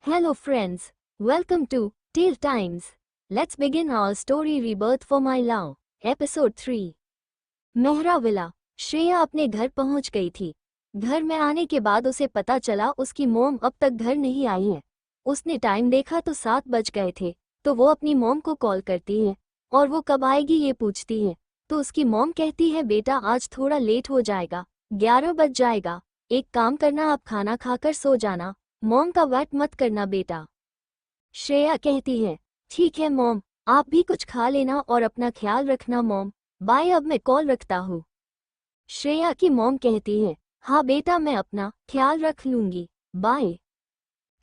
Hello friends, welcome to Tale Times. Let's begin our story Rebirth for My Love, Episode 3. Mehra villa. Shreya अपने घर पहुंच गई थी। घर में आने के बाद उसे पता चला उसकी मॉम अब तक घर नहीं आई है। उसने टाइम देखा तो 7 बज गए थे, तो वो अपनी मॉम को कॉल करती है और वो कब आएगी ये पूछती है। तो उसकी मॉम कहती है बेटा आज थोड़ा लेट हो जाएगा, 11 बज जाएगा। एक काम करना आप खाना खाकर सो जाना, मॉम का वेट मत करना बेटा। श्रेया कहती है ठीक है मॉम, आप भी कुछ खा लेना और अपना ख्याल रखना मॉम, बाय अब मैं कॉल रखता हूँ। श्रेया की मॉम कहती है हाँ बेटा मैं अपना ख्याल रख लूंगी, बाय।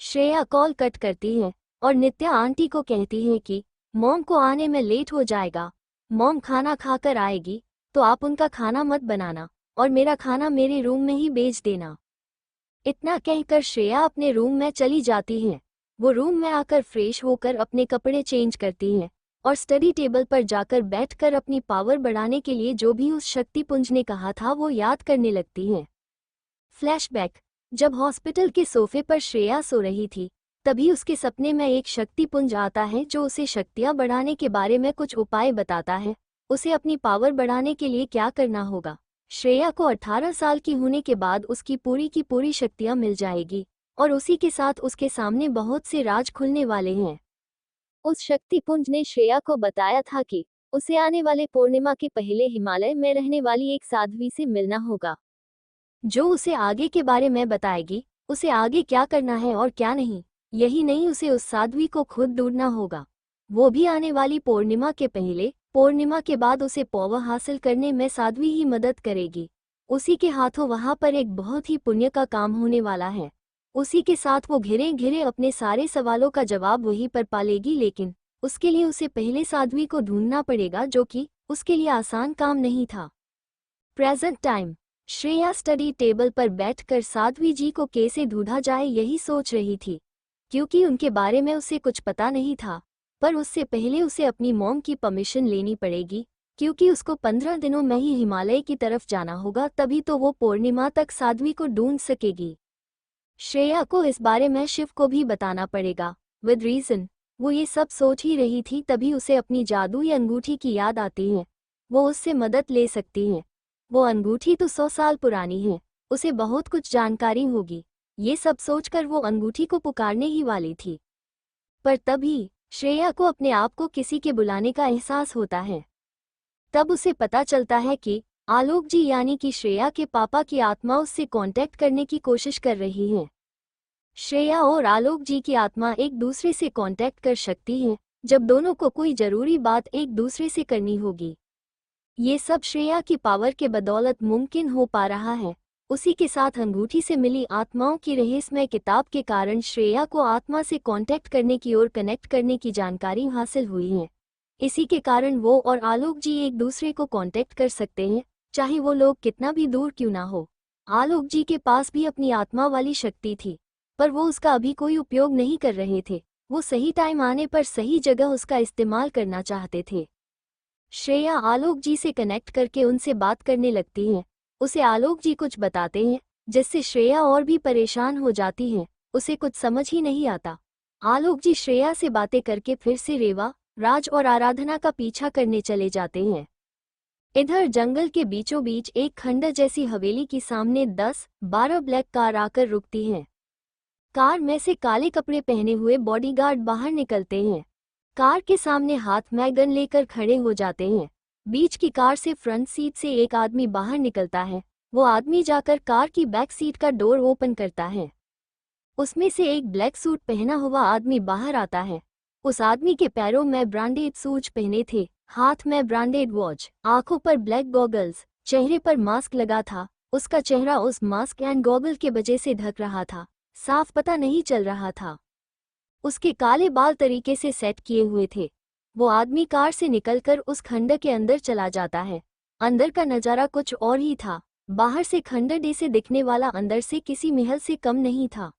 श्रेया कॉल कट करती है और नित्या आंटी को कहती है कि मॉम को आने में लेट हो जाएगा, मॉम खाना खाकर आएगी तो आप उनका खाना मत बनाना और मेरा खाना मेरे रूम में ही भेज देना। इतना कहकर श्रेया अपने रूम में चली जाती है। वो रूम में आकर फ्रेश होकर अपने कपड़े चेंज करती है और स्टडी टेबल पर जाकर बैठकर अपनी पावर बढ़ाने के लिए जो भी उस शक्तिपुंज ने कहा था वो याद करने लगती है। फ्लैशबैक। जब हॉस्पिटल के सोफे पर श्रेया सो रही थी तभी उसके सपने में एक शक्तिपुंज आता है जो उसे शक्तियां बढ़ाने के बारे में कुछ उपाय बताता है। उसे अपनी पावर बढ़ाने के लिए क्या करना होगा। श्रेया को 18 साल की होने के बाद उसकी पूरी शक्तियां मिल जाएगी और उसी के साथ उसके सामने बहुत से राज खुलने वाले हैं। उस शक्तिपुंज ने श्रेया को बताया था कि उसे आने वाले पूर्णिमा के पहले हिमालय में रहने वाली एक साध्वी से मिलना होगा, जो उसे आगे के बारे में बताएगी, उसे आगे क्या करना है और क्या नहीं। यही नहीं, उसे उस साध्वी को खुद ढूंढना होगा, वो भी आने वाली पूर्णिमा के पहले। पूर्णिमा के बाद उसे पावर हासिल करने में साध्वी ही मदद करेगी। उसी के हाथों वहां पर एक बहुत ही पुण्य का काम होने वाला है। उसी के साथ वो घिरे घिरे अपने सारे सवालों का जवाब वहीं पर पालेगी, लेकिन उसके लिए उसे पहले साध्वी को ढूंढना पड़ेगा, जो कि उसके लिए आसान काम नहीं था। Present time. Shreya study table पर बैठकर साध्वी जी को कैसे ढूंढा जाए यही सोच रही थी, क्योंकि उनके बारे में उसे कुछ पता नहीं था। पर उससे पहले उसे अपनी मॉम की परमिशन लेनी पड़ेगी, क्योंकि उसको 15 दिनों में ही हिमालय की तरफ जाना होगा, तभी तो वो पूर्णिमा तक साध्वी को ढूंढ सकेगी। श्रेया को इस बारे में शिव को भी बताना पड़ेगा, विद रीजन। वो ये सब सोच ही रही थी तभी उसे अपनी जादुई अंगूठी की याद आती है। वो उससे मदद ले सकती है। वो अंगूठी तो 100 साल पुरानी है, उसे बहुत कुछ जानकारी होगी। ये सब सोचकर वो अंगूठी को पुकारने ही वाली थी, पर तभी श्रेया को अपने आप को किसी के बुलाने का एहसास होता है। तब उसे पता चलता है कि आलोक जी यानी कि श्रेया के पापा की आत्मा उससे कांटेक्ट करने की कोशिश कर रही है। श्रेया और आलोक जी की आत्मा एक दूसरे से कांटेक्ट कर सकती है जब दोनों को कोई जरूरी बात एक दूसरे से करनी होगी। ये सब श्रेया की पावर के बदौलत मुमकिन हो पा रहा है। उसी के साथ अंगूठी से मिली आत्माओं की रहस्यमय किताब के कारण श्रेया को आत्मा से कांटेक्ट करने की और कनेक्ट करने की जानकारी हासिल हुई है। इसी के कारण वो और आलोक जी एक दूसरे को कांटेक्ट कर सकते हैं, चाहे वो लोग कितना भी दूर क्यों ना हो। आलोक जी के पास भी अपनी आत्मा वाली शक्ति थी, पर वो उसका अभी कोई उपयोग नहीं कर रहे थे। वो सही टाइम आने पर सही जगह उसका इस्तेमाल करना चाहते थे। श्रेया आलोक जी से कनेक्ट करके उनसे बात करने लगती है। उसे आलोक जी कुछ बताते हैं जिससे श्रेया और भी परेशान हो जाती है। उसे कुछ समझ ही नहीं आता। आलोक जी श्रेया से बातें करके फिर से रेवा, राज और आराधना का पीछा करने चले जाते हैं। इधर जंगल के बीचों बीच एक खंडर जैसी हवेली के सामने 10-12 ब्लैक कार आकर रुकती हैं। कार में से काले कपड़े पहने हुए बॉडीगार्ड बाहर निकलते हैं। कार के सामने हाथ में गन लेकर खड़े हो जाते हैं। बीच की कार से फ्रंट सीट से एक आदमी बाहर निकलता है। वो आदमी जाकर कार की बैक सीट का डोर ओपन करता है। उसमें से एक ब्लैक सूट पहना हुआ आदमी बाहर आता है। उस आदमी के पैरों में ब्रांडेड शूज पहने थे, हाथ में ब्रांडेड वॉच, आंखों पर ब्लैक गॉगल्स, चेहरे पर मास्क लगा था। उसका चेहरा उस मास्क एंड गॉगल के वजह से ढक रहा था, साफ पता नहीं चल रहा था। उसके काले बाल तरीके से सेट किए हुए थे। वो आदमी कार से निकलकर उस खंडर के अंदर चला जाता है। अंदर का नज़ारा कुछ और ही था। बाहर से खंडर से दिखने वाला अंदर से किसी महल से कम नहीं था।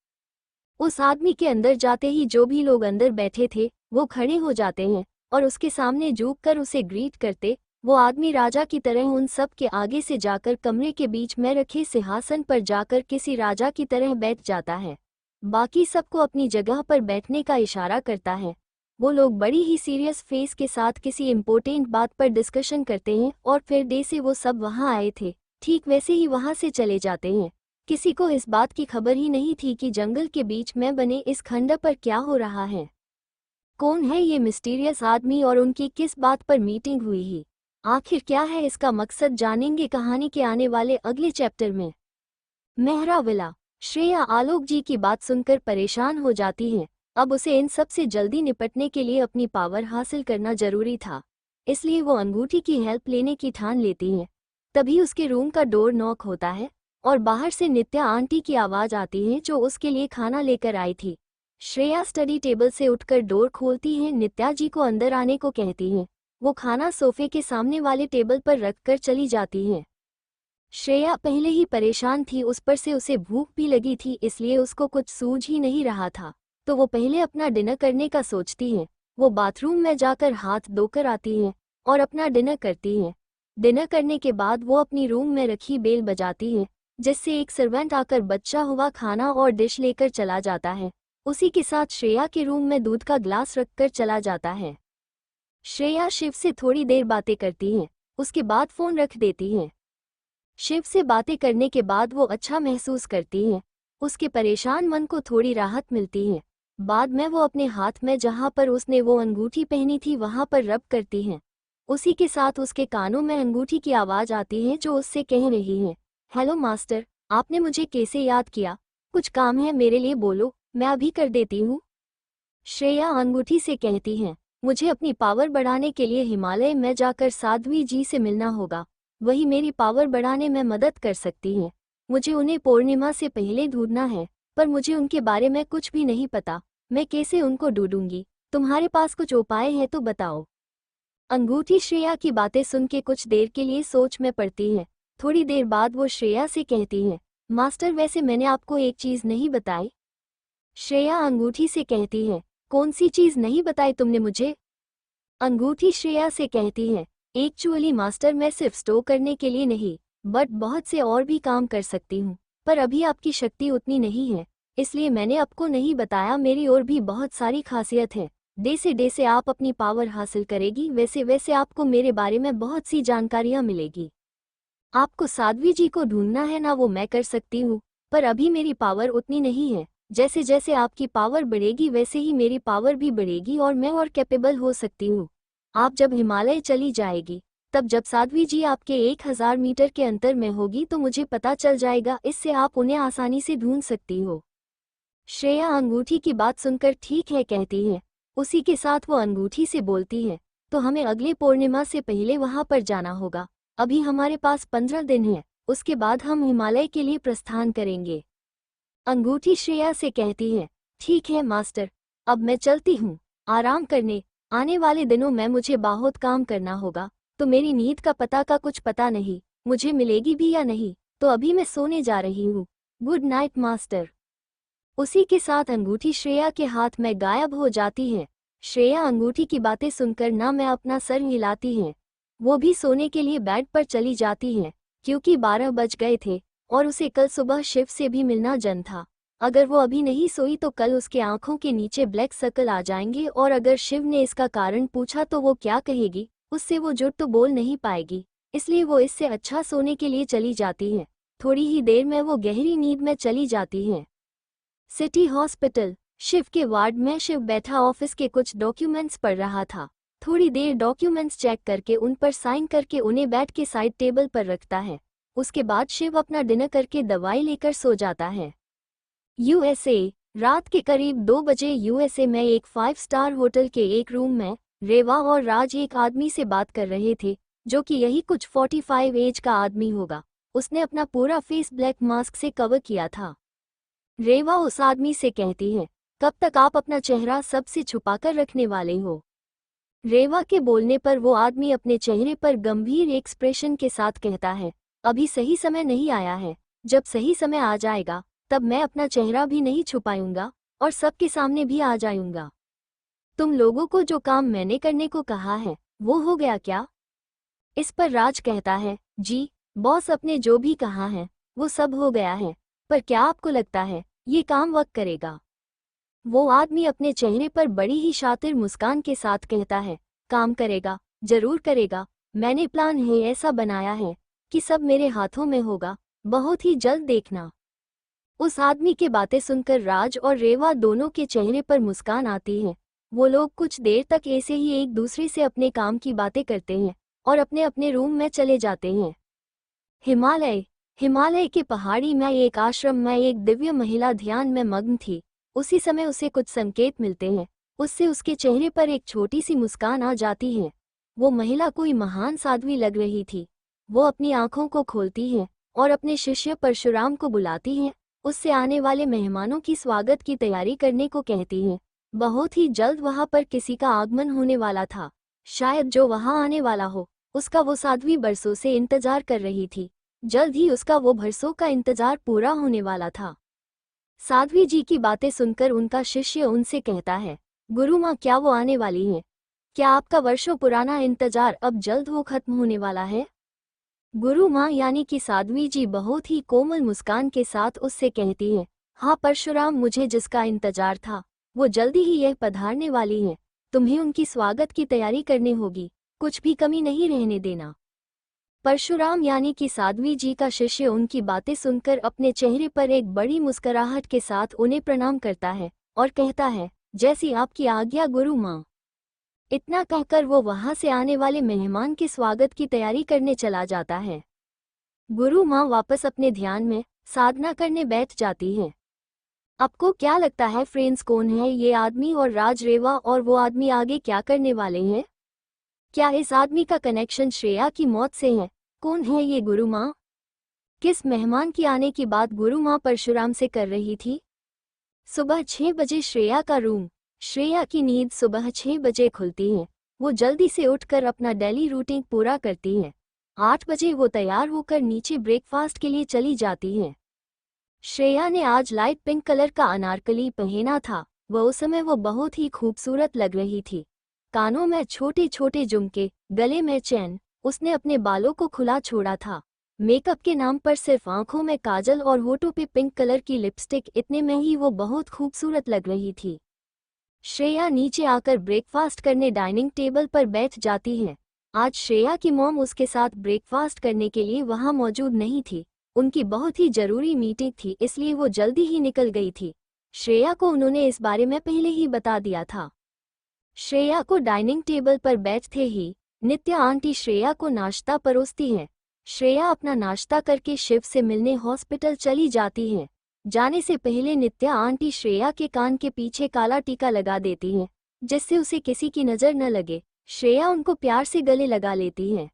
उस आदमी के अंदर जाते ही जो भी लोग अंदर बैठे थे वो खड़े हो जाते हैं और उसके सामने झुककर उसे ग्रीट करते। वो आदमी राजा की तरह उन सब के आगे से जाकर कमरे के बीच में रखे सिंहासन पर जाकर किसी राजा की तरह बैठ जाता है। बाकी सबको अपनी जगह पर बैठने का इशारा करता है। वो लोग बड़ी ही सीरियस फेस के साथ किसी इम्पोर्टेंट बात पर डिस्कशन करते हैं और फिर डे से वो सब वहाँ आए थे ठीक वैसे ही वहाँ से चले जाते हैं। किसी को इस बात की खबर ही नहीं थी कि जंगल के बीच में बने इस खंडर पर क्या हो रहा है। कौन है ये मिस्टीरियस आदमी और उनकी किस बात पर मीटिंग हुई ही? आखिर क्या है इसका मकसद, जानेंगे कहानी के आने वाले अगले चैप्टर में। मेहरा विला। श्रेया आलोक जी की बात सुनकर परेशान हो जाती है। अब उसे इन सब से जल्दी निपटने के लिए अपनी पावर हासिल करना जरूरी था, इसलिए वो अंगूठी की हेल्प लेने की ठान लेती है। तभी उसके रूम का डोर नॉक होता है और बाहर से नित्या आंटी की आवाज़ आती है जो उसके लिए खाना लेकर आई थी। श्रेया स्टडी टेबल से उठकर डोर खोलती है, नित्या जी को अंदर आने को कहती है। वो खाना सोफे के सामने वाले टेबल पर रखकर चली जाती है। श्रेया पहले ही परेशान थी, उस पर से उसे भूख भी लगी थी, इसलिए उसको कुछ सूझ ही नहीं रहा था, तो वो पहले अपना डिनर करने का सोचती है। वो बाथरूम में जाकर हाथ धोकर आती है और अपना डिनर करती है। डिनर करने के बाद वो अपनी रूम में रखी बेल बजाती है, जिससे एक सर्वेंट आकर बचा हुआ खाना और डिश लेकर चला जाता है। उसी के साथ श्रेया के रूम में दूध का ग्लास रखकर चला जाता है। श्रेया शिव से थोड़ी देर बातें करती है, उसके बाद फ़ोन रख देती है। शिव से बातें करने के बाद वो अच्छा महसूस करती है, उसके परेशान मन को थोड़ी राहत मिलती है। बाद में वो अपने हाथ में जहाँ पर उसने वो अंगूठी पहनी थी वहाँ पर रब करती है। उसी के साथ उसके कानों में अंगूठी की आवाज़ आती है जो उससे कह रही है, हेलो मास्टर, आपने मुझे कैसे याद किया? कुछ काम है मेरे लिए, बोलो, मैं अभी कर देती हूँ। श्रेया अंगूठी से कहती है, मुझे अपनी पावर बढ़ाने के लिए हिमालय में जाकर साध्वी जी से मिलना होगा, वही मेरी पावर बढ़ाने में मदद कर सकती हैं। मुझे उन्हें पूर्णिमा से पहले ढूंढना है, पर मुझे उनके बारे में कुछ भी नहीं पता, मैं कैसे उनको ढूंढूंगी? तुम्हारे पास कुछ उपाय है तो बताओ। अंगूठी श्रेया की बातें सुन के कुछ देर के लिए सोच में पड़ती है। थोड़ी देर बाद वो श्रेया से कहती है, मास्टर वैसे मैंने आपको एक चीज़ नहीं बताई। श्रेया अंगूठी से कहती है, कौन सी चीज़ नहीं बताई तुमने मुझे? अंगूठी श्रेया से कहती है, एक्चुअली मास्टर मैं सिर्फ स्टोर करने के लिए नहीं, बट बहुत से और भी काम कर सकती हूँ, पर अभी आपकी शक्ति उतनी नहीं है, इसलिए मैंने आपको नहीं बताया। मेरी और भी बहुत सारी खासियत है। डे से आप अपनी पावर हासिल करेगी, वैसे वैसे आपको मेरे बारे में बहुत सी जानकारियाँ मिलेगी। आपको साध्वी जी को ढूंढना है ना, वो मैं कर सकती हूँ, पर अभी मेरी पावर उतनी नहीं है। जैसे जैसे आपकी पावर बढ़ेगी वैसे ही मेरी पावर भी बढ़ेगी और मैं और कैपेबल हो सकती हूँ। आप जब हिमालय चली जाएगी, तब जब साध्वी जी आपके 1000 मीटर के अंतर में होगी तो मुझे पता चल जाएगा, इससे आप उन्हें आसानी से ढूंढ सकती हो। श्रेया अंगूठी की बात सुनकर ठीक है कहती है। उसी के साथ वो अंगूठी से बोलती है, तो हमें अगले पूर्णिमा से पहले वहां पर जाना होगा। अभी हमारे पास 15 दिन है, उसके बाद हम हिमालय के लिए प्रस्थान करेंगे। अंगूठी श्रेया से कहती है, ठीक है मास्टर, अब मैं चलती हूँ आराम करने। आने वाले दिनों में मुझे बहुत काम करना होगा, तो मेरी नींद का कुछ पता नहीं, मुझे मिलेगी भी या नहीं, तो अभी मैं सोने जा रही हूँ। Good night master. उसी के साथ अंगूठी श्रेया के हाथ में गायब हो जाती है। श्रेया अंगूठी की बातें सुनकर ना मैं अपना सर हिलाती है, वो भी सोने के लिए बेड पर चली जाती है, क्योंकि 12 बज गए थे और उसे कल सुबह शिव से भी मिलना जन था। अगर वो अभी नहीं सोई तो कल उसके आंखों के नीचे ब्लैक सर्कल आ जाएंगे और अगर शिव ने इसका कारण पूछा तो वो क्या कहेगी, उससे वो झूठ तो बोल नहीं पाएगी, इसलिए वो इससे अच्छा सोने के लिए चली जाती है। थोड़ी ही देर में वो गहरी नींद में चली जाती है। City hospital. शिव के वार्ड में शिव बैठा ऑफिस के कुछ डॉक्यूमेंट्स पढ़ रहा था। थोड़ी देर डॉक्यूमेंट्स चेक करके उन पर साइन करके उन्हें बेड के साइड टेबल पर रखता है। उसके बाद शिव अपना डिनर करके दवाई लेकर सो जाता है। यूएसए। रात के करीब 2 बजे यूएसए में एक 5 स्टार होटल के एक रूम में रेवा और राज एक आदमी से बात कर रहे थे, जो कि यही कुछ 45 एज का आदमी होगा। उसने अपना पूरा फेस ब्लैक मास्क से कवर किया था। रेवा उस आदमी से कहती है, कब तक आप अपना चेहरा सबसे छुपाकर रखने वाले हो? रेवा के बोलने पर वो आदमी अपने चेहरे पर गंभीर एक्सप्रेशन के साथ कहता है, अभी सही समय नहीं आया है, जब सही समय आ जाएगा तब मैं अपना चेहरा भी नहीं छुपाऊंगा और सबके सामने भी आ जाऊंगा। तुम लोगों को जो काम मैंने करने को कहा है वो हो गया क्या? इस पर राज कहता है, जी बॉस, अपने जो भी कहा है वो सब हो गया है, पर क्या आपको लगता है ये काम वक्त करेगा। वो आदमी अपने चेहरे पर बड़ी ही शातिर मुस्कान के साथ कहता है, काम करेगा, जरूर करेगा। मैंने प्लान है ऐसा बनाया है कि सब मेरे हाथों में होगा, बहुत ही जल्द देखना। उस आदमी की बातें सुनकर राज और रेवा दोनों के चेहरे पर मुस्कान आती है। वो लोग कुछ देर तक ऐसे ही एक दूसरे से अपने काम की बातें करते हैं और अपने अपने रूम में चले जाते हैं। हिमालय हिमालय के पहाड़ी में एक आश्रम में एक दिव्य महिला ध्यान में मग्न थी। उसी समय उसे कुछ संकेत मिलते हैं। उससे उसके चेहरे पर एक छोटी सी मुस्कान आ जाती है। वो महिला कोई महान साध्वी लग रही थी। वो अपनी आंखों को खोलती है और अपने शिष्य परशुराम को बुलाती है। उससे आने वाले मेहमानों की स्वागत की तैयारी करने को कहती है। बहुत ही जल्द वहां पर किसी का आगमन होने वाला था। शायद जो वहां आने वाला हो, उसका वो साध्वी बरसों से इंतजार कर रही थी। जल्द ही उसका वो बरसों का इंतजार पूरा होने वाला था। साध्वी जी की बातें सुनकर उनका शिष्य उनसे कहता है, गुरु माँ, क्या वो आने वाली हैं? क्या आपका वर्षों पुराना इंतजार अब जल्द हो खत्म होने वाला है? गुरु माँ यानी कि साध्वी जी बहुत ही कोमल मुस्कान के साथ उससे कहती है, हाँ परशुराम, मुझे जिसका इंतजार था वो जल्दी ही यह पधारने वाली है। तुम्हें उनकी स्वागत की तैयारी करनी होगी, कुछ भी कमी नहीं रहने देना। परशुराम यानी कि साध्वी जी का शिष्य उनकी बातें सुनकर अपने चेहरे पर एक बड़ी मुस्कुराहट के साथ उन्हें प्रणाम करता है और कहता है, जैसी आपकी आज्ञा गुरु माँ। इतना कहकर वो वहां से आने वाले मेहमान के स्वागत की तैयारी करने चला जाता है। गुरु माँ वापस अपने ध्यान में साधना करने बैठ जाती है। आपको क्या लगता है फ्रेंड्स, कौन है ये आदमी और राज, रेवा और वो आदमी आगे क्या करने वाले हैं? क्या इस आदमी का कनेक्शन श्रेया की मौत से है? कौन है ये गुरु माँ? किस मेहमान की आने की बात गुरु माँ परशुराम से कर रही थी? सुबह 6 बजे श्रेया का रूम। श्रेया की नींद सुबह 6 बजे खुलती है। वो जल्दी से उठकर अपना डेली रूटीन पूरा करती है। 8 बजे वो तैयार होकर नीचे ब्रेकफास्ट के लिए चली जाती है। श्रेया ने आज लाइट पिंक कलर का अनारकली पहना था। उस समय वो बहुत ही खूबसूरत लग रही थी। कानों में छोटे छोटे झुमके, गले में चैन। उसने अपने बालों को खुला छोड़ा था। मेकअप के नाम पर सिर्फ आंखों में काजल और होठों पे पिंक कलर की लिपस्टिक, इतने में ही वो बहुत खूबसूरत लग रही थी। श्रेया नीचे आकर ब्रेकफास्ट करने डाइनिंग टेबल पर बैठ जाती है। आज श्रेया की मॉम उसके साथ ब्रेकफास्ट करने के लिए वहां मौजूद नहीं थी। उनकी बहुत ही जरूरी मीटिंग थी, इसलिए वो जल्दी ही निकल गई थी। श्रेया को उन्होंने इस बारे में पहले ही बता दिया था। श्रेया को डाइनिंग टेबल पर बैठते ही नित्या आंटी श्रेया को नाश्ता परोसती है। श्रेया अपना नाश्ता करके शिव से मिलने हॉस्पिटल चली जाती है। जाने से पहले नित्या आंटी श्रेया के कान के पीछे काला टीका लगा देती है, जिससे उसे किसी की नज़र न लगे। श्रेया उनको प्यार से गले लगा लेती है।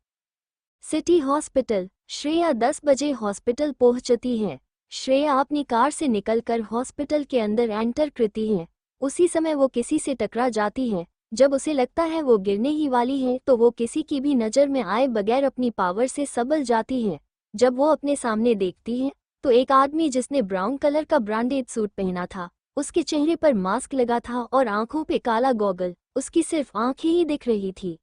City hospital. श्रेया 10 बजे हॉस्पिटल पहुंचती है। श्रेया अपनी कार से निकलकर हॉस्पिटल के अंदर एंटर करती है। उसी समय वो किसी से टकरा जाती है। जब उसे लगता है वो गिरने ही वाली है तो वो किसी की भी नज़र में आए बगैर अपनी पावर से संभल जाती है। जब वो अपने सामने देखती है तो एक आदमी जिसने ब्राउन कलर का ब्रांडेड सूट पहना था, उसके चेहरे पर मास्क लगा था और आंखों पे काला गॉगल, उसकी सिर्फ आंखें ही दिख रही थी।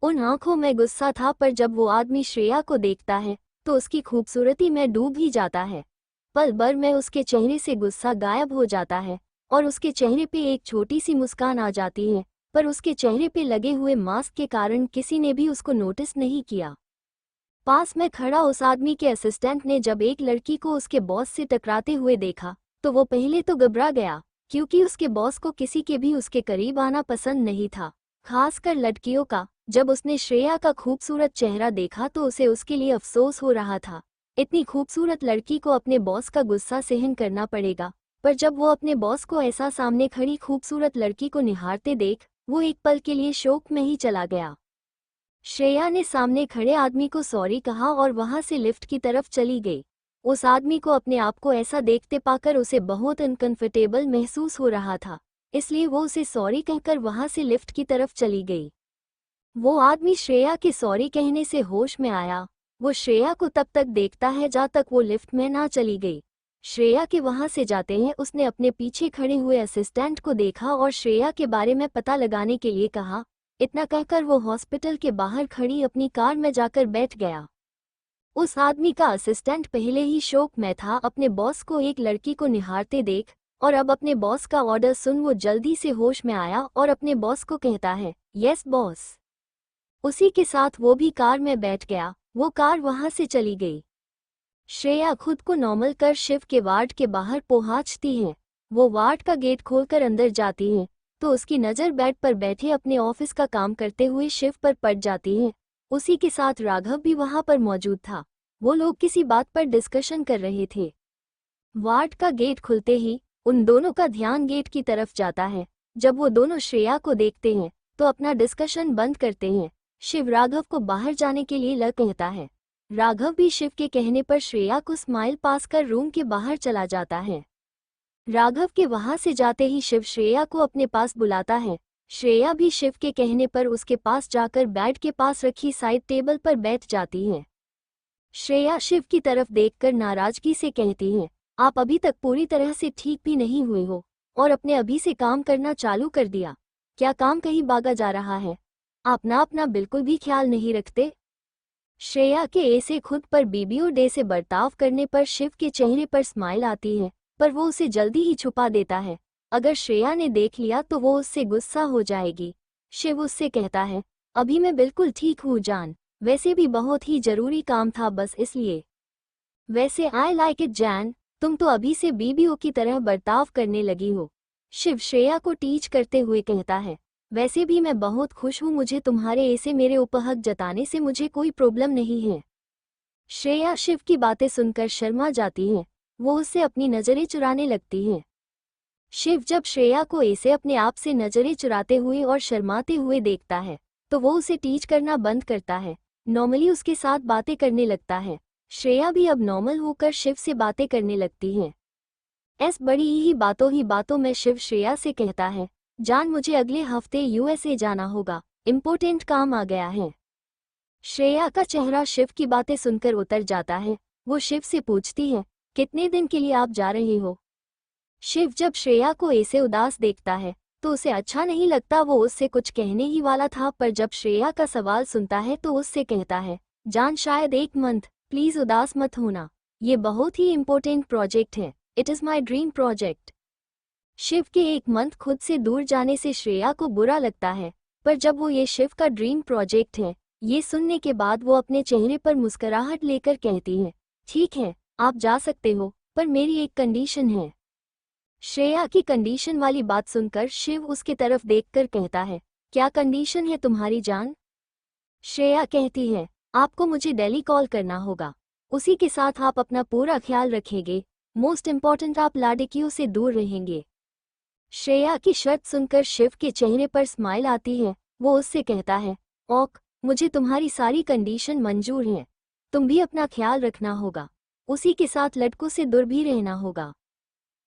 उन आंखों में गुस्सा था, पर जब वो आदमी श्रेया को देखता है तो उसकी खूबसूरती में डूब ही जाता है। पल भर में उसके चेहरे से गुस्सा गायब हो जाता है और उसके चेहरे पे एक छोटी सी मुस्कान आ जाती है, पर उसके चेहरे पे लगे हुए मास्क के कारण किसी ने भी उसको नोटिस नहीं किया। पास में खड़ा उस आदमी के असिस्टेंट ने जब एक लड़की को उसके बॉस से टकराते हुए देखा तो वो पहले तो घबरा गया, क्योंकि उसके बॉस को किसी के भी उसके करीब आना पसंद नहीं था, खासकर लड़कियों का। जब उसने श्रेया का खूबसूरत चेहरा देखा तो उसे उसके लिए अफसोस हो रहा था। इतनी खूबसूरत लड़की को अपने बॉस का गुस्सा सहन करना पड़ेगा। पर जब वो अपने बॉस को ऐसा सामने खड़ी खूबसूरत लड़की को निहारते देख, वो एक पल के लिए शोक में ही चला गया। श्रेया ने सामने खड़े आदमी को सॉरी कहा और वहां से लिफ्ट की तरफ चली गई। उस आदमी को अपने आप को ऐसा देखते पाकर उसे बहुत अनकंफर्टेबल महसूस हो रहा था, इसलिए वो उसे सॉरी कहकर वहां से लिफ्ट की तरफ चली गई। वो आदमी श्रेया के सॉरी कहने से होश में आया। वो श्रेया को तब तक देखता है जब तक वो लिफ्ट में ना चली गई। श्रेया के वहां से जाते हैं उसने अपने पीछे खड़े हुए असिस्टेंट को देखा और श्रेया के बारे में पता लगाने के लिए कहा। इतना कहकर वो हॉस्पिटल के बाहर खड़ी अपनी कार में जाकर बैठ गया। उस आदमी का असिस्टेंट पहले ही शोक में था अपने बॉस को एक लड़की को निहारते देख, और अब अपने बॉस का ऑर्डर सुन वो जल्दी से होश में आया और अपने बॉस को कहता है, यस बॉस। उसी के साथ वो भी कार में बैठ गया। वो कार वहां से चली गई। श्रेया खुद को नॉर्मल कर शिव के वार्ड के बाहर पहुंचती है। वो वार्ड का गेट खोलकर अंदर जाती है तो उसकी नज़र बेड पर बैठे अपने ऑफिस का काम करते हुए शिव पर पड़ जाती है। उसी के साथ राघव भी वहां पर मौजूद था। वो लोग किसी बात पर डिस्कशन कर रहे थे। वार्ड का गेट खुलते ही उन दोनों का ध्यान गेट की तरफ जाता है। जब वो दोनों श्रेया को देखते हैं तो अपना डिस्कशन बंद करते हैं। शिव राघव को बाहर जाने के लिए कहता है। राघव भी शिव के कहने पर श्रेया को स्माइल पास कर रूम के बाहर चला जाता है। राघव के वहां से जाते ही शिव श्रेया को अपने पास बुलाता है। श्रेया भी शिव के कहने पर उसके पास जाकर बेड के पास रखी साइड टेबल पर बैठ जाती है। श्रेया शिव की तरफ देखकर नाराजगी से कहती है, आप अभी तक पूरी तरह से ठीक भी नहीं हुए हो और अपने अभी से काम करना चालू कर दिया। क्या काम कहीं भागा जा रहा है? आप ना अपना बिल्कुल भी ख्याल नहीं रखते। श्रेया के ऐसे खुद पर बीबीओ डे से बर्ताव करने पर शिव के चेहरे पर स्माइल आती है, पर वो उसे जल्दी ही छुपा देता है। अगर श्रेया ने देख लिया तो वो उससे गुस्सा हो जाएगी। शिव उससे कहता है, अभी मैं बिल्कुल ठीक हूँ जान, वैसे भी बहुत ही जरूरी काम था बस इसलिए। वैसे आई लाइक इट जैन, तुम तो अभी से बीबीओ की तरह बर्ताव करने लगी हो। शिव श्रेया को टीच करते हुए कहता है, वैसे भी मैं बहुत खुश हूँ, मुझे तुम्हारे ऐसे मेरे ऊपर हक जताने से मुझे कोई प्रॉब्लम नहीं है। श्रेया शिव की बातें सुनकर शर्मा जाती है। वो उससे अपनी नज़रें चुराने लगती है। शिव जब श्रेया को ऐसे अपने आप से नज़रें चुराते हुए और शर्माते हुए देखता है तो वो उसे टीच करना बंद करता है। नॉर्मली उसके साथ बातें करने लगता है। श्रेया भी अब नॉर्मल होकर शिव से बातें करने लगती है। बड़ी ही बातों में शिव श्रेया से कहता है, जान मुझे अगले हफ्ते यूएसए जाना होगा, इम्पोर्टेंट काम आ गया है। श्रेया का चेहरा शिव की बातें सुनकर उतर जाता है। वो शिव से पूछती है, कितने दिन के लिए आप जा रहे हो? शिव जब श्रेया को ऐसे उदास देखता है तो उसे अच्छा नहीं लगता। वो उससे कुछ कहने ही वाला था, पर जब श्रेया का सवाल सुनता है तो उससे कहता है, जान शायद 1 मंथ, प्लीज उदास मत होना, ये बहुत ही इम्पोर्टेंट प्रोजेक्ट है, it is my dream project. Shiv के 1 मंथ खुद से दूर जाने से श्रेया को बुरा लगता है, पर जब वो ये शिव का ड्रीम प्रोजेक्ट है ये सुनने के बाद वो अपने चेहरे पर मुस्कुराहट लेकर कहती है, ठीक है आप जा सकते हो, पर मेरी एक कंडीशन है। श्रेया की कंडीशन वाली बात सुनकर शिव उसके तरफ देखकर कहता है, क्या कंडीशन है तुम्हारी जान? श्रेया कहती है, आपको मुझे दिल्ली कॉल करना होगा, उसी के साथ आप अपना पूरा ख्याल रखेंगे, मोस्ट इम्पॉर्टेंट आप लाड़कियों से दूर रहेंगे। श्रेया की शर्त सुनकर शिव के चेहरे पर स्माइल आती है। वो उससे कहता है, ओक, मुझे तुम्हारी सारी कंडीशन मंजूर है, तुम भी अपना ख्याल रखना होगा, उसी के साथ लड़कों से दूर भी रहना होगा।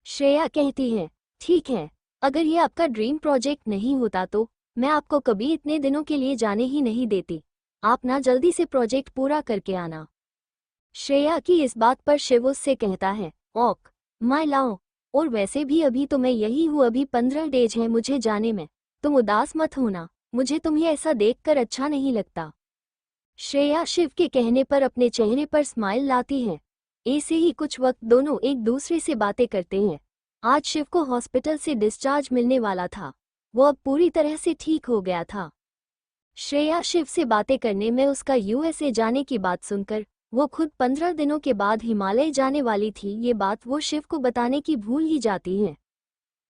श्रेया कहती है, ठीक है, अगर ये आपका ड्रीम प्रोजेक्ट नहीं होता तो मैं आपको कभी इतने दिनों के लिए जाने ही नहीं देती, आप ना जल्दी से प्रोजेक्ट पूरा करके आना। श्रेया की इस बात पर शिव उससे कहता है, ओक माय लव, और वैसे भी अभी तो मैं यही हूँ, अभी 15 डेज है मुझे जाने में, तुम उदास मत होना, मुझे तुम्हें ऐसा देखकर अच्छा नहीं लगता। श्रेया शिव के कहने पर अपने चेहरे पर स्माइल लाती है। ऐसे ही कुछ वक्त दोनों एक दूसरे से बातें करते हैं। आज शिव को हॉस्पिटल से डिस्चार्ज मिलने वाला था। वो अब पूरी तरह से ठीक हो गया था। श्रेया शिव से बातें करने में उसका यूएसए जाने की बात सुनकर वो खुद 15 दिनों के बाद हिमालय जाने वाली थी, ये बात वो शिव को बताने की भूल ही जाती है।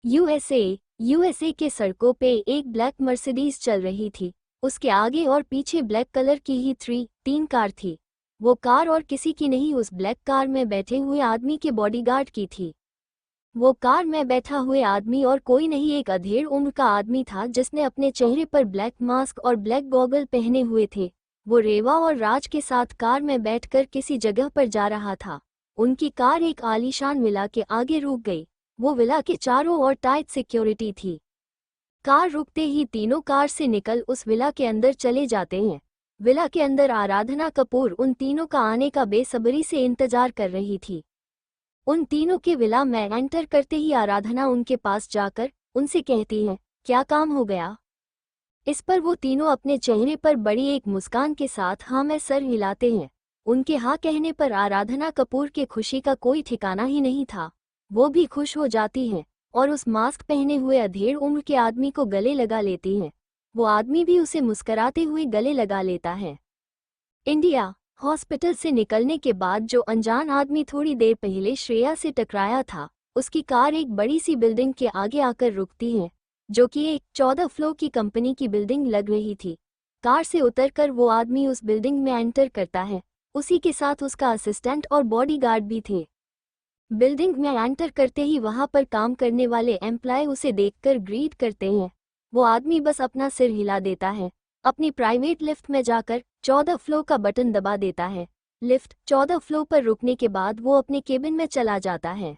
यूएसए के सड़कों पे एक ब्लैक मर्सिडीज चल रही थी। उसके आगे और पीछे ब्लैक कलर की ही 3 कार थी। वो कार और किसी की नहीं, उस ब्लैक कार में बैठे हुए आदमी के बॉडीगार्ड की थी। वो कार में बैठा हुए आदमी और कोई नहीं, एक अधेड़ उम्र का आदमी था जिसने अपने चेहरे पर ब्लैक मास्क और ब्लैक गॉगल पहने हुए थे। वो रेवा और राज के साथ कार में बैठकर किसी जगह पर जा रहा था। उनकी कार एक आलीशान विला के आगे रुक गई। वो विला के चारों ओर टाइट सिक्योरिटी थी। कार रुकते ही तीनों कार से निकल उस विला के अंदर चले जाते हैं। विला के अंदर आराधना कपूर उन तीनों का आने का बेसब्री से इंतजार कर रही थी। उन तीनों के विला में एंटर करते ही आराधना उनके पास जाकर उनसे कहती है, क्या काम हो गया? इस पर वो तीनों अपने चेहरे पर बड़ी एक मुस्कान के साथ हाँ में सर हिलाते हैं। उनके हाँ कहने पर आराधना कपूर के खुशी का कोई ठिकाना ही नहीं था। वो भी खुश हो जाती है और उस मास्क पहने हुए अधेड़ उम्र के आदमी को गले लगा लेती है। वो आदमी भी उसे मुस्कराते हुए गले लगा लेता है। इंडिया। हॉस्पिटल से निकलने के बाद जो अनजान आदमी थोड़ी देर पहले श्रेया से टकराया था, उसकी कार एक बड़ी सी बिल्डिंग के आगे आकर रुकती है, जो कि एक 14 फ्लोर की कंपनी की बिल्डिंग लग रही थी। कार से उतरकर वो आदमी उस बिल्डिंग में एंटर करता है। उसी के साथ उसका असिस्टेंट और बॉडीगार्ड भी थे। बिल्डिंग में एंटर करते ही वहां पर काम करने वाले एम्प्लॉय उसे देखकर ग्रीट करते हैं। वो आदमी बस अपना सिर हिला देता है। अपनी प्राइवेट लिफ्ट में जाकर 14 फ्लोर का बटन दबा देता है। लिफ्ट 14 फ्लोर पर रुकने के बाद वो अपने केबिन में चला जाता है।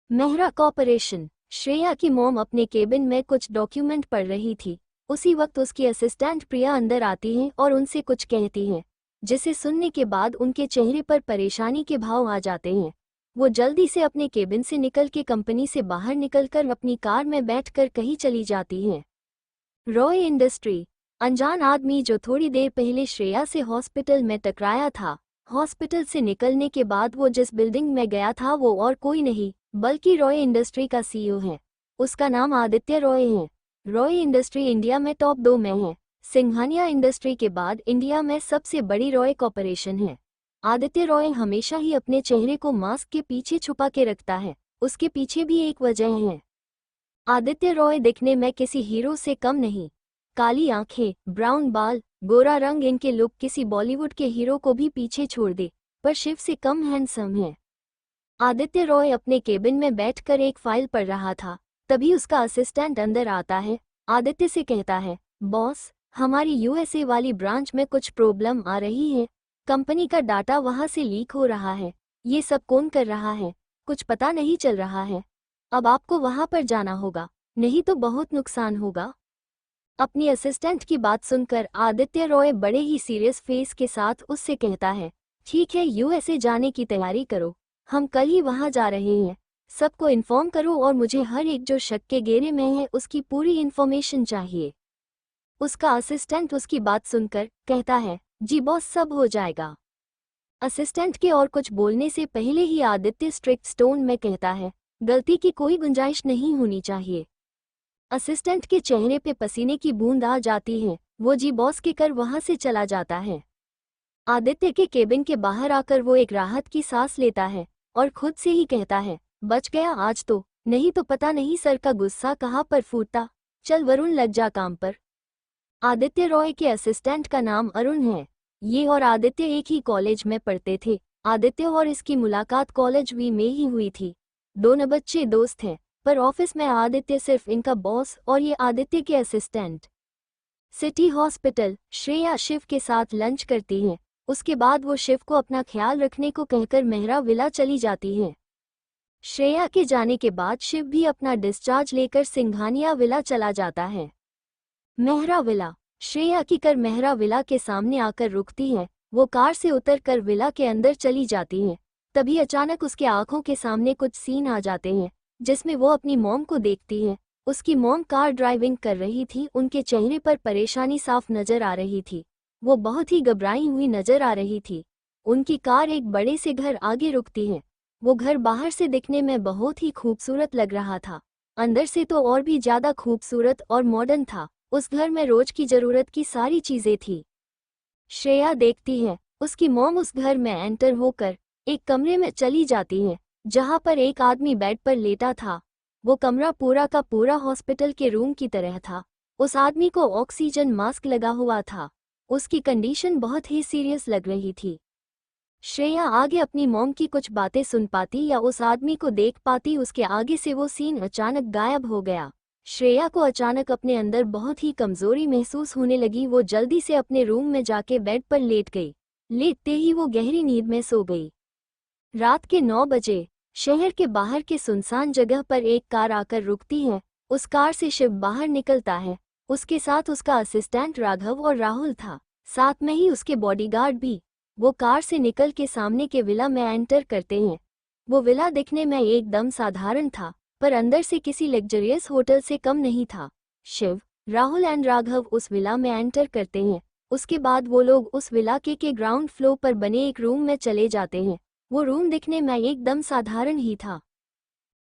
मेहरा कॉर्पोरेशन। श्रेया की मॉम अपने केबिन में कुछ डॉक्यूमेंट पढ़ रही थी। उसी वक्त उसकी असिस्टेंट प्रिया अंदर आती है और उनसे कुछ कहती है, जिसे सुनने के बाद उनके चेहरे पर परेशानी के भाव आ जाते हैं। वो जल्दी से अपने केबिन से निकल के कंपनी से बाहर निकलकर अपनी कार में बैठकर कहीं चली जाती हैं। रॉय इंडस्ट्री। अनजान आदमी जो थोड़ी देर पहले श्रेया से हॉस्पिटल में टकराया था, हॉस्पिटल से निकलने के बाद वो जिस बिल्डिंग में गया था वो और कोई नहीं बल्कि रॉय इंडस्ट्री का सीईओ है। उसका नाम आदित्य रॉय है। रॉय इंडस्ट्री इंडिया में टॉप 2 में है। सिंघानिया इंडस्ट्री के बाद इंडिया में सबसे बड़ी रॉय कॉर्पोरेशन है। आदित्य रॉय हमेशा ही अपने चेहरे को मास्क के पीछे छुपा के रखता है। उसके पीछे भी एक वजह है। आदित्य रॉय दिखने में किसी हीरो से कम नहीं। काली आंखें, ब्राउन बाल, गोरा रंग, इनके लुक किसी बॉलीवुड के हीरो को भी पीछे छोड़ दे, पर शिव से कम हैंडसम है। आदित्य रॉय अपने केबिन में बैठकर एक फाइल पढ़ रहा था। तभी उसका असिस्टेंट अंदर आता है। आदित्य से कहता है, बॉस, हमारी यूएसए वाली ब्रांच में कुछ प्रॉब्लम आ रही है। कंपनी का डाटा वहां से लीक हो रहा है। ये सब कौन कर रहा है, कुछ पता नहीं चल रहा है। अब आपको वहां पर जाना होगा, नहीं तो बहुत नुकसान होगा। अपनी असिस्टेंट की बात सुनकर आदित्य रॉय बड़े ही सीरियस फेस के साथ उससे कहता है, ठीक है, यूएसए जाने की तैयारी करो, हम कल ही वहां जा रहे हैं। सबको इन्फॉर्म करो और मुझे हर एक जो शक के घेरे में है उसकी पूरी इन्फॉर्मेशन चाहिए। उसका असिस्टेंट उसकी बात सुनकर कहता है, जी बॉस, सब हो जाएगा। असिस्टेंट के और कुछ बोलने से पहले ही आदित्य स्ट्रिक्ट टोन में कहता है, गलती की कोई गुंजाइश नहीं होनी चाहिए। असिस्टेंट के चेहरे पे पसीने की बूंद आ जाती है। वो जी बॉस के कर वहां से चला जाता है। आदित्य के केबिन के बाहर आकर वो एक राहत की सांस लेता है और खुद से ही कहता है, बच गया आज तो, नहीं तो पता नहीं सर का गुस्सा कहाँ पर फूटता। चल वरुण, लग जा काम पर। आदित्य रॉय के असिस्टेंट का नाम अरुण है। ये और आदित्य एक ही कॉलेज में पढ़ते थे। आदित्य और इसकी मुलाकात कॉलेज वी में ही हुई थी। दोनों बच्चे दोस्त हैं, पर ऑफिस में आदित्य सिर्फ इनका बॉस और ये आदित्य के assistant. City hospital. Shreya Shiv के साथ लंच करती है। उसके बाद वो शिव को अपना ख्याल रखने को कहकर मेहरा विला चली जाती है। श्रेया के जाने के बाद शिव भी अपना डिस्चार्ज लेकर सिंघानिया विला चला जाता है। मेहरा विला। श्रेया की कार मेहरा विला के सामने आकर रुकती है। वो कार से उतरकर विला के अंदर चली जाती है। तभी अचानक उसके आंखों के सामने कुछ सीन आ जाते हैं, जिसमें वो अपनी मॉम को देखती है। उसकी मॉम कार ड्राइविंग कर रही थी। उनके चेहरे पर परेशानी साफ नजर आ रही थी। वो बहुत ही घबराई हुई नजर आ रही थी। उनकी कार एक बड़े से घर आगे रुकती है। वो घर बाहर से दिखने में बहुत ही खूबसूरत लग रहा था, अंदर से तो और भी ज्यादा खूबसूरत और मॉडर्न था। उस घर में रोज की जरूरत की सारी चीजें थी। श्रेया देखती है, उसकी मॉम उस घर में एंटर होकर एक कमरे में चली जाती है, जहां पर एक आदमी बेड पर लेटा था। वो कमरा पूरा का पूरा हॉस्पिटल के रूम की तरह था। उस आदमी को ऑक्सीजन मास्क लगा हुआ था। उसकी कंडीशन बहुत ही सीरियस लग रही थी। श्रेया आगे अपनी मॉम की कुछ बातें सुन पाती या उस आदमी को देख पाती, उसके आगे से वो सीन अचानक गायब हो गया। श्रेया को अचानक अपने अंदर बहुत ही कमजोरी महसूस होने लगी। वो जल्दी से अपने रूम में जाके बेड पर लेट गई। लेटते ही वो गहरी नींद में सो गई। रात के 9 बजे शहर के बाहर के सुनसान जगह पर एक कार आकर रुकती है। उस कार से शिव बाहर निकलता है। उसके साथ उसका असिस्टेंट राघव और राहुल था, साथ में ही उसके बॉडीगार्ड भी। वो कार से निकल के सामने के विला में एंटर करते हैं। वो विला दिखने में एकदम साधारण था, पर अंदर से किसी लग्जरियस होटल से कम नहीं था। शिव, राहुल एंड राघव उस विला में एंटर करते हैं। उसके बाद वो लोग उस विला के ग्राउंड फ्लोर पर बने एक रूम में चले जाते हैं। वो रूम दिखने में एकदम साधारण ही था।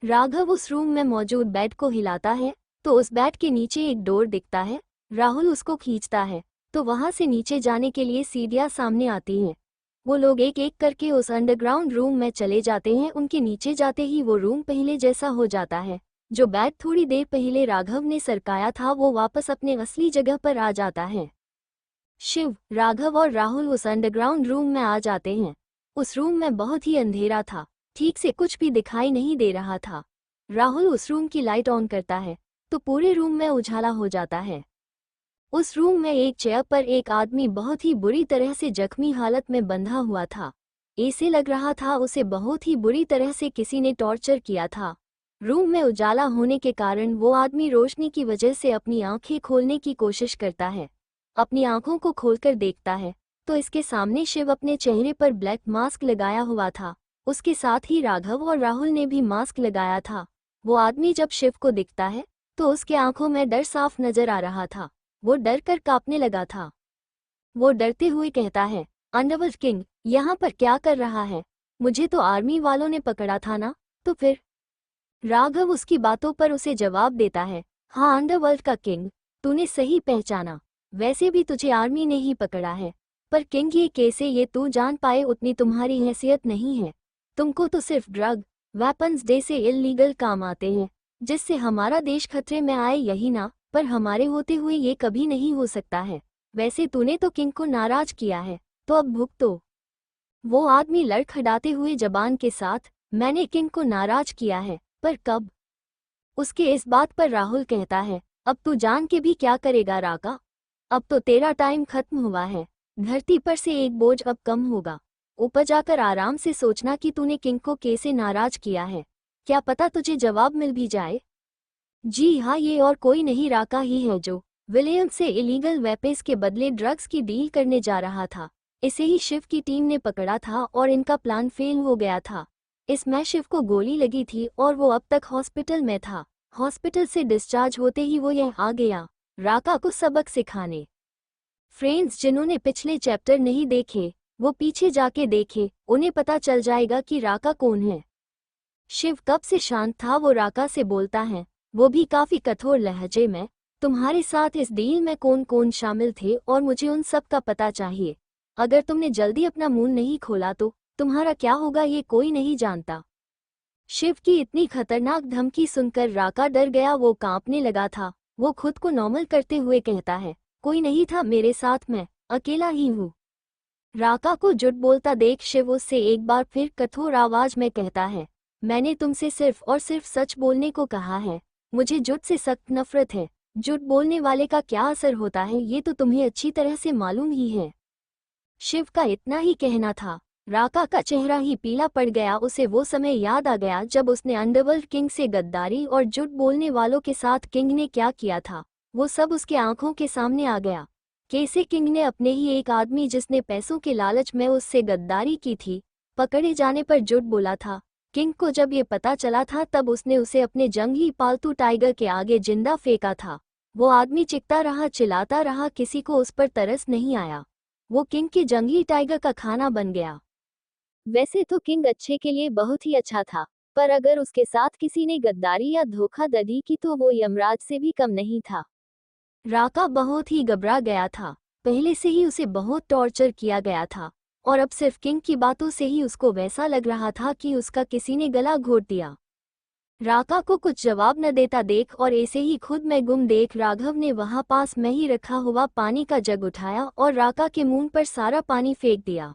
राघव उस रूम में मौजूद बेड को हिलाता है तो उस बेड के नीचे एक डोर दिखता है। राहुल उसको खींचता है तो वहां से नीचे जाने के लिए सीढ़ियां सामने आती हैं। वो लोग एक एक करके उस अंडरग्राउंड रूम में चले जाते हैं। उनके नीचे जाते ही वो रूम पहले जैसा हो जाता है। जो बेड थोड़ी देर पहले राघव ने सरकाया था वो वापस अपने असली जगह पर आ जाता है। शिव, राघव और राहुल उस अंडरग्राउंड रूम में आ जाते हैं। उस रूम में बहुत ही अंधेरा था, ठीक से कुछ भी दिखाई नहीं दे रहा था। राहुल उस रूम की लाइट ऑन करता है तो पूरे रूम में उजाला हो जाता है। उस रूम में एक चेयर पर एक आदमी बहुत ही बुरी तरह से जख्मी हालत में बंधा हुआ था। ऐसे लग रहा था उसे बहुत ही बुरी तरह से किसी ने टॉर्चर किया था। रूम में उजाला होने के कारण वो आदमी रोशनी की वजह से अपनी आंखें खोलने की कोशिश करता है। अपनी आंखों को खोलकर देखता है तो इसके सामने शिव अपने चेहरे पर ब्लैक मास्क लगाया हुआ था। उसके साथ ही राघव और राहुल ने भी मास्क लगाया था। वो आदमी जब शिव को दिखता है तो उसके आंखों में डर साफ नजर आ रहा था। वो डर कर कांपने लगा था। वो डरते हुए कहता है, अंडरवर्ल्ड किंग यहाँ पर क्या कर रहा है? मुझे तो आर्मी वालों ने पकड़ा था ना? तो फिर? राघव उसकी बातों पर उसे जवाब देता है, हाँ अंडरवर्ल्ड का किंग, तूने सही पहचाना। वैसे भी तुझे आर्मी ने ही पकड़ा है, पर किंग ये कैसे ये तू जान पाए उतनी तुम्हारी हैसियत नहीं है। तुमको तो सिर्फ ड्रग वेपन्स डे से इल्लीगल काम आते हैं जिससे हमारा देश खतरे में आए, यही ना? पर हमारे होते हुए ये कभी नहीं हो सकता है। वैसे तूने तो किंग को नाराज किया है तो अब भुगतो। वो आदमी लड़खड़ाते हुए जबान के साथ, मैंने किंग को नाराज किया है, पर कब? उसके इस बात पर राहुल कहता है, अब तू जान के भी क्या करेगा राका? अब तो तेरा टाइम खत्म हुआ है। धरती पर से एक बोझ अब कम होगा। ऊपर जाकर आराम से सोचना कि तूने किंग को कैसे नाराज किया है। क्या पता तुझे जवाब मिल भी जाए। जी हाँ, ये और कोई नहीं राका ही है जो विलियम से इलीगल वेपन्स के बदले ड्रग्स की डील करने जा रहा था। इसे ही शिव की टीम ने पकड़ा था और इनका प्लान फेल हो गया था। इसमें शिव को गोली लगी थी और वो अब तक हॉस्पिटल में था। हॉस्पिटल से डिस्चार्ज होते ही वो यहाँ आ गया राका को सबक सिखाने। फ्रेंड्स, जिन्होंने पिछले चैप्टर नहीं देखे वो पीछे जाके देखे, उन्हें पता चल जाएगा कि राका कौन है। शिव कब से शांत था। वो राका से बोलता है, वो भी काफी कठोर लहजे में, तुम्हारे साथ इस डील में कौन कौन शामिल थे और मुझे उन सब का पता चाहिए। अगर तुमने जल्दी अपना मुंह नहीं खोला तो तुम्हारा क्या होगा ये कोई नहीं जानता। शिव की इतनी खतरनाक धमकी सुनकर राका डर गया। वो कांपने लगा था। वो खुद को नॉर्मल करते हुए कहता है, कोई नहीं था मेरे साथ, मैं अकेला ही हूँ। राका को झूठ बोलता देख शिव उससे एक बार फिर कठोर आवाज में कहता है, मैंने तुमसे सिर्फ और सिर्फ सच बोलने को कहा है। मुझे झूठ से सख्त नफरत है। झूठ बोलने वाले का क्या असर होता है ये तो तुम्हें अच्छी तरह से मालूम ही है। शिव का इतना ही कहना था। राका का चेहरा ही पीला पड़ गया। उसे वो समय याद आ गया जब उसने अंडरवर्ल्ड किंग से गद्दारी और झूठ बोलने वालों के साथ किंग ने क्या किया था। वो सब उसके आंखों के सामने आ गया। कैसे किंग ने अपने ही एक आदमी जिसने पैसों के लालच में उससे गद्दारी की थी, पकड़े जाने पर झूठ बोला था। किंग को जब ये पता चला था तब उसने उसे अपने जंगली पालतू टाइगर के आगे जिंदा फेंका था। वो आदमी चिल्लाता रहा, चिल्लाता रहा, किसी को उस पर तरस नहीं आया। वो किंग के जंगली टाइगर का खाना बन गया। वैसे तो किंग अच्छे के लिए बहुत ही अच्छा था, पर अगर उसके साथ किसी ने गद्दारी या धोखाधड़ी की तो वो यमराज से भी कम नहीं था। राका बहुत ही घबरा गया था। पहले से ही उसे बहुत टॉर्चर किया गया था और अब सिर्फ किंग की बातों से ही उसको वैसा लग रहा था कि उसका किसी ने गला घोट दिया। राका को कुछ जवाब न देता देख और ऐसे ही खुद में गुम देख राघव ने वहां पास में ही रखा हुआ पानी का जग उठाया और राका के मुंह पर सारा पानी फेंक दिया,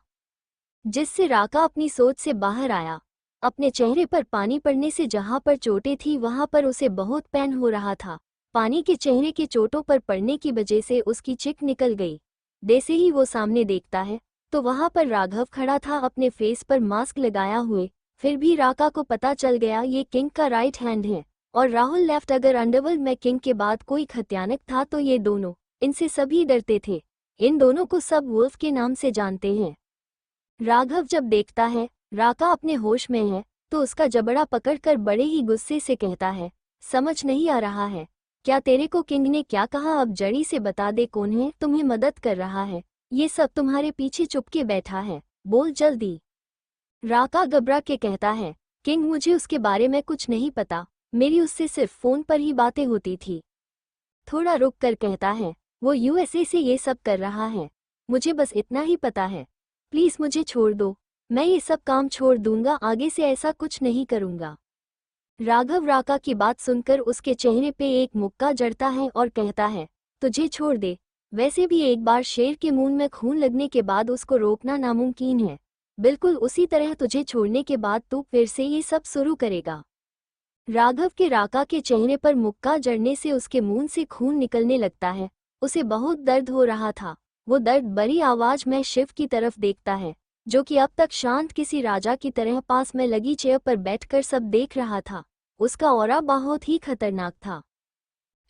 जिससे राका अपनी सोच से बाहर आया। अपने चेहरे पर पानी पड़ने से जहां पर चोटें थी वहां पर उसे बहुत पेन हो रहा था। पानी के चेहरे के चोटों पर पड़ने की वजह से उसकी चिक निकल गई। जैसे ही वो सामने देखता है तो वहां पर राघव खड़ा था अपने फेस पर मास्क लगाया हुए। फिर भी राका को पता चल गया ये किंग का राइट हैंड है और राहुल लेफ्ट। अगर अंडरवर्ल्ड में किंग के बाद कोई खतयानक था तो ये दोनों, इनसे सभी डरते थे। इन दोनों को सब वुल्फ के नाम से जानते हैं। राघव जब देखता है राका अपने होश में है तो उसका जबड़ा पकड़कर बड़े ही गुस्से से कहता है, समझ नहीं आ रहा है क्या तेरे को किंग ने क्या कहा? अब जल्दी से बता दे कौन है तुम्हें मदद कर रहा है, ये सब तुम्हारे पीछे चुपके बैठा है, बोल जल्दी। राका घबरा के कहता है, किंग मुझे उसके बारे में कुछ नहीं पता, मेरी उससे सिर्फ फोन पर ही बातें होती थी। थोड़ा रुक कर कहता है, वो यूएसए से ये सब कर रहा है, मुझे बस इतना ही पता है, प्लीज मुझे छोड़ दो, मैं ये सब काम छोड़ दूंगा, आगे से ऐसा कुछ नहीं करूंगा। राघव राका की बात सुनकर उसके चेहरे पे एक मुक्का जड़ता है और कहता है, तुझे छोड़ दे? वैसे भी एक बार शेर के मुंह में खून लगने के बाद उसको रोकना नामुमकिन है, बिल्कुल उसी तरह तुझे छोड़ने के बाद तू फिर से ये सब शुरू करेगा। राघव के राका के चेहरे पर मुक्का जड़ने से उसके मुंह से खून निकलने लगता है, उसे बहुत दर्द हो रहा था। वो दर्द भरी आवाज में शिव की तरफ देखता है, जो कि अब तक शांत किसी राजा की तरह पास में लगी चेयर पर बैठकर सब देख रहा था। उसका ऑरा बहुत ही खतरनाक था।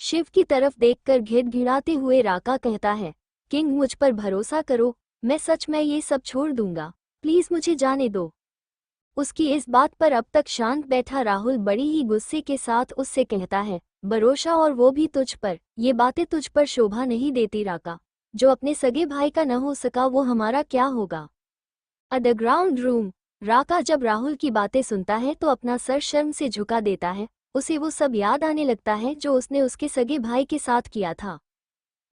शिव की तरफ देखकर घिड़घिड़ाते हुए राका कहता है, किंग मुझ पर भरोसा करो, मैं सच में ये सब छोड़ दूंगा, प्लीज मुझे जाने दो। उसकी इस बात पर अब तक शांत बैठा राहुल बड़ी ही गुस्से के साथ उससे कहता है, भरोसा और वो भी तुझ पर? ये बातें तुझ पर शोभा नहीं देती राका, जो अपने सगे भाई का न हो सका वो हमारा क्या होगा। Underground room. राका जब राहुल की बातें सुनता है तो अपना सर शर्म से झुका देता है, उसे वो सब याद आने लगता है जो उसने उसके सगे भाई के साथ किया था।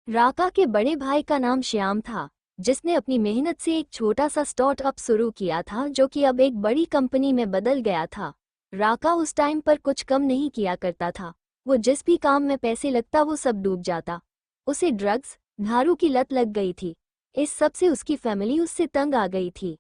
राका के बड़े भाई का नाम श्याम था, जिसने अपनी मेहनत से एक छोटा सा स्टार्टअप शुरू किया था जो कि अब एक बड़ी कंपनी में बदल गया था। राका उस टाइम पर कुछ कम नहीं किया करता था, वो जिस भी काम में पैसे लगता वो सब डूब जाता। उसे ड्रग्स दारू की लत लग गई थी, इस सब से उसकी फैमिली उससे तंग आ गई थी।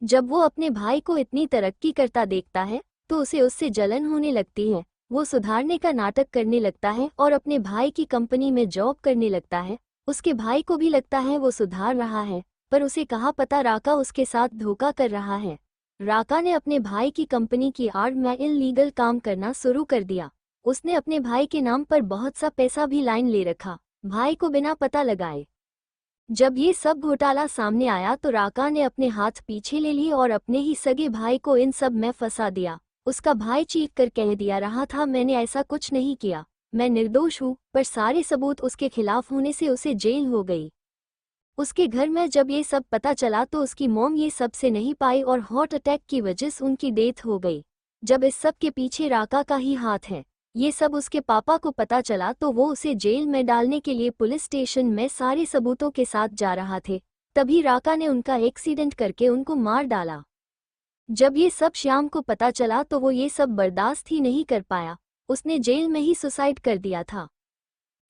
जब वो अपने भाई को इतनी तरक्की करता देखता है तो उसे उससे जलन होने लगती है। वो सुधारने का नाटक करने लगता है और अपने भाई की कंपनी में जॉब करने लगता है। उसके भाई को भी लगता है वो सुधार रहा है, पर उसे कहाँ पता राका उसके साथ धोखा कर रहा है। राका ने अपने भाई की कंपनी की आड़ में इल्लीगल काम करना शुरू कर दिया। उसने अपने भाई के नाम पर बहुत सा पैसा भी लाइन ले रखा, भाई को बिना पता लगाए। जब ये सब घोटाला सामने आया तो राका ने अपने हाथ पीछे ले लिए और अपने ही सगे भाई को इन सब में फंसा दिया। उसका भाई चीख कर कह दिया रहा था, मैंने ऐसा कुछ नहीं किया, मैं निर्दोष हूँ, पर सारे सबूत उसके खिलाफ होने से उसे जेल हो गई। उसके घर में जब ये सब पता चला तो उसकी मॉम ये सब से नहीं पाई और हार्ट अटैक की वजह से उनकी डेथ हो गई। जब इस सब के पीछे राका का ही हाथ है, ये सब उसके पापा को पता चला तो वो उसे जेल में डालने के लिए पुलिस स्टेशन में सारे सबूतों के साथ जा रहा थे। तभी राका ने उनका एक्सीडेंट करके उनको मार डाला। जब ये सब श्याम को पता चला तो वो ये सब बर्दाश्त ही नहीं कर पाया, उसने जेल में ही सुसाइड कर दिया था।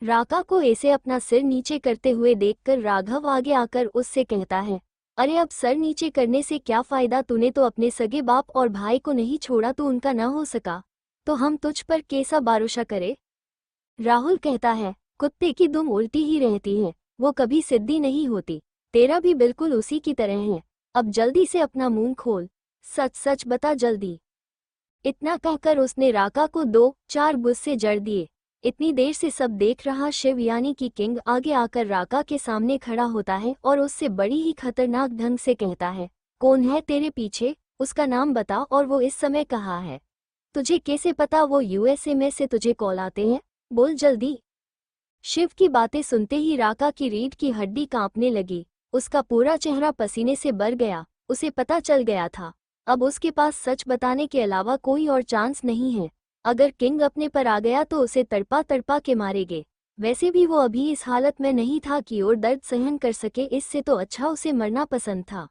राका को ऐसे अपना सिर नीचे करते हुए देखकर राघव आगे आकर उससे कहता है, अरे अब सर नीचे करने से क्या फायदा, तूने तो अपने सगे बाप और भाई को नहीं छोड़ा, तो उनका न हो सका तो हम तुझ पर कैसा भरोसा करे। राहुल कहता है, कुत्ते की दुम उल्टी ही रहती है, वो कभी सीधी नहीं होती, तेरा भी बिल्कुल उसी की तरह है, अब जल्दी से अपना मुंह खोल, सच सच बता जल्दी। इतना कहकर उसने राका को 2-4 गुस्से जड़ दिए। इतनी देर से सब देख रहा शिव यानी कि किंग आगे आकर राका के सामने खड़ा होता है और उससे बड़ी ही खतरनाक ढंग से कहता है, कौन है तेरे पीछे, उसका नाम बता और वो इस समय कहाँ है। तुझे कैसे पता वो यूएसए में से तुझे कॉल आते हैं, बोल जल्दी। शिव की बातें सुनते ही राका की रीढ़ की हड्डी कांपने लगी, उसका पूरा चेहरा पसीने से भर गया। उसे पता चल गया था अब उसके पास सच बताने के अलावा कोई और चांस नहीं है। अगर किंग अपने पर आ गया तो उसे तड़पा तड़पा के मारेंगे। वैसे भी वो अभी इस हालत में नहीं था कि और दर्द सहन कर सके, इससे तो अच्छा उसे मरना पसंद था।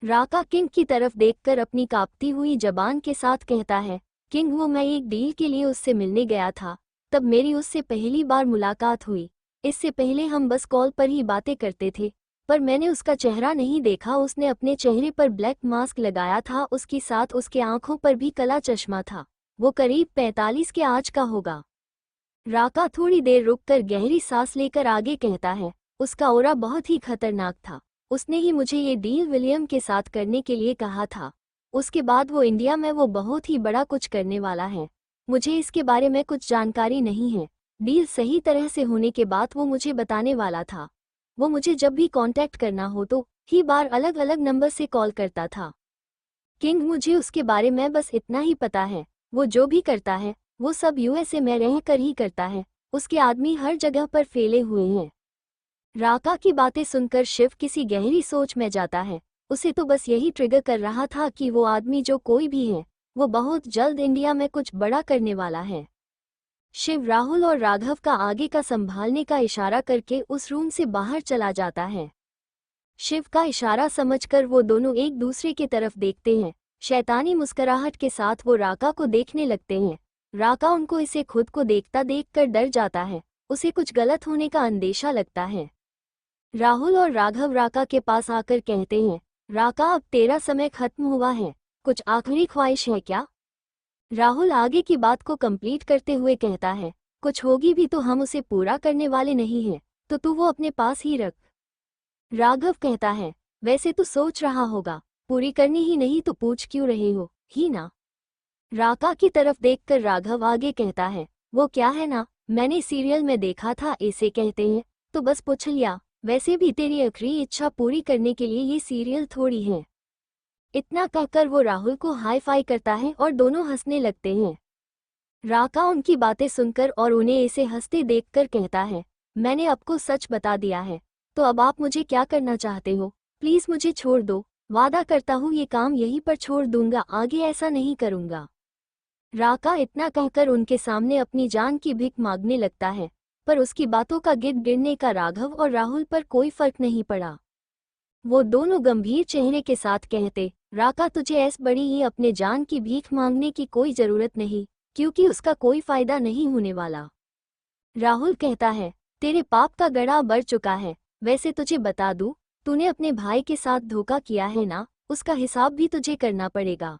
राका किंग की तरफ देखकर अपनी कांपती हुई जबान के साथ कहता है, किंग वो मैं एक डील के लिए उससे मिलने गया था, तब मेरी उससे पहली बार मुलाकात हुई। इससे पहले हम बस कॉल पर ही बातें करते थे, पर मैंने उसका चेहरा नहीं देखा। उसने अपने चेहरे पर ब्लैक मास्क लगाया था, उसके साथ उसके आंखों पर भी काला चश्मा था। वो करीब 45 के आंच का होगा। राका थोड़ी देर रुककर गहरी सांस लेकर आगे कहता है, उसका ऑरा बहुत ही खतरनाक था। उसने ही मुझे ये डील विलियम के साथ करने के लिए कहा था। उसके बाद वो इंडिया में वो बहुत ही बड़ा कुछ करने वाला है। मुझे इसके बारे में कुछ जानकारी नहीं है। डील सही तरह से होने के बाद वो मुझे बताने वाला था। वो मुझे जब भी कांटेक्ट करना हो तो ही बार अलग अलग नंबर से कॉल करता था। किंग मुझे उसके बारे में बस इतना ही पता है, वो जो भी करता है वो सब यूएसए में रहकर ही करता है। उसके आदमी हर जगह पर फैले हुए हैं। राका की बातें सुनकर शिव किसी गहरी सोच में जाता है। उसे तो बस यही ट्रिगर कर रहा था कि वो आदमी जो कोई भी है, वो बहुत जल्द इंडिया में कुछ बड़ा करने वाला है। शिव राहुल और राघव का आगे का संभालने का इशारा करके उस रूम से बाहर चला जाता है। शिव का इशारा समझकर वो दोनों एक दूसरे की तरफ देखते हैं। शैतानी मुस्कुराहट के साथ वो राका को देखने लगते हैं। राका उनको इसे खुद को देखता देखकर डर जाता है। उसे कुछ गलत होने का अंदेशा लगता है। राहुल और राघव राका के पास आकर कहते हैं, राका अब तेरा समय खत्म हुआ है, कुछ आखिरी ख्वाहिश है क्या? राहुल आगे की बात को कंप्लीट करते हुए कहता है, कुछ होगी भी तो हम उसे पूरा करने वाले नहीं हैं, तो तू वो अपने पास ही रख। राघव कहता है, वैसे तो सोच रहा होगा, पूरी करनी ही नहीं तो पूछ क्यों रहे हो ही ना। राका की तरफ देखकर राघव आगे कहता है, वो क्या है ना, मैंने सीरियल में देखा था इसे कहते हैं, तो बस पूछ लिया। वैसे भी तेरी आखिरी इच्छा पूरी करने के लिए ये सीरियल थोड़ी है। इतना कहकर वो राहुल को हाई फाई करता है और दोनों हंसने लगते हैं। राका उनकी बातें सुनकर और उन्हें इसे हंसते देखकर कहता है, मैंने आपको सच बता दिया है, तो अब आप मुझे क्या करना चाहते हो? प्लीज मुझे छोड़ दो, वादा करता हूँ ये काम यहीं पर छोड़ दूंगा, आगे ऐसा नहीं करूंगा। राका इतना कहकर उनके सामने अपनी जान की भीख मांगने लगता है, पर उसकी बातों का गिर गिरने का राघव और राहुल पर कोई फर्क नहीं पड़ा। वो दोनों गंभीर चेहरे के साथ कहते, राका तुझे ऐस बड़ी ही अपने जान की भीख मांगने की कोई जरूरत नहीं, क्योंकि उसका कोई फायदा नहीं होने वाला। राहुल कहता है, तेरे पाप का गड़ा बढ़ चुका है, वैसे तुझे बता दूं, तूने अपने भाई के साथ धोखा किया है ना, उसका हिसाब भी तुझे करना पड़ेगा।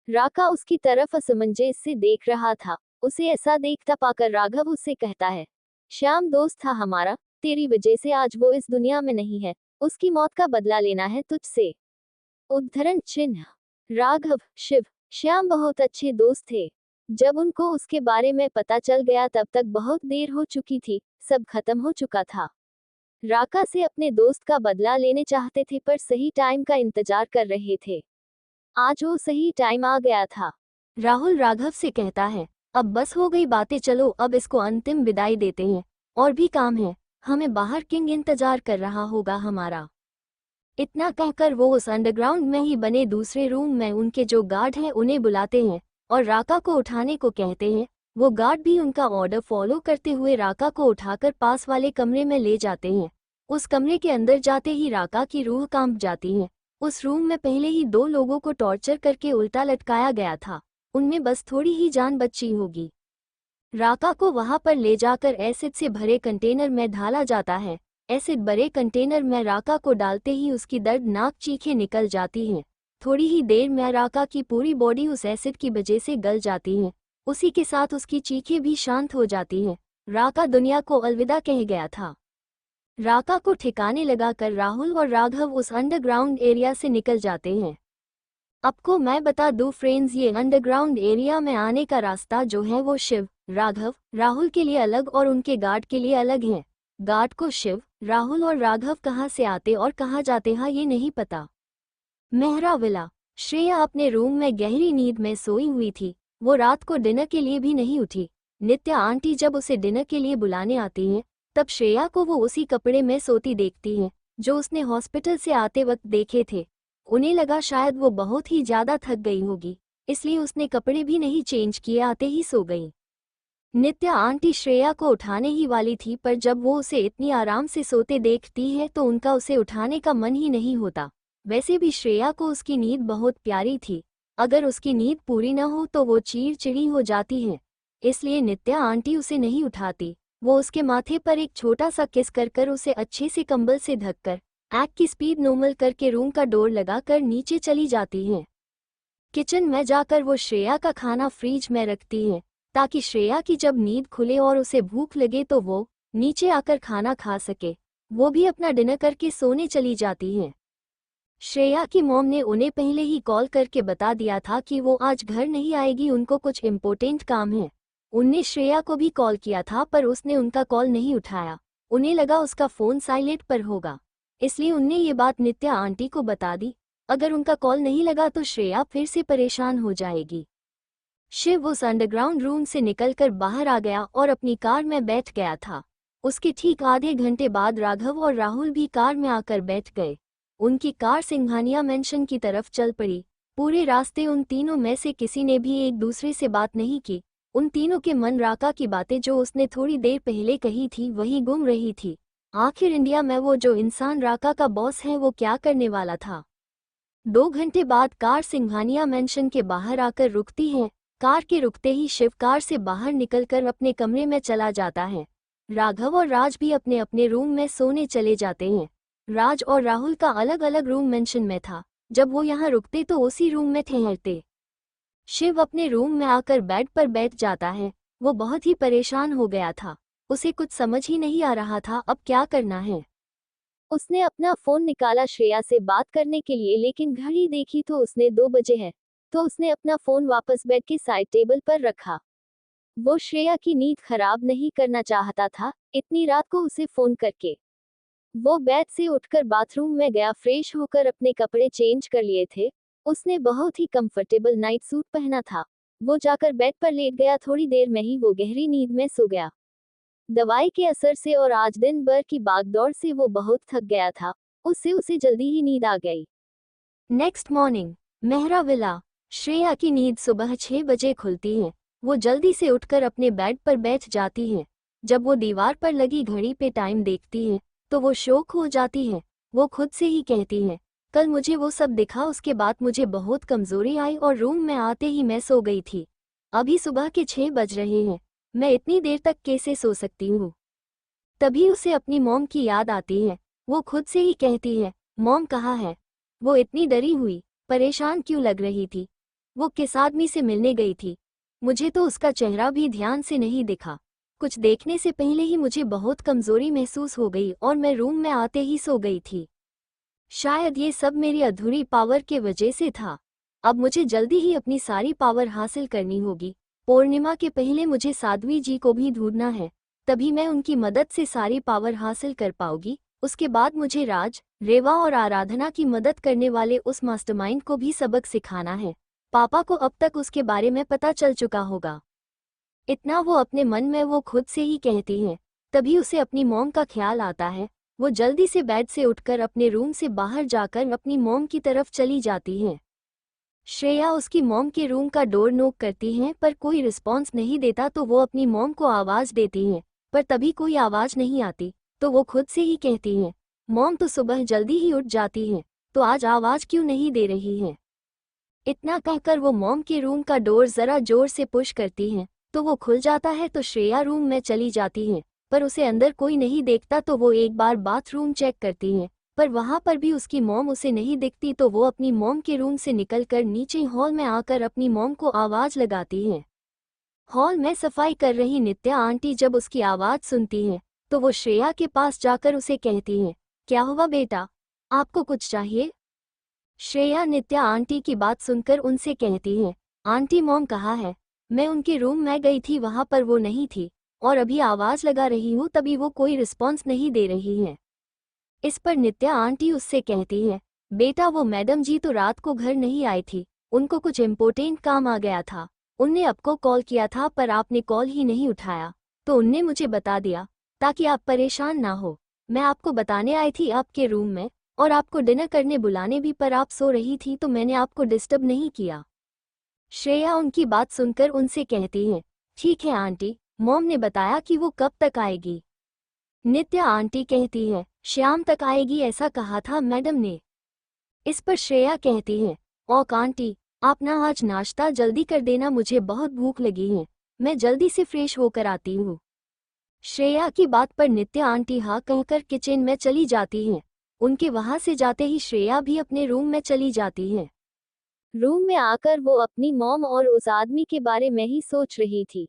राका उसकी तरफ असमंजस से देख रहा था। उसे ऐसा देखता पाकर राघव उससे कहता है, श्याम दोस्त था हमारा, तेरी वजह से आज वो इस दुनिया में नहीं है, उसकी मौत का बदला लेना है तुझसे। उद्धरण चिन्ह। राघव, शिव, श्याम बहुत अच्छे दोस्त थे। जब उनको उसके बारे में पता चल गया तब तक बहुत देर हो चुकी थी, सब खत्म हो चुका था। राका से अपने दोस्त का बदला लेने चाहते थे पर सही टाइम का इंतजार कर रहे थे। आज वो सही टाइम आ गया था। राहुल राघव से कहता है, अब बस हो गई बातें, चलो अब इसको अंतिम विदाई देते हैं, और भी काम है, हमें बाहर किंग इंतजार कर रहा होगा हमारा। इतना कहकर वो उस अंडरग्राउंड में ही बने दूसरे रूम में उनके जो गार्ड हैं उन्हें बुलाते हैं और राका को उठाने को कहते हैं। वो गार्ड भी उनका ऑर्डर फॉलो करते हुए राका को उठाकर पास वाले कमरे में ले जाते हैं। उस कमरे के अंदर जाते ही राका की रूह कांप जाती है। उस रूम में पहले ही 2 लोगों को टॉर्चर करके उल्टा लटकाया गया था, उनमें बस थोड़ी ही जान बची होगी। राका को वहां पर ले जाकर एसिड से भरे कंटेनर में ढाला जाता है। एसिड भरे कंटेनर में राका को डालते ही उसकी दर्दनाक चीखें निकल जाती हैं। थोड़ी ही देर में राका की पूरी बॉडी उस एसिड की वजह से गल जाती है। उसी के साथ उसकी चीखें भी शांत हो जाती हैं। राका दुनिया को अलविदा कह गया था। राका को ठिकाने लगाकर राहुल और राघव उस अंडरग्राउंड एरिया से निकल जाते हैं। आपको मैं बता दूं फ्रेंड्स, ये अंडरग्राउंड एरिया में आने का रास्ता जो है वो शिव, राघव, राहुल के लिए अलग और उनके गार्ड के लिए अलग है। गार्ड को शिव, राहुल और राघव कहाँ से आते और कहाँ जाते हैं ये नहीं पता। मेहरा विला। श्रेया अपने रूम में गहरी नींद में सोई हुई थी। वो रात को डिनर के लिए भी नहीं उठी। नित्या आंटी जब उसे डिनर के लिए बुलाने आती हैं, तब श्रेया को वो उसी कपड़े में सोती देखती हैं जो उसने हॉस्पिटल से आते वक्त देखे थे। उन्हें लगा शायद वो बहुत ही ज्यादा थक गई होगी, इसलिए उसने कपड़े भी नहीं चेंज किए, आते ही सो गई। नित्या आंटी श्रेया को उठाने ही वाली थी, पर जब वो उसे इतनी आराम से सोते देखती है तो उनका उसे उठाने का मन ही नहीं होता। वैसे भी श्रेया को उसकी नींद बहुत प्यारी थी, अगर उसकी नींद पूरी न हो तो वो चिड़चिड़ी हो जाती है, इसलिए नित्या आंटी उसे नहीं उठाती। वो उसके माथे पर एक छोटा सा किस कर उसे अच्छे से कंबल से ढककर एक्ट की स्पीड नॉर्मल करके रूम का डोर लगाकर नीचे चली जाती हैं। किचन में जाकर वो श्रेया का खाना फ्रिज में रखती हैं, ताकि श्रेया की जब नींद खुले और उसे भूख लगे तो वो नीचे आकर खाना खा सके। वो भी अपना डिनर करके सोने चली जाती हैं। श्रेया की मॉम ने उन्हें पहले ही कॉल करके बता दिया था कि वो आज घर नहीं आएगी, उनको कुछ इम्पोर्टेंट काम है। उनने श्रेया को भी कॉल किया था पर उसने उनका कॉल नहीं उठाया। उन्हें लगा उसका फ़ोन साइलेंट पर होगा, इसलिए उनने ये बात नित्या आंटी को बता दी। अगर उनका कॉल नहीं लगा तो श्रेया फिर से परेशान हो जाएगी। शिव उस अंडरग्राउंड रूम से निकलकर बाहर आ गया और अपनी कार में बैठ गया था। उसके ठीक आधे घंटे बाद राघव और राहुल भी कार में आकर बैठ गए। उनकी कार सिंघानिया मेंशन की तरफ चल पड़ी। पूरे रास्ते उन तीनों में से किसी ने भी एक दूसरे से बात नहीं की। उन तीनों के मन राका की बातें जो उसने थोड़ी देर पहले कही थी वही गुम रही थी। आखिर इंडिया में वो जो इंसान राका का बॉस है वो क्या करने वाला था। 2 घंटे बाद कार सिंघानिया मेंशन के बाहर आकर रुकती है। कार के रुकते ही शिव कार से बाहर निकलकर अपने कमरे में चला जाता है। राघव और राज भी अपने अपने रूम में सोने चले जाते हैं। राज और राहुल का अलग अलग रूम मेंशन में था। जब वो यहाँ रुकते तो उसी रूम में ठहरते। शिव अपने रूम में आकर बेड पर बैठ जाता है। वो बहुत ही परेशान हो गया था। उसे कुछ समझ ही नहीं आ रहा था अब क्या करना है। उसने अपना फोन निकाला श्रेया से बात करने के लिए, लेकिन घड़ी देखी तो उसने 2 बजे है। तो उसने अपना फोन वापस बेड के साइड टेबल पर रखा। वो श्रेया की नींद खराब नहीं करना चाहता था इतनी रात को उसे फोन करके। वो बेड से उठकर बाथरूम में गया। फ्रेश होकर अपने कपड़े चेंज कर लिए थे। उसने बहुत ही कंफर्टेबल नाइट सूट पहना था। वो जाकर बेड पर लेट गया। थोड़ी देर में ही वो गहरी नींद में सो गया। दवाई के असर से और आज दिन भर की भागदौड़ से वो बहुत थक गया था। उससे उसे जल्दी ही नींद आ गई। Next morning, Mehra villa. Shreya की नींद सुबह 6 बजे खुलती है। वो जल्दी से उठकर अपने बेड पर बैठ जाती है। जब वो दीवार पर लगी घड़ी पे टाइम देखती है तो वो शॉक हो जाती है। वो खुद से ही कहती है, कल मुझे वो सब दिखा, उसके बाद मुझे बहुत कमजोरी आई और रूम में आते ही मैं सो गई थी। अभी सुबह के 6 बज रहे हैं। मैं इतनी देर तक कैसे सो सकती हूँ। तभी उसे अपनी मॉम की याद आती है। वो खुद से ही कहती है, मॉम कहाँ है। वो इतनी डरी हुई, परेशान क्यों लग रही थी। वो किस आदमी से मिलने गई थी। मुझे तो उसका चेहरा भी ध्यान से नहीं दिखा। कुछ देखने से पहले ही मुझे बहुत कमजोरी महसूस हो गई और मैं रूम में आते ही सो गई थी। शायद ये सब मेरी अधूरी पावर के वजह से था। अब मुझे जल्दी ही अपनी सारी पावर हासिल करनी होगी। पूर्णिमा के पहले मुझे साध्वी जी को भी ढूंढना है, तभी मैं उनकी मदद से सारी पावर हासिल कर पाऊंगी। उसके बाद मुझे राज, रेवा और आराधना की मदद करने वाले उस मास्टरमाइंड को भी सबक सिखाना है। पापा को अब तक उसके बारे में पता चल चुका होगा। इतना वो अपने मन में वो खुद से ही कहती है। तभी उसे अपनी मॉम का ख्याल आता है। वो जल्दी से बेड से उठकर अपने रूम से बाहर जाकर अपनी मॉम की तरफ चली जाती है। श्रेया उसकी मॉम के रूम का डोर नॉक करती है पर कोई रिस्पॉन्स नहीं देता तो वो अपनी मॉम को आवाज़ देती है, पर तभी कोई आवाज़ नहीं आती। तो वो खुद से ही कहती है, मॉम तो सुबह जल्दी ही उठ जाती है, तो आज आवाज़ क्यों नहीं दे रही है। इतना कहकर वो मॉम के रूम का डोर ज़रा जोर से पुश करती है तो वो खुल जाता है। तो श्रेया रूम में चली जाती है पर उसे अंदर कोई नहीं देखता। तो वो एक बार बाथरूम चेक करती है पर वहाँ पर भी उसकी मॉम उसे नहीं दिखती। तो वो अपनी मॉम के रूम से निकलकर नीचे हॉल में आकर अपनी मॉम को आवाज़ लगाती है। हॉल में सफाई कर रही नित्या आंटी जब उसकी आवाज़ सुनती है तो वो श्रेया के पास जाकर उसे कहती है, क्या हुआ बेटा, आपको कुछ चाहिए। श्रेया नित्या आंटी की बात सुनकर उनसे कहती है, आंटी मॉम कहाँ है। मैं उनके रूम में गई थी, वहाँ पर वो नहीं थी और अभी आवाज़ लगा रही हूँ तभी वो कोई रिस्पॉन्स नहीं दे रही है। इस पर नित्या आंटी उससे कहती है, बेटा वो मैडम जी तो रात को घर नहीं आई थी, उनको कुछ इम्पोर्टेंट काम आ गया था। उनने आपको कॉल किया था पर आपने कॉल ही नहीं उठाया, तो उनने मुझे बता दिया ताकि आप परेशान ना हो। मैं आपको बताने आई थी आपके रूम में और आपको डिनर करने बुलाने भी, पर आप सो रही थी तो मैंने आपको डिस्टर्ब नहीं किया। श्रेया उनकी बात सुनकर उनसे कहती है, ठीक है आंटी, मॉम ने बताया कि वो कब तक आएगी। नित्या आंटी कहती है, शाम तक आएगी ऐसा कहा था मैडम ने। इस पर श्रेया कहती है, ओक आंटी, आप ना आज नाश्ता जल्दी कर देना, मुझे बहुत भूख लगी है, मैं जल्दी से फ्रेश होकर आती हूँ। श्रेया की बात पर नित्या आंटी हाँ कहकर किचन में चली जाती हैं। उनके वहां से जाते ही श्रेया भी अपने रूम में चली जाती है। रूम में आकर वो अपनी मॉम और उस आदमी के बारे में ही सोच रही थी।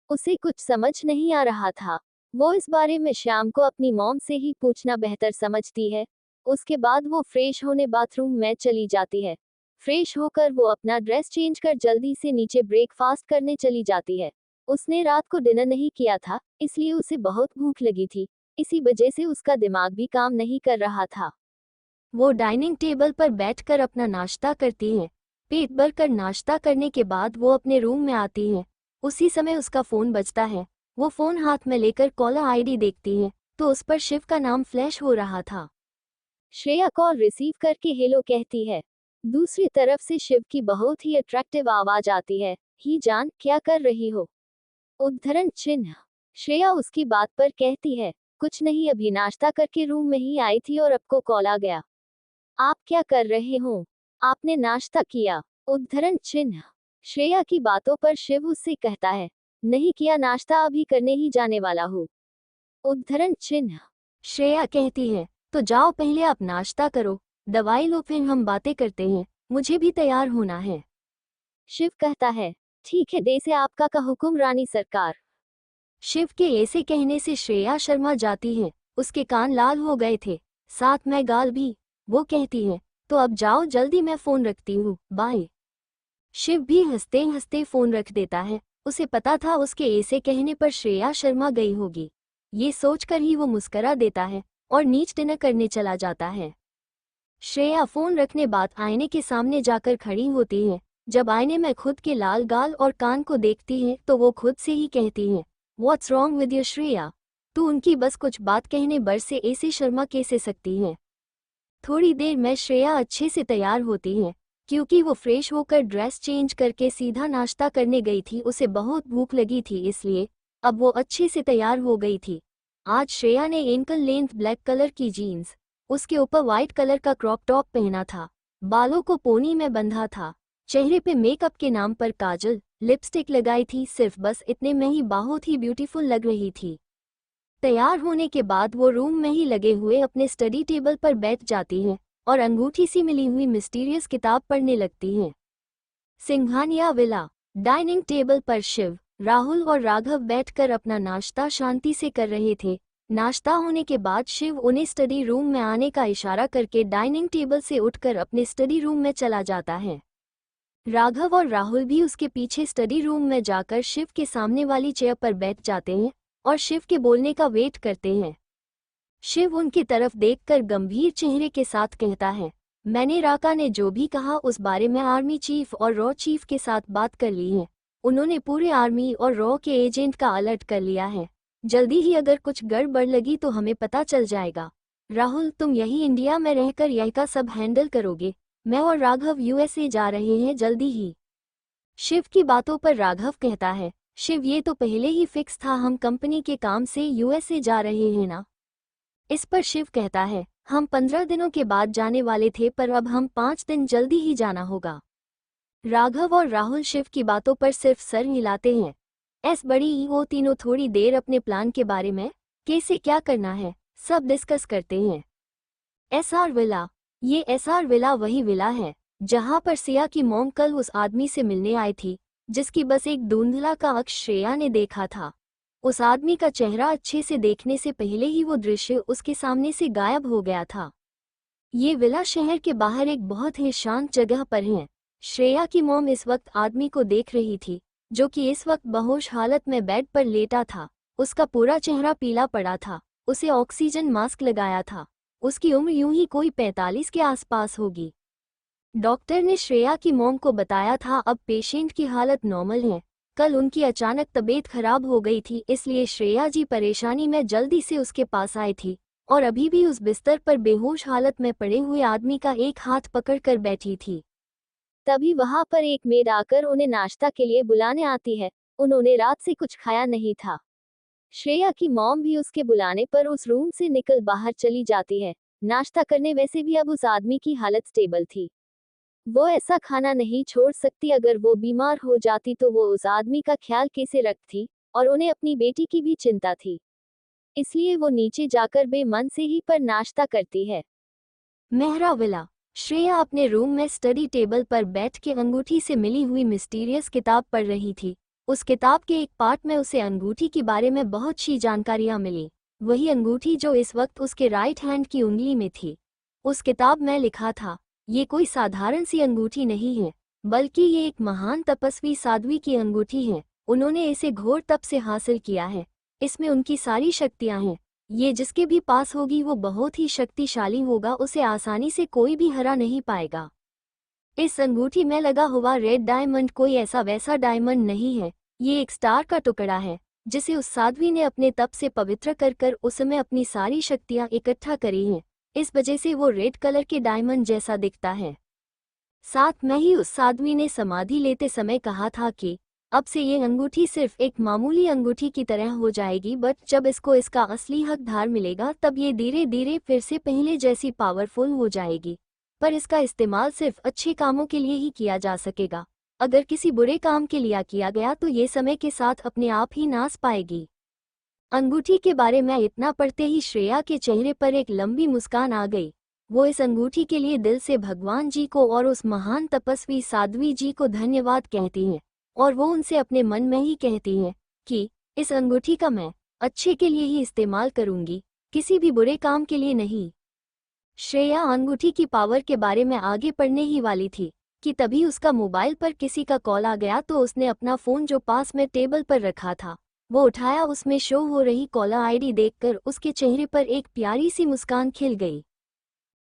उसे कुछ समझ नहीं आ रहा था। वो इस बारे में शाम को अपनी मॉम से ही पूछना बेहतर समझती है। उसके बाद वो फ्रेश होने बाथरूम में चली जाती है। फ्रेश होकर वो अपना ड्रेस चेंज कर जल्दी से नीचे ब्रेकफास्ट करने चली जाती है। उसने रात को डिनर नहीं किया था, इसलिए उसे बहुत भूख लगी थी। इसी वजह से उसका दिमाग भी काम नहीं कर रहा था। वो डाइनिंग टेबल पर बैठकर अपना नाश्ता करती है। पेट भर कर नाश्ता करने के बाद वो अपने रूम में आती है। उसी समय उसका फ़ोन बजता है। वो फ़ोन हाथ में लेकर कॉलर आईडी देखती है तो उस पर शिव का नाम फ्लैश हो रहा था। श्रेया कॉल रिसीव करके हेलो कहती है। दूसरी तरफ से शिव की बहुत ही अट्रैक्टिव आवाज आती है, ही जान क्या कर रही हो? उद्धरण चिन्ह। श्रेया उसकी बात पर कहती है, कुछ नहीं, अभी नाश्ता करके रूम में ही आई थी और आपको कॉल आ गया। आप क्या कर रहे हो? आपने नाश्ता किया? उद्धरण चिन्ह। श्रेया की बातों पर शिव उससे कहता है, नहीं किया नाश्ता, अभी करने ही जाने वाला हूँ। उद्धरण चिन्ह। श्रेया कहती है, तो जाओ पहले आप नाश्ता करो, दवाई लो, फिर हम बातें करते हैं, मुझे भी तैयार होना है। शिव कहता है, ठीक है, जैसे आपका का हुक्म रानी सरकार। शिव के ऐसे कहने से श्रेया शर्मा जाती है। उसके कान लाल हो गए थे, साथ में गाल भी। वो कहती है, तो अब जाओ जल्दी, मैं फोन रखती हूँ, बाय। शिव भी हंसते हंसते फोन रख देता है। उसे पता था उसके ऐसे कहने पर श्रेया शर्मा गई होगी। ये सोचकर ही वो मुस्करा देता है और नीच डिनर करने चला जाता है। श्रेया फोन रखने बाद आईने के सामने जाकर खड़ी होती है। जब आईने में खुद के लाल गाल और कान को देखती है तो वो खुद से ही कहती है, what's wrong with you Shreya? तू उनकी बस कुछ बात कहने भर से ऐसे शर्मा कैसे सकती है? थोड़ी देर में श्रेया अच्छे से तैयार होती है क्योंकि वो फ्रेश होकर ड्रेस चेंज करके सीधा नाश्ता करने गई थी। उसे बहुत भूख लगी थी, इसलिए अब वो अच्छे से तैयार हो गई थी। आज श्रेया ने एंकल लेंथ ब्लैक कलर की जीन्स, उसके ऊपर वाइट कलर का क्रॉप टॉप पहना था, बालों को पोनी में बंधा था, चेहरे पे मेकअप के नाम पर काजल, लिपस्टिक लगाई थी। सिर्फ बस इतने में ही बहुत ही ब्यूटीफुल लग रही थी। तैयार होने के बाद वो रूम में ही लगे हुए अपने स्टडी टेबल पर बैठ जाती है और अंगूठी सी मिली हुई मिस्टीरियस किताब पढ़ने लगती है। सिंघानिया विला। डाइनिंग टेबल पर शिव, राहुल और राघव बैठकर अपना नाश्ता शांति से कर रहे थे। नाश्ता होने के बाद शिव उन्हें स्टडी रूम में आने का इशारा करके डाइनिंग टेबल से उठकर अपने स्टडी रूम में चला जाता है। राघव और राहुल भी उसके पीछे स्टडी रूम में जाकर शिव के सामने वाली चेयर पर बैठ जाते हैं और शिव के बोलने का वेट करते हैं। शिव उनकी तरफ देखकर गंभीर चेहरे के साथ कहता है, मैंने राका ने जो भी कहा उस बारे में आर्मी चीफ और रॉ चीफ के साथ बात कर ली है। उन्होंने पूरे आर्मी और रॉ के एजेंट का अलर्ट कर लिया है। जल्दी ही अगर कुछ गड़बड़ लगी तो हमें पता चल जाएगा। राहुल, तुम यही इंडिया में रहकर यह का सब हैंडल करोगे। मैं और राघव यूएसए जा रहे हैं जल्दी ही। शिव की बातों पर राघव कहता है, शिव ये तो पहले ही फिक्स था, हम कंपनी के काम से यूएसए जा रहे हैं ना। इस पर शिव कहता है, हम 15 दिनों के बाद जाने वाले थे पर अब हम 5 दिन जल्दी ही जाना होगा। राघव और राहुल शिव की बातों पर सिर्फ सर हिलाते हैं। वो तीनों थोड़ी देर अपने प्लान के बारे में, कैसे क्या करना है, सब डिस्कस करते हैं। SR villa. ये एसआर विला वही विला है जहां पर सिया की मॉम कल उस आदमी से मिलने आई थी जिसकी बस एक धुंधला का अक्ष श्रेया ने देखा था। उस आदमी का चेहरा अच्छे से देखने से पहले ही वो दृश्य उसके सामने से गायब हो गया था। ये विला शहर के बाहर एक बहुत ही शांत जगह पर है। श्रेया की मॉम इस वक्त आदमी को देख रही थी जो कि इस वक्त बेहोश हालत में बेड पर लेटा था। उसका पूरा चेहरा पीला पड़ा था, उसे ऑक्सीजन मास्क लगाया था। उसकी उम्र यूं ही कोई 45 के आसपास होगी। डॉक्टर ने श्रेया की मॉम को बताया था अब पेशेंट की हालत नॉर्मल है। कल उनकी अचानक तबीयत खराब हो गई थी, इसलिए श्रेया जी परेशानी में जल्दी से उसके पास आई थी और अभी भी उस बिस्तर पर बेहोश हालत में पड़े हुए आदमी का एक हाथ पकड़कर बैठी थी। तभी वहां पर एक मेड आकर उन्हें नाश्ता के लिए बुलाने आती है। उन्होंने रात से कुछ खाया नहीं था। श्रेया की मॉम भी उसके बुलाने पर उस रूम से निकल बाहर चली जाती है नाश्ता करने। वैसे भी अब उस आदमी की हालत स्टेबल थी, वो ऐसा खाना नहीं छोड़ सकती। अगर वो बीमार हो जाती तो वो उस आदमी का ख्याल कैसे रखती, और उन्हें अपनी बेटी की भी चिंता थी, इसलिए वो नीचे जाकर बेमन से ही पर नाश्ता करती है। मेहरा विला। श्रेया अपने रूम में स्टडी टेबल पर बैठ के अंगूठी से मिली हुई मिस्टीरियस किताब पढ़ रही थी। उस किताब के एक पार्ट में उसे अंगूठी के बारे में बहुत सी जानकारियां मिली, वही अंगूठी जो इस वक्त उसके राइट हैंड की उंगली में थी। उस किताब में लिखा था, ये कोई साधारण सी अंगूठी नहीं है, बल्कि ये एक महान तपस्वी साध्वी की अंगूठी है। उन्होंने इसे घोर तप से हासिल किया है, इसमें उनकी सारी शक्तियां हैं। ये जिसके भी पास होगी वो बहुत ही शक्तिशाली होगा, उसे आसानी से कोई भी हरा नहीं पाएगा। इस अंगूठी में लगा हुआ रेड डायमंड कोई ऐसा वैसा डायमंड नहीं है, ये एक स्टार का टुकड़ा है जिसे उस साध्वी ने अपने तप से पवित्र कर कर उसमें अपनी सारी शक्तियां इकट्ठा करी हैं। इस वजह से वो रेड कलर के डायमंड जैसा दिखता है। साथ में ही उस साध्वी ने समाधि लेते समय कहा था कि अब से ये अंगूठी सिर्फ एक मामूली अंगूठी की तरह हो जाएगी, बट जब इसको इसका असली हकदार मिलेगा तब ये धीरे धीरे फिर से पहले जैसी पावरफुल हो जाएगी। पर इसका इस्तेमाल सिर्फ अच्छे कामों के लिए ही किया जा सकेगा। अगर किसी बुरे काम के लिए किया गया तो ये समय के साथ अपने आप ही नाश पाएगी। अंगूठी के बारे में इतना पढ़ते ही श्रेया के चेहरे पर एक लंबी मुस्कान आ गई। वो इस अंगूठी के लिए दिल से भगवान जी को और उस महान तपस्वी साध्वी जी को धन्यवाद कहती हैं, और वो उनसे अपने मन में ही कहती हैं कि इस अंगूठी का मैं अच्छे के लिए ही इस्तेमाल करूंगी, किसी भी बुरे काम के लिए नहीं। श्रेया अंगूठी की पावर के बारे में आगे पढ़ने ही वाली थी कि तभी उसका मोबाइल पर किसी का कॉल आ गया। तो उसने अपना फ़ोन जो पास में टेबल पर रखा था वो उठाया। उसमें शो हो रही कॉलर आईडी देखकर उसके चेहरे पर एक प्यारी सी मुस्कान खिल गई।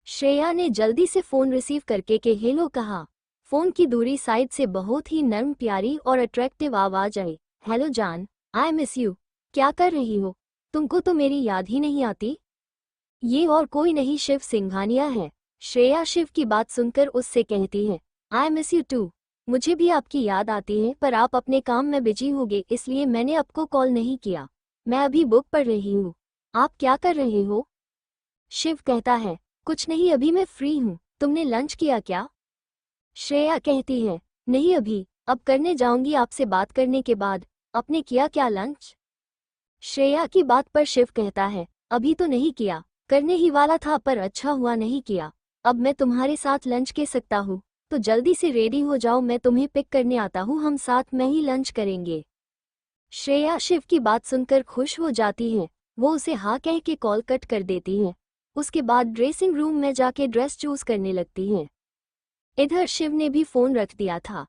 श्रेया ने जल्दी से फ़ोन रिसीव करके के हेलो कहा। फ़ोन की दूरी साइड से बहुत ही नर्म प्यारी और अट्रैक्टिव आवाज़ आई। हेलो जान, आई मिस यू। क्या कर रही हो? तुमको तो मेरी याद ही नहीं आती। ये और कोई नहीं, शिव सिंघानिया है। श्रेया शिव की बात सुनकर उससे कहती है, आई मिस यू टू। मुझे भी आपकी याद आती है, पर आप अपने काम में बिजी होगे इसलिए मैंने आपको कॉल नहीं किया। मैं अभी बुक पढ़ रही हूँ। आप क्या कर रहे हो? शिव कहता है, कुछ नहीं, अभी मैं फ्री हूँ। तुमने लंच किया क्या? श्रेया कहती है, नहीं अभी, अब करने जाऊंगी आपसे बात करने के बाद। आपने किया क्या लंच? श्रेया की बात पर शिव कहता है, अभी तो नहीं किया, करने ही वाला था पर अच्छा हुआ नहीं किया। अब मैं तुम्हारे साथ लंच के सकता हूँ, तो जल्दी से रेडी हो जाओ, मैं तुम्हें पिक करने आता हूँ, हम साथ में ही लंच करेंगे। श्रेया शिव की बात सुनकर खुश हो जाती है। वो उसे हाँ कह के कॉल कट कर देती है। उसके बाद ड्रेसिंग रूम में जाके ड्रेस चूज करने लगती है। इधर शिव ने भी फोन रख दिया था।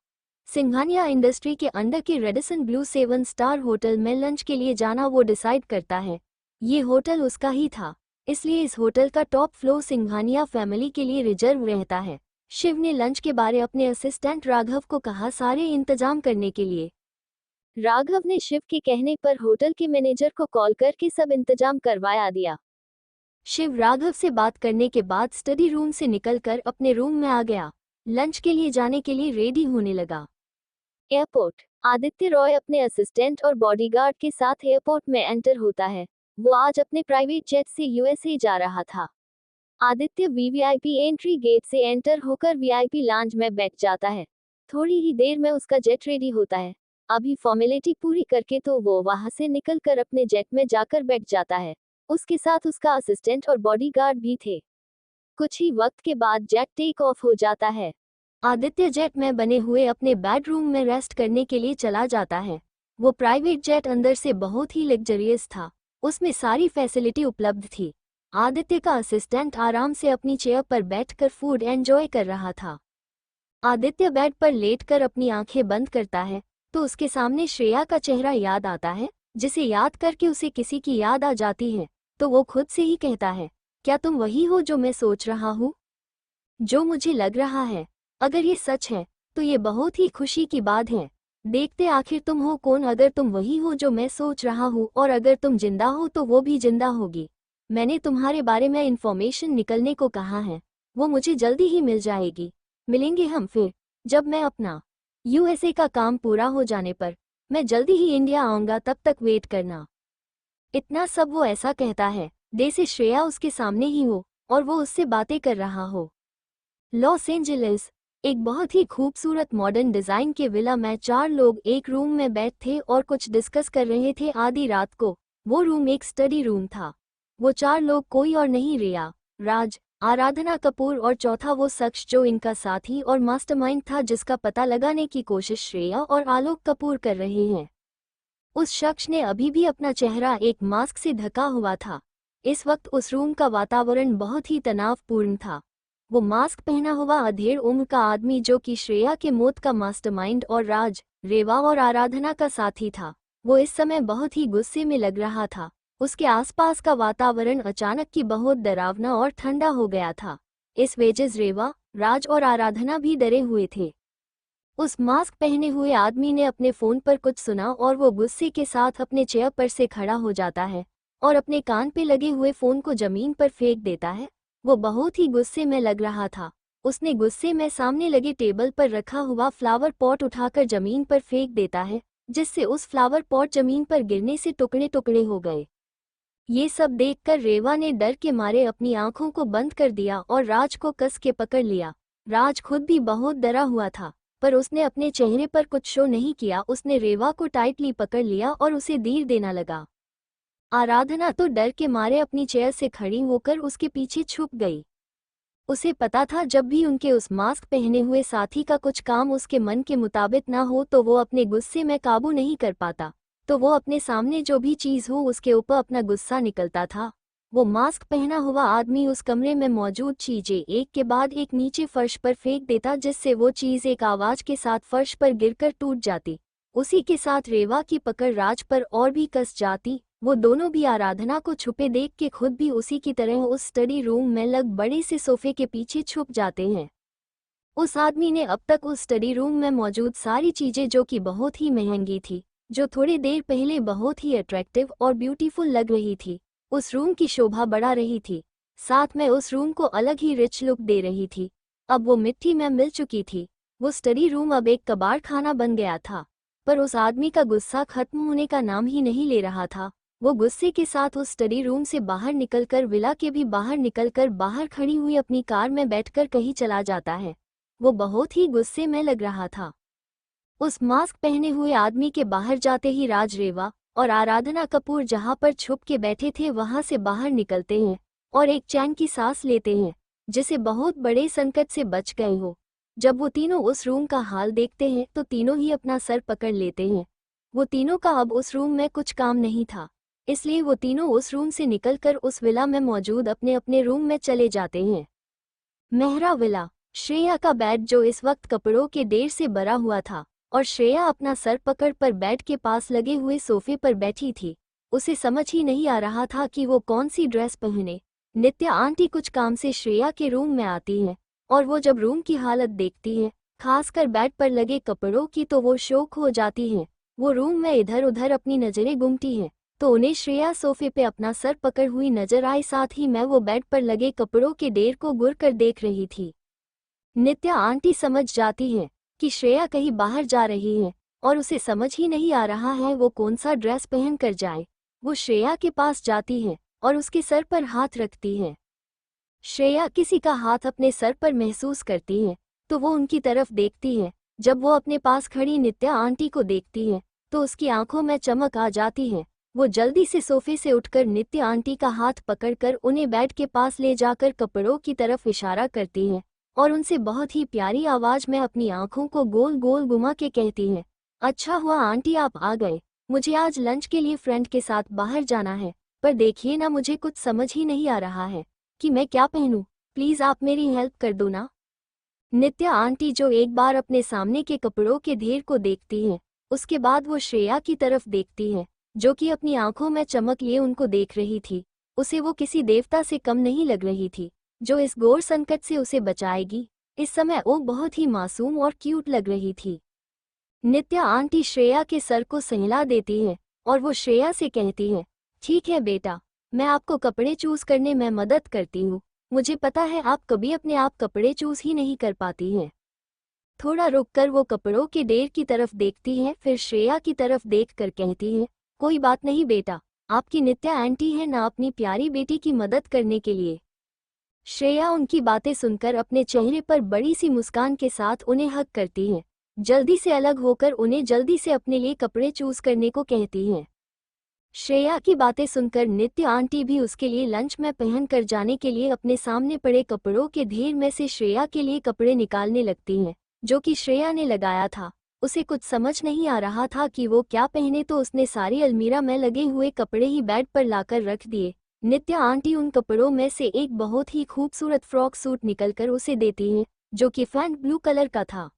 सिंघानिया इंडस्ट्री के अंडर के रेडिसन ब्लू 7 स्टार होटल में लंच के लिए जाना वो डिसाइड करता है। ये होटल उसका ही था, इसलिए इस होटल का टॉप फ्लोर सिंघानिया फैमिली के लिए रिजर्व रहता है। शिव ने लंच के बारे अपने असिस्टेंट राघव को कहा सारे इंतजाम करने के लिए। राघव ने शिव के कहने पर होटल के मैनेजर को कॉल करके सब इंतजाम करवाया दिया। शिव राघव से बात करने के बाद स्टडी रूम से निकलकर अपने रूम में आ गया। लंच के लिए जाने के लिए रेडी होने लगा। एयरपोर्ट। आदित्य रॉय अपने असिस्टेंट और बॉडीगार्ड के साथ एयरपोर्ट में एंटर होता है। वो आज अपने प्राइवेट जेट से यूएसए जा रहा था। आदित्य वीवीआईपी एंट्री गेट से एंटर होकर वीआईपी लॉन्ज में बैठ जाता है। थोड़ी ही देर में उसका जेट रेडी होता है। अभी फॉर्मेलिटी पूरी करके तो वो वहां से निकलकर अपने जेट में जाकर बैठ जाता है। उसके साथ उसका असिस्टेंट और बॉडीगार्ड भी थे। कुछ ही वक्त के बाद जेट टेक ऑफ हो जाता है। आदित्य जेट में बने हुए अपने बेडरूम में रेस्ट करने के लिए चला जाता है। वो प्राइवेट जेट अंदर से बहुत ही लग्जरियस था, उसमें सारी फैसिलिटी उपलब्ध थी। आदित्य का असिस्टेंट आराम से अपनी चेयर पर बैठकर फूड एंजॉय कर रहा था। आदित्य बेड पर लेटकर अपनी आंखें बंद करता है तो उसके सामने श्रेया का चेहरा याद आता है, जिसे याद करके उसे किसी की याद आ जाती है। तो वो खुद से ही कहता है, क्या तुम वही हो जो मैं सोच रहा हूँ, जो मुझे लग रहा है? अगर ये सच है तो ये बहुत ही खुशी की बात है। देखते आखिर तुम हो कौन। अगर तुम वही हो जो मैं सोच रहा हूँ और अगर तुम जिंदा हो तो वो भी जिंदा होगी। मैंने तुम्हारे बारे में इंफॉर्मेशन निकलने को कहा है, वो मुझे जल्दी ही मिल जाएगी। मिलेंगे हम फिर, जब मैं अपना यूएसए का काम पूरा हो जाने पर मैं जल्दी ही इंडिया आऊँगा, तब तक वेट करना। इतना सब वो ऐसा कहता है जैसे श्रेया उसके सामने ही हो और वो उससे बातें कर रहा हो। Los Angeles. एक बहुत ही खूबसूरत मॉडर्न डिजाइन के विला में 4 लोग एक रूम में बैठे थे और कुछ डिस्कस कर रहे थे। आधी रात को वो रूम एक स्टडी रूम था। वो 4 लोग कोई और नहीं, रिया, राज, आराधना कपूर और चौथा वो शख्स जो इनका साथी और मास्टरमाइंड था, जिसका पता लगाने की कोशिश श्रेया और आलोक कपूर कर रहे हैं। उस शख्स ने अभी भी अपना चेहरा एक मास्क से ढका हुआ था। इस वक्त उस रूम का वातावरण बहुत ही तनावपूर्ण था। वो मास्क पहना हुआ अधेड़ उम्र का आदमी जो कि श्रेया के मौत का मास्टरमाइंड और राज, रेवा और आराधना का साथी था, वो इस समय बहुत ही गुस्से में लग रहा था। उसके आसपास का वातावरण अचानक की बहुत डरावना और ठंडा हो गया था। इस वजह रेवा, राज और आराधना भी डरे हुए थे। उस मास्क पहने हुए आदमी ने अपने फोन पर कुछ सुना और वो गुस्से के साथ अपने चेयर पर से खड़ा हो जाता है और अपने कान पे लगे हुए फोन को जमीन पर फेंक देता है। वो बहुत ही गुस्से में लग रहा था। उसने गुस्से में सामने लगे टेबल पर रखा हुआ फ्लावर पॉट उठाकर जमीन पर फेंक देता है, जिससे उस फ्लावर पॉट जमीन पर गिरने से टुकड़े टुकड़े हो गए। ये सब देखकर रेवा ने डर के मारे अपनी आंखों को बंद कर दिया और राज को कस के पकड़ लिया। राज खुद भी बहुत डरा हुआ था, पर उसने अपने चेहरे पर कुछ शो नहीं किया। उसने रेवा को टाइटली पकड़ लिया और उसे धीर देना लगा। आराधना तो डर के मारे अपनी चेयर से खड़ी होकर उसके पीछे छुप गई। उसे पता था जब भी उनके उस मास्क पहने हुए साथी का कुछ काम उसके मन के मुताबिक ना हो तो वो अपने गुस्से में काबू नहीं कर पाता, तो वो अपने सामने जो भी चीज़ हो उसके ऊपर अपना गुस्सा निकलता था। वो मास्क पहना हुआ आदमी उस कमरे में मौजूद चीजें एक के बाद एक नीचे फर्श पर फेंक देता, जिससे वो चीज़ एक आवाज के साथ फर्श पर गिरकर टूट जाती। उसी के साथ रेवा की पकड़ राज पर और भी कस जाती। वो दोनों भी आराधना को छुपे देख के खुद भी उसी की तरह उस स्टडी रूम में लग बड़े से सोफे के पीछे छुप जाते हैं। उस आदमी ने अब तक उस स्टडी रूम में मौजूद सारी चीजें, जो कि बहुत ही महंगी थी, जो थोड़ी देर पहले बहुत ही अट्रैक्टिव और ब्यूटीफुल लग रही थी, उस रूम की शोभा बढ़ा रही थी, साथ में उस रूम को अलग ही रिच लुक दे रही थी। अब वो मिट्टी में मिल चुकी थी। वो स्टडी रूम अब एक कबाड़ खाना बन गया था। पर उस आदमी का गुस्सा खत्म होने का नाम ही नहीं ले रहा था। वो गुस्से के साथ उस स्टडी रूम से बाहर निकलकर विला के भी बाहर निकलकर बाहर खड़ी हुई अपनी कार में बैठकर कहीं चला जाता है। वो बहुत ही गुस्से में लग रहा था। उस मास्क पहने हुए आदमी के बाहर जाते ही राज, रेवा और आराधना कपूर जहां पर छुप के बैठे थे वहां से बाहर निकलते हैं और एक चैन की सांस लेते हैं, जिसे बहुत बड़े संकट से बच गए हो। जब वो तीनों उस रूम का हाल देखते हैं तो तीनों ही अपना सर पकड़ लेते हैं। वो तीनों का अब उस रूम में कुछ काम नहीं था, इसलिए वो तीनों उस रूम से निकलकर उस विला में मौजूद अपने अपने रूम में चले जाते हैं। मेहरा विला। श्रेया का बेड जो इस वक्त कपड़ों के ढेर से भरा हुआ था और श्रेया अपना सर पकड़ पर बेड के पास लगे हुए सोफे पर बैठी थी। उसे समझ ही नहीं आ रहा था कि वो कौन सी ड्रेस पहने। नित्या आंटी कुछ काम से श्रेया के रूम में आती हैं और वो जब रूम की हालत देखती हैं, खासकर बेड पर लगे कपड़ों की, तो वो शौक हो जाती हैं। वो रूम में इधर उधर अपनी नजरें घूमती हैं तो उन्हें श्रेया सोफे पे अपना सर पकड़ हुई नजर आई, साथ ही मैं वो बेड पर लगे कपड़ों के ढेर को घूर कर देख रही थी। नित्या आंटी समझ जाती हैं कि श्रेया कहीं बाहर जा रही है और उसे समझ ही नहीं आ रहा है वो कौन सा ड्रेस पहन कर जाए। वो श्रेया के पास जाती है और उसके सर पर हाथ रखती है। श्रेया किसी का हाथ अपने सर पर महसूस करती है तो वो उनकी तरफ देखती है। जब वो अपने पास खड़ी नित्या आंटी को देखती है तो उसकी आंखों में चमक आ जाती है। वो जल्दी से सोफे से उठकर नित्या आंटी का हाथ पकड़कर उन्हें बेड के पास ले जाकर कपड़ों की तरफ इशारा करती है और उनसे बहुत ही प्यारी आवाज में अपनी आंखों को गोल गोल घुमा के कहती है, अच्छा हुआ आंटी आप आ गए। मुझे आज लंच के लिए फ्रेंड के साथ बाहर जाना है, पर देखिए ना, मुझे कुछ समझ ही नहीं आ रहा है कि मैं क्या पहनूं। प्लीज आप मेरी हेल्प कर दो ना। नित्या आंटी जो एक बार अपने सामने के कपड़ों के ढेर को देखती है, उसके बाद वो श्रेया की तरफ देखती है जो कि अपनी आंखों में चमक लिए उनको देख रही थी। उसे वो किसी देवता से कम नहीं लग रही थी जो इस घोर संकट से उसे बचाएगी। इस समय वो बहुत ही मासूम और क्यूट लग रही थी। नित्या आंटी श्रेया के सर को सहला देती है और वो श्रेया से कहती है, ठीक है बेटा, मैं आपको कपड़े चूज करने में मदद करती हूँ। मुझे पता है आप कभी अपने आप कपड़े चूज ही नहीं कर पाती हैं। थोड़ा रुककर वो कपड़ों के ढेर की तरफ देखती है, फिर श्रेया की तरफ देखकर कहती है, कोई बात नहीं बेटा, आपकी नित्या आंटी है ना अपनी प्यारी बेटी की मदद करने के लिए। श्रेया उनकी बातें सुनकर अपने चेहरे पर बड़ी सी मुस्कान के साथ उन्हें हग करती है। जल्दी से अलग होकर उन्हें जल्दी से अपने लिए कपड़े चूज करने को कहती हैं। श्रेया की बातें सुनकर नित्या आंटी भी उसके लिए लंच में पहन कर जाने के लिए अपने सामने पड़े कपड़ों के ढेर में से श्रेया के लिए कपड़े निकालने लगती हैं, जो कि श्रेया ने लगाया था। उसे कुछ समझ नहीं आ रहा था कि वो क्या पहने, तो उसने सारी अलमीरा में लगे हुए कपड़े ही बेड पर लाकर रख दिए। नित्या आंटी उन कपड़ों में से एक बहुत ही खूबसूरत फ्रॉक सूट निकलकर उसे देती हैं, जो कि फैंट ब्लू कलर का था।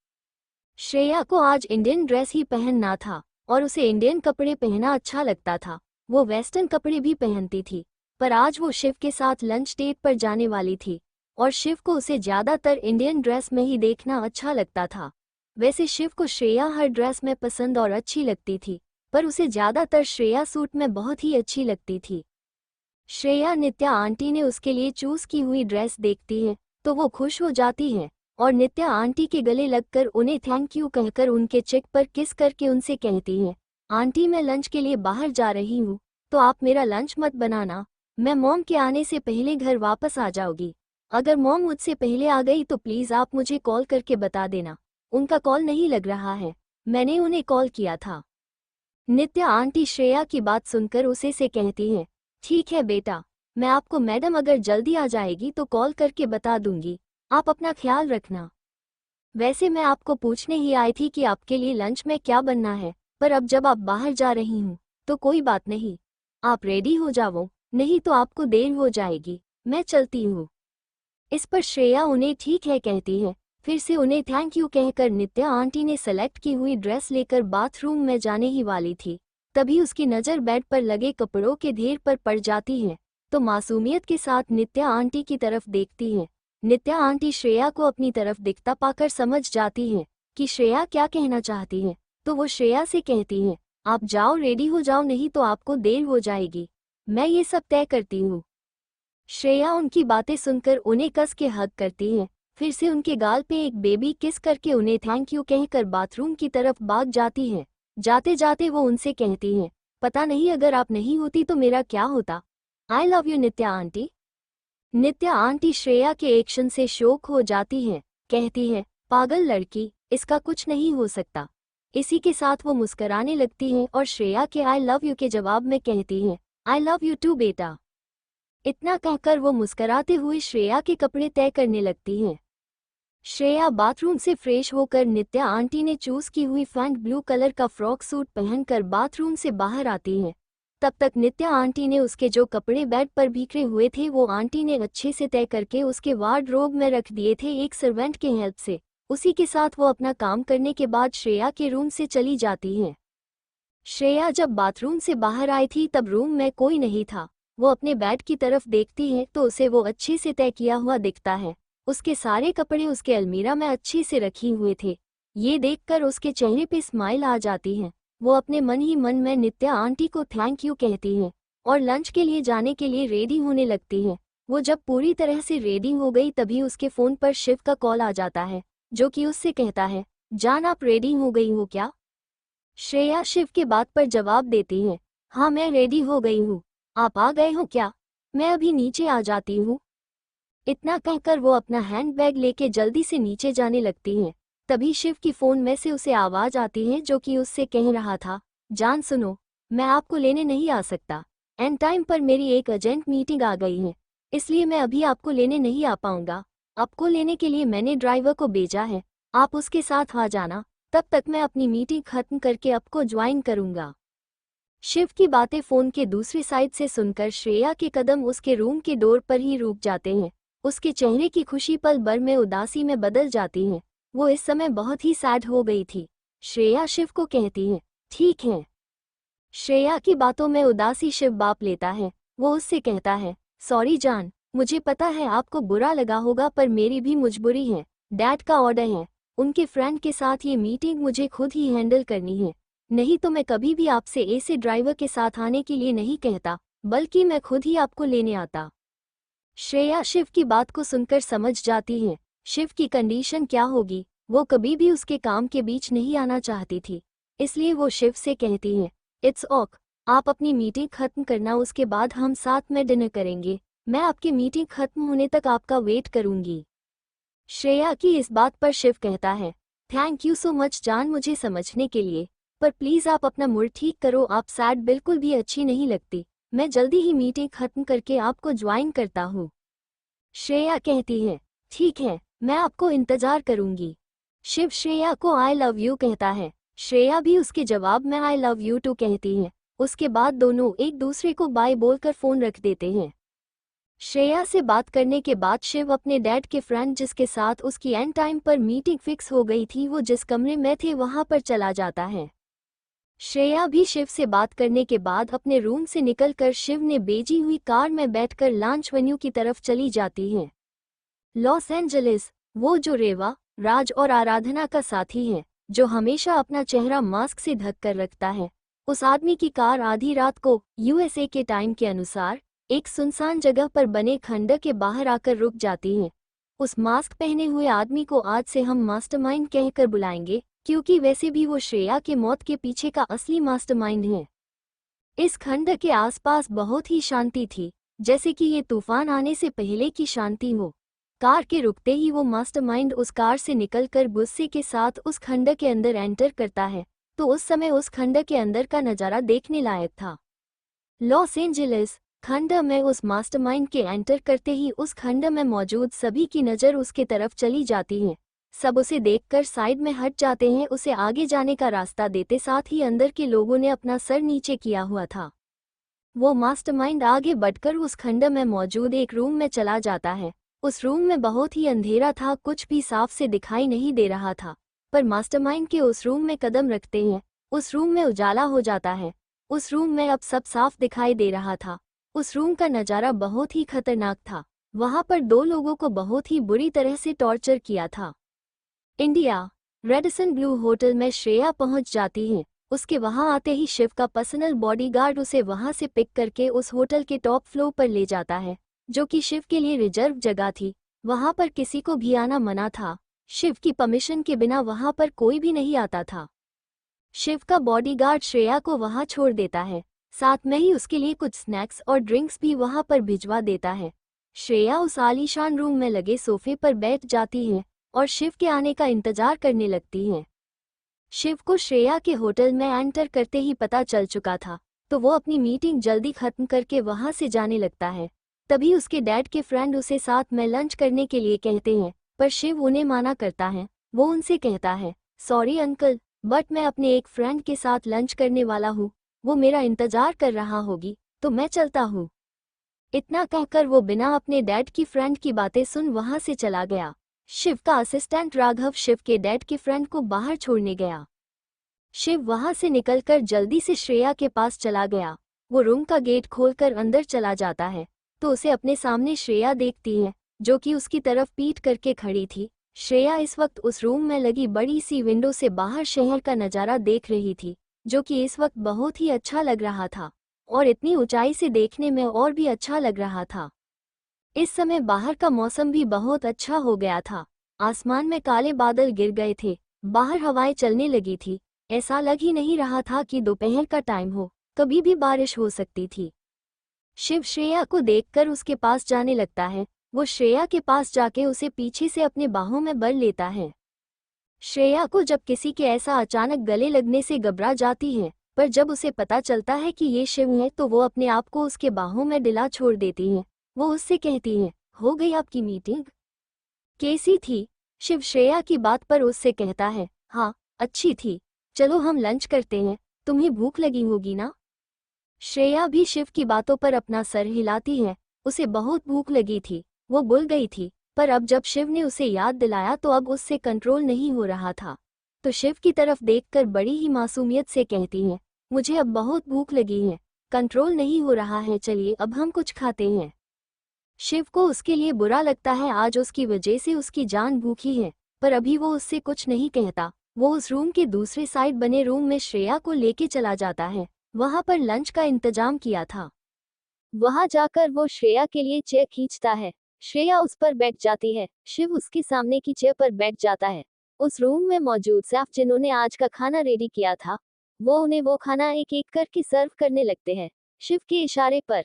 श्रेया को आज इंडियन ड्रेस ही पहनना था और उसे इंडियन कपड़े पहनना अच्छा लगता था। वो वेस्टर्न कपड़े भी पहनती थी, पर आज वो शिव के साथ लंच डेट पर जाने वाली थी और शिव को उसे ज़्यादातर इंडियन ड्रेस में ही देखना अच्छा लगता था। वैसे शिव को श्रेया हर ड्रेस में पसंद और अच्छी लगती थी, पर उसे ज़्यादातर श्रेया सूट में बहुत ही अच्छी लगती थी। श्रेया नित्या आंटी ने उसके लिए चूज की हुई ड्रेस देखती है तो वो खुश हो जाती है और नित्या आंटी के गले लगकर उन्हें थैंक यू कहकर उनके चेक पर किस करके उनसे कहती है, आंटी मैं लंच के लिए बाहर जा रही हूँ, तो आप मेरा लंच मत बनाना, मैं मॉम के आने से पहले घर वापस आ जाऊंगी। अगर मॉम मुझसे पहले आ गई तो प्लीज़ आप मुझे कॉल करके बता देना। उनका कॉल नहीं लग रहा है, मैंने उन्हें कॉल किया था। नित्या आंटी श्रेया की बात सुनकर उसे से कहती है, ठीक है बेटा, मैं आपको मैडम अगर जल्दी आ जाएगी तो कॉल करके बता दूंगी, आप अपना ख्याल रखना। वैसे मैं आपको पूछने ही आई थी कि आपके लिए लंच में क्या बनना है, पर अब जब आप बाहर जा रही हूँ तो कोई बात नहीं, आप रेडी हो जाओ, नहीं तो आपको देर हो जाएगी, मैं चलती हूँ। इस पर श्रेया उन्हें ठीक है कहती है। फिर से उन्हें थैंक यू कहकर नित्या आंटी ने सेलेक्ट की हुई ड्रेस लेकर बाथरूम में जाने ही वाली थी, तभी उसकी नज़र बेड पर लगे कपड़ों के ढेर पर पड़ जाती है, तो मासूमियत के साथ नित्या आंटी की तरफ देखती है। नित्या आंटी श्रेया को अपनी तरफ दिखता पाकर समझ जाती है कि श्रेया क्या कहना चाहती है, तो वो श्रेया से कहती है, आप जाओ रेडी हो जाओ, नहीं तो आपको देर हो जाएगी, मैं ये सब तय करती हूँ। श्रेया उनकी बातें सुनकर उन्हें कस के हग करती है, फिर से उनके गाल पे एक बेबी किस करके उन्हें थैंक यू कहकर बाथरूम की तरफ भाग जाती है। जाते जाते वो उनसे कहती है, पता नहीं अगर आप नहीं होती तो मेरा क्या होता, I love you Nitya aunty. Nitya aunty Shreya के एक्शन से शॉक हो जाती है, कहती है, पागल लड़की, इसका कुछ नहीं हो सकता। इसी के साथ वो मुस्कराने लगती है और श्रेया के आई लव यू के जवाब में कहती है, आई लव यू टू बेटा। इतना कहकर वो मुस्कराते हुए श्रेया के कपड़े तय करने लगती है। श्रेया बाथरूम से फ्रेश होकर नित्या आंटी ने चूज की हुई फैंट ब्लू कलर का फ्रॉक सूट पहनकर बाथरूम से बाहर आती है। तब तक नित्या आंटी ने उसके जो कपड़े बेड पर बिखरे हुए थे वो आंटी ने अच्छे से तय करके उसके वार्डरोब में रख दिए थे एक सर्वेंट के हेल्प से। उसी के साथ वो अपना काम करने के बाद श्रेया के रूम से चली जाती है। श्रेया जब बाथरूम से बाहर आई थी तब रूम में कोई नहीं था। वो अपने बेड की तरफ देखती है तो उसे वो अच्छे से तय किया हुआ दिखता है। उसके सारे कपड़े उसके अलमीरा में अच्छे से रखे हुए थे। ये देखकर उसके चेहरे पे स्माइल आ जाती है। वो अपने मन ही मन में नित्या आंटी को थैंक यू कहती है और लंच के लिए जाने के लिए रेडी होने लगती है। वो जब पूरी तरह से रेडी हो गई तभी उसके फ़ोन पर शिव का कॉल आ जाता है, जो कि उससे कहता है, जान आप रेडी हो गई हो क्या? श्रेया शिव के बात पर जवाब देती है, हाँ मैं रेडी हो गई हूँ, आप आ गए हो क्या? मैं अभी नीचे आ जाती हूँ। इतना कहकर वो अपना हैंडबैग लेके जल्दी से नीचे जाने लगती है। तभी शिव की फ़ोन में से उसे आवाज़ आती है जो कि उससे कह रहा था, जान सुनो, मैं आपको लेने नहीं आ सकता, एंड टाइम पर मेरी एक अर्जेंट मीटिंग आ गई है, इसलिए मैं अभी आपको लेने नहीं आ पाऊंगा। आपको लेने के लिए मैंने ड्राइवर को भेजा है, आप उसके साथ आ जाना, तब तक मैं अपनी मीटिंग खत्म करके आपको ज्वाइन करूंगा। शिव की बातें फ़ोन के दूसरी साइड से सुनकर श्रेया के कदम उसके रूम के डोर पर ही रुक जाते हैं। उसके चेहरे की खुशी पल भर में उदासी में बदल जाती है। वो इस समय बहुत ही सैड हो गई थी। श्रेया शिव को कहती है, ठीक है। श्रेया की बातों में उदासी शिव बाप लेता है। वो उससे कहता है, सॉरी जान, मुझे पता है आपको बुरा लगा होगा पर मेरी भी मजबूरी है, डैड का ऑर्डर है, उनके फ्रेंड के साथ ये मीटिंग मुझे खुद ही हैंडल करनी है, नहीं तो मैं कभी भी आपसे ऐसे ड्राइवर के साथ आने के लिए नहीं कहता, बल्कि मैं खुद ही आपको लेने आता। श्रेया शिव की बात को सुनकर समझ जाती है शिव की कंडीशन क्या होगी। वो कभी भी उसके काम के बीच नहीं आना चाहती थी, इसलिए वो शिव से कहती है, इट्स ओक, आप अपनी मीटिंग खत्म करना, उसके बाद हम साथ में डिनर करेंगे, मैं आपकी मीटिंग खत्म होने तक आपका वेट करूंगी। श्रेया की इस बात पर शिव कहता है, थैंक यू सो मच जान मुझे समझने के लिए, पर प्लीज़ आप अपना मूड ठीक करो, आप सैड बिल्कुल भी अच्छी नहीं लगती, मैं जल्दी ही मीटिंग खत्म करके आपको ज्वाइन करता हूँ। श्रेया कहती है, ठीक है, मैं आपको इंतज़ार करूंगी। शिव श्रेया को आई लव यू कहता है। श्रेया भी उसके जवाब में आई लव यू टू कहती है। उसके बाद दोनों एक दूसरे को बाय बोलकर फ़ोन रख देते हैं। श्रेया से बात करने के बाद शिव अपने डैड के फ्रेंड जिसके साथ उसकी एंड टाइम पर मीटिंग फिक्स हो गई थी वो जिस कमरे में थे वहां पर चला जाता है। श्रेया भी शिव से बात करने के बाद अपने रूम से निकलकर शिव ने भेजी हुई कार में बैठकर लॉन्च वेन्यू की तरफ चली जाती है। लॉस एंजलिस, वो जो रेवा, राज और आराधना का साथी है, जो हमेशा अपना चेहरा मास्क से ढक कर रखता है, उस आदमी की कार आधी रात को यूएसए के टाइम के अनुसार एक सुनसान जगह पर बने खंडर के बाहर आकर रुक जाती है। उस मास्क पहने हुए आदमी को आज से हम मास्टरमाइंड कहकर बुलाएंगे, क्योंकि वैसे भी वो श्रेया के मौत के पीछे का असली मास्टरमाइंड है। इस खंडर के आसपास बहुत ही शांति थी, जैसे कि ये तूफान आने से पहले की शांति हो। कार के रुकते ही वो मास्टरमाइंड उस कार से निकलकर गुस्से के साथ उस खंडर के अंदर एंटर करता है, तो उस समय उस खंडर के अंदर का नज़ारा देखने लायक था। लॉस एंजलिस खंडर में उस मास्टरमाइंड के एंटर करते ही उस खंडर में मौजूद सभी की नज़र उसके तरफ चली जाती है। सब उसे देखकर साइड में हट जाते हैं, उसे आगे जाने का रास्ता देते, साथ ही अंदर के लोगों ने अपना सर नीचे किया हुआ था। वो मास्टरमाइंड आगे बढ़कर उस खंडर में मौजूद एक रूम में चला जाता है। उस रूम में बहुत ही अंधेरा था, कुछ भी साफ से दिखाई नहीं दे रहा था, पर मास्टरमाइंड के उस रूम में कदम रखते हैं उस रूम में उजाला हो जाता है। उस रूम में अब सब साफ दिखाई दे रहा था। उस रूम का नज़ारा बहुत ही खतरनाक था। वहां पर दो लोगों को बहुत ही बुरी तरह से टॉर्चर किया था। इंडिया, रेडिसन ब्लू होटल में श्रेया पहुंच जाती है। उसके वहां आते ही शिव का पर्सनल बॉडीगार्ड उसे वहां से पिक करके उस होटल के टॉप फ्लोर पर ले जाता है, जो कि शिव के लिए रिजर्व जगह थी। वहां पर किसी को भी आना मना था। शिव की परमिशन के बिना वहां पर कोई भी नहीं आता था। शिव का बॉडीगार्ड श्रेया को वहां छोड़ देता है, साथ में ही उसके लिए कुछ स्नैक्स और ड्रिंक्स भी वहां पर भिजवा देता है। श्रेया उस आलीशान रूम में लगे सोफे पर बैठ जाती है और शिव के आने का इंतजार करने लगती है। शिव को श्रेया के होटल में एंटर करते ही पता चल चुका था, तो वो अपनी मीटिंग जल्दी खत्म करके वहां से जाने लगता है। तभी उसके डैड के फ्रेंड उसे साथ में लंच करने के लिए कहते हैं, पर शिव उन्हें माना करता है। वो उनसे कहता है, सॉरी अंकल, बट मैं अपने एक फ्रेंड के साथ लंच करने वाला हूँ, वो मेरा इंतजार कर रहा होगी, तो मैं चलता हूँ। इतना कहकर वो बिना अपने डैड की फ्रेंड की बातें सुन वहां से चला गया। शिव का असिस्टेंट राघव शिव के डैड के फ्रेंड को बाहर छोड़ने गया। शिव वहां से निकलकर जल्दी से श्रेया के पास चला गया। वो रूम का गेट खोलकर अंदर चला जाता है, तो उसे अपने सामने श्रेया देखती है, जो कि उसकी तरफ पीठ करके खड़ी थी। श्रेया इस वक्त उस रूम में लगी बड़ी सी विंडो से बाहर शहर का नज़ारा देख रही थी, जो कि इस वक्त बहुत ही अच्छा लग रहा था और इतनी ऊंचाई से देखने में और भी अच्छा लग रहा था। इस समय बाहर का मौसम भी बहुत अच्छा हो गया था। आसमान में काले बादल गिर गए थे, बाहर हवाएं चलने लगी थी। ऐसा लग ही नहीं रहा था कि दोपहर का टाइम हो, कभी भी बारिश हो सकती थी। शिव श्रेया को देखकर उसके पास जाने लगता है। वो श्रेया के पास जाके उसे पीछे से अपने बाहों में भर लेता है। श्रेया को जब किसी के ऐसा अचानक गले लगने से घबरा जाती है, पर जब उसे पता चलता है कि ये शिव है, तो वो अपने आप को उसके बाहों में डिला छोड़ देती है। वो उससे कहती है, हो गई आपकी मीटिंग? कैसी थी? शिव श्रेया की बात पर उससे कहता है, हाँ, अच्छी थी। चलो हम लंच करते हैं, तुम्हें भूख लगी होगी ना? श्रेया भी शिव की बातों पर अपना सर हिलाती है। उसे बहुत भूख लगी थी, वो भूल गई थी, पर अब जब शिव ने उसे याद दिलाया तो अब उससे कंट्रोल नहीं हो रहा था। तो शिव की तरफ देखकर बड़ी ही मासूमियत से कहती है, मुझे अब बहुत भूख लगी है, कंट्रोल नहीं हो रहा है, चलिए अब हम कुछ खाते हैं। शिव को उसके लिए बुरा लगता है, आज उसकी वजह से उसकी जान भूखी है, पर अभी वो उससे कुछ नहीं कहता। वो उस रूम के दूसरे साइड बने रूम में श्रेया को लेके चला जाता है। वहां पर लंच का इंतजाम किया था। वहां जाकर वो श्रेया के लिए चेयर खींचता है। श्रेया उस पर बैठ जाती है। शिव उसके सामने की चेयर पर बैठ जाता है। उस रूम में मौजूद स्टाफ जिन्होंने आज का खाना रेडी किया था, वो उन्हें वो खाना एक एक करके सर्व करने लगते हैं। शिव के इशारे पर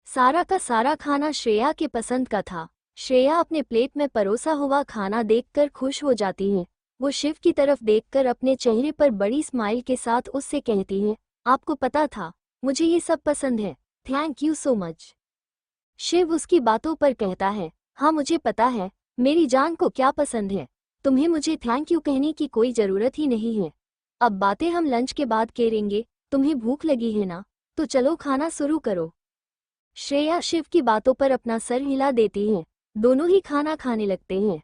सारा का सारा खाना श्रेया के पसंद का था। श्रेया अपने प्लेट में परोसा हुआ खाना देखकर खुश हो जाती है। वो शिव की तरफ देखकर अपने चेहरे पर बड़ी स्माइल के साथ उससे कहती है, आपको पता था, मुझे ये सब पसंद है, thank you so much. Shiv उसकी बातों पर कहता है, हाँ मुझे पता है मेरी जान को क्या पसंद है, तुम्हें मुझे थैंक यू कहने की कोई ज़रूरत ही नहीं है। अब बातें हम लंच के बाद करेंगे, तुम्हें भूख लगी है ना, तो चलो खाना शुरू करो। श्रेया शिव की बातों पर अपना सर हिला देती है। दोनों ही खाना खाने लगते हैं।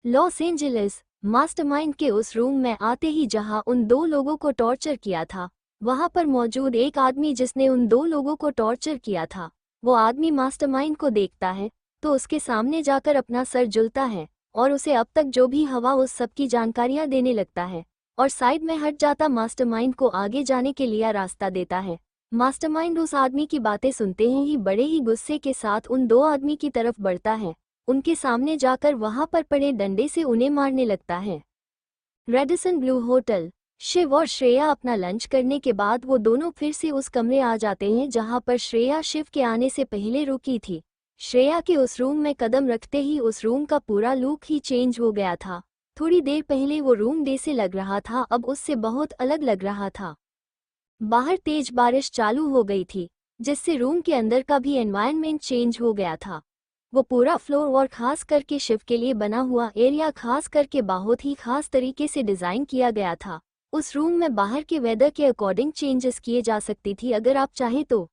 लॉस एंजलिस मास्टरमाइंड के उस रूम में आते ही जहां उन दो लोगों को टॉर्चर किया था, वहां पर मौजूद एक आदमी जिसने उन दो लोगों को टॉर्चर किया था, वो आदमी मास्टरमाइंड को देखता है तो उसके सामने जाकर अपना सर जुलता है और उसे अब तक जो भी हवा उस सब की जानकारियां देने लगता है और साइड में हट जाता मास्टरमाइंड को आगे जाने के लिए रास्ता देता है। मास्टरमाइंड उस आदमी की बातें सुनते ही बड़े ही गुस्से के साथ उन दो आदमी की तरफ बढ़ता है, उनके सामने जाकर वहां पर पड़े डंडे से उन्हें मारने लगता है। Radisson Blu hotel. शिव और श्रेया अपना लंच करने के बाद वो दोनों फिर से उस कमरे आ जाते हैं जहां पर श्रेया शिव के आने से पहले रुकी थी। श्रेया के उस रूम में कदम रखते ही उस रूम का पूरा लुक ही चेंज हो गया था। थोड़ी देर पहले वो रूम डे से लग रहा था, अब उससे बहुत अलग लग रहा था। बाहर तेज बारिश चालू हो गई थी जिससे रूम के अंदर का भी एनवायरनमेंट चेंज हो गया था। वो पूरा फ्लोर और खास करके शिव के लिए बना हुआ एरिया खास करके बहुत ही खास तरीके से डिज़ाइन किया गया था। उस रूम में बाहर के वेदर के अकॉर्डिंग चेंजेस किए जा सकती थी अगर आप चाहें तो।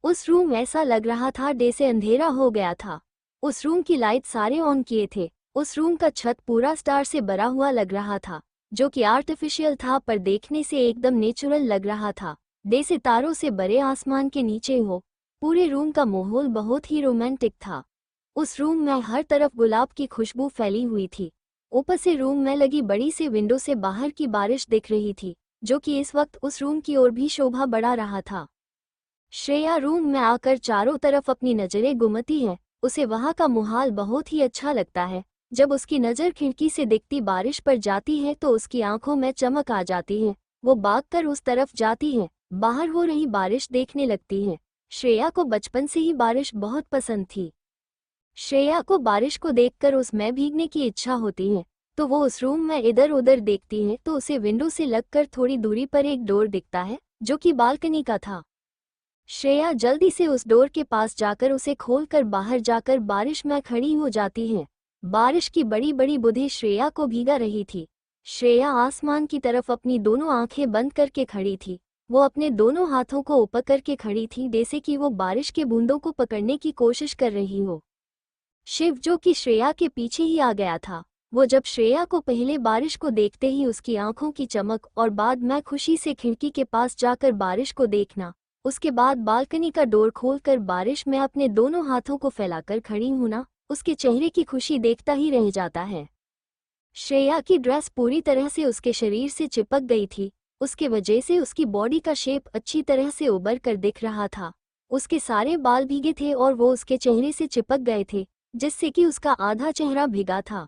उस रूम ऐसा लग रहा था डे से अंधेरा हो गया था। उस रूम की लाइट सारे ऑन किए थे। उस रूम का छत पूरा स्टार से भरा हुआ लग रहा था जो कि आर्टिफिशियल था पर देखने से एकदम नेचुरल लग रहा था। डे से तारों से भरे आसमान के नीचे हो। पूरे रूम का माहौल बहुत ही रोमांटिक था। उस रूम में हर तरफ गुलाब की खुशबू फैली हुई थी। ऊपर से रूम में लगी बड़ी सी विंडो से बाहर की बारिश दिख रही थी जो कि इस वक्त उस रूम की ओर भी शोभा बढ़ा रहा था। श्रेया रूम में आकर चारों तरफ अपनी नजरें घुमाती है। उसे वहां का माहौल बहुत ही अच्छा लगता है। जब उसकी नज़र खिड़की से दिखती बारिश पर जाती है तो उसकी आंखों में चमक आ जाती है। वो भागकर उस तरफ जाती है, बाहर हो रही बारिश देखने लगती है। श्रेया को बचपन से ही बारिश बहुत पसंद थी। श्रेया को बारिश को देखकर उसमें भीगने की इच्छा होती है तो वो उस रूम में इधर उधर देखती है तो उसे विंडो से लगकर थोड़ी दूरी पर एक डोर दिखता है जो कि बालकनी का था। श्रेया जल्दी से उस डोर के पास जाकर उसे खोलकर बाहर जाकर बारिश में खड़ी हो जाती है। बारिश की बड़ी बड़ी बूंदें श्रेया को भीगा रही थी। श्रेया आसमान की तरफ अपनी दोनों आंखें बंद करके खड़ी थी। वो अपने दोनों हाथों को ऊपर करके खड़ी थी जैसे कि वो बारिश के बूंदों को पकड़ने की कोशिश कर रही हो। शिव जो कि श्रेया के पीछे ही आ गया था, वो जब श्रेया को पहले बारिश को देखते ही उसकी आंखों की चमक और बाद में खुशी से खिड़की के पास जाकर बारिश को देखना, उसके बाद बालकनी का डोर खोलकर बारिश में अपने दोनों हाथों को फैलाकर खड़ी होना, उसके चेहरे की खुशी देखता ही रह जाता है। श्रेया की ड्रेस पूरी तरह से उसके शरीर से चिपक गई थी, उसके वजह से उसकी बॉडी का शेप अच्छी तरह से उभर कर दिख रहा था। उसके सारे बाल भीगे थे और वो उसके चेहरे से चिपक गए थे जिससे कि उसका आधा चेहरा भीगा था।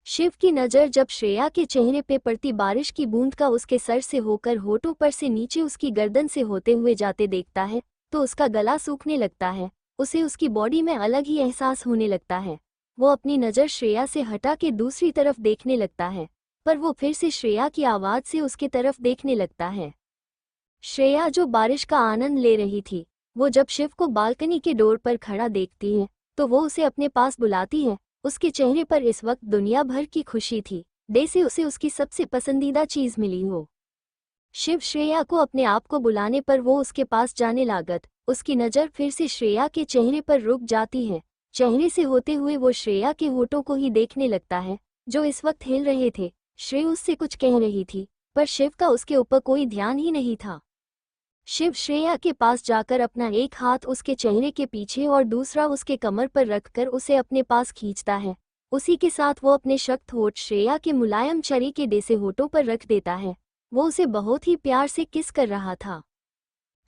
शिव की नज़र जब श्रेया के चेहरे पे पड़ती बारिश की बूंद का उसके सर से होकर होठों पर से नीचे उसकी गर्दन से होते हुए जाते देखता है तो उसका गला सूखने लगता है। उसे उसकी बॉडी में अलग ही एहसास होने लगता है। वो अपनी नज़र श्रेया से हटा के दूसरी तरफ देखने लगता है पर वो फिर से श्रेया की आवाज़ से उसके तरफ देखने लगता है। श्रेया जो बारिश का आनंद ले रही थी, वो जब शिव को बालकनी के डोर पर खड़ा देखती है तो वो उसे अपने पास बुलाती है। उसके चेहरे पर इस वक्त दुनिया भर की खुशी थी, जैसे उसे उसकी सबसे पसंदीदा चीज़ मिली हो। शिव श्रेया को अपने आप को बुलाने पर वो उसके पास जाने लागत, उसकी नज़र फिर से श्रेया के चेहरे पर रुक जाती है। चेहरे से होते हुए वो श्रेया के होठों को ही देखने लगता है जो इस वक्त हिल रहे थे। श्रेया उससे कुछ कह रही थी पर शिव का उसके ऊपर कोई ध्यान ही नहीं था। शिव श्रेया के पास जाकर अपना एक हाथ उसके चेहरे के पीछे और दूसरा उसके कमर पर रखकर उसे अपने पास खींचता है। उसी के साथ वो अपने सख्त होठ श्रेया के मुलायम छरी के डेसे होठों पर रख देता है। वो उसे बहुत ही प्यार से किस कर रहा था।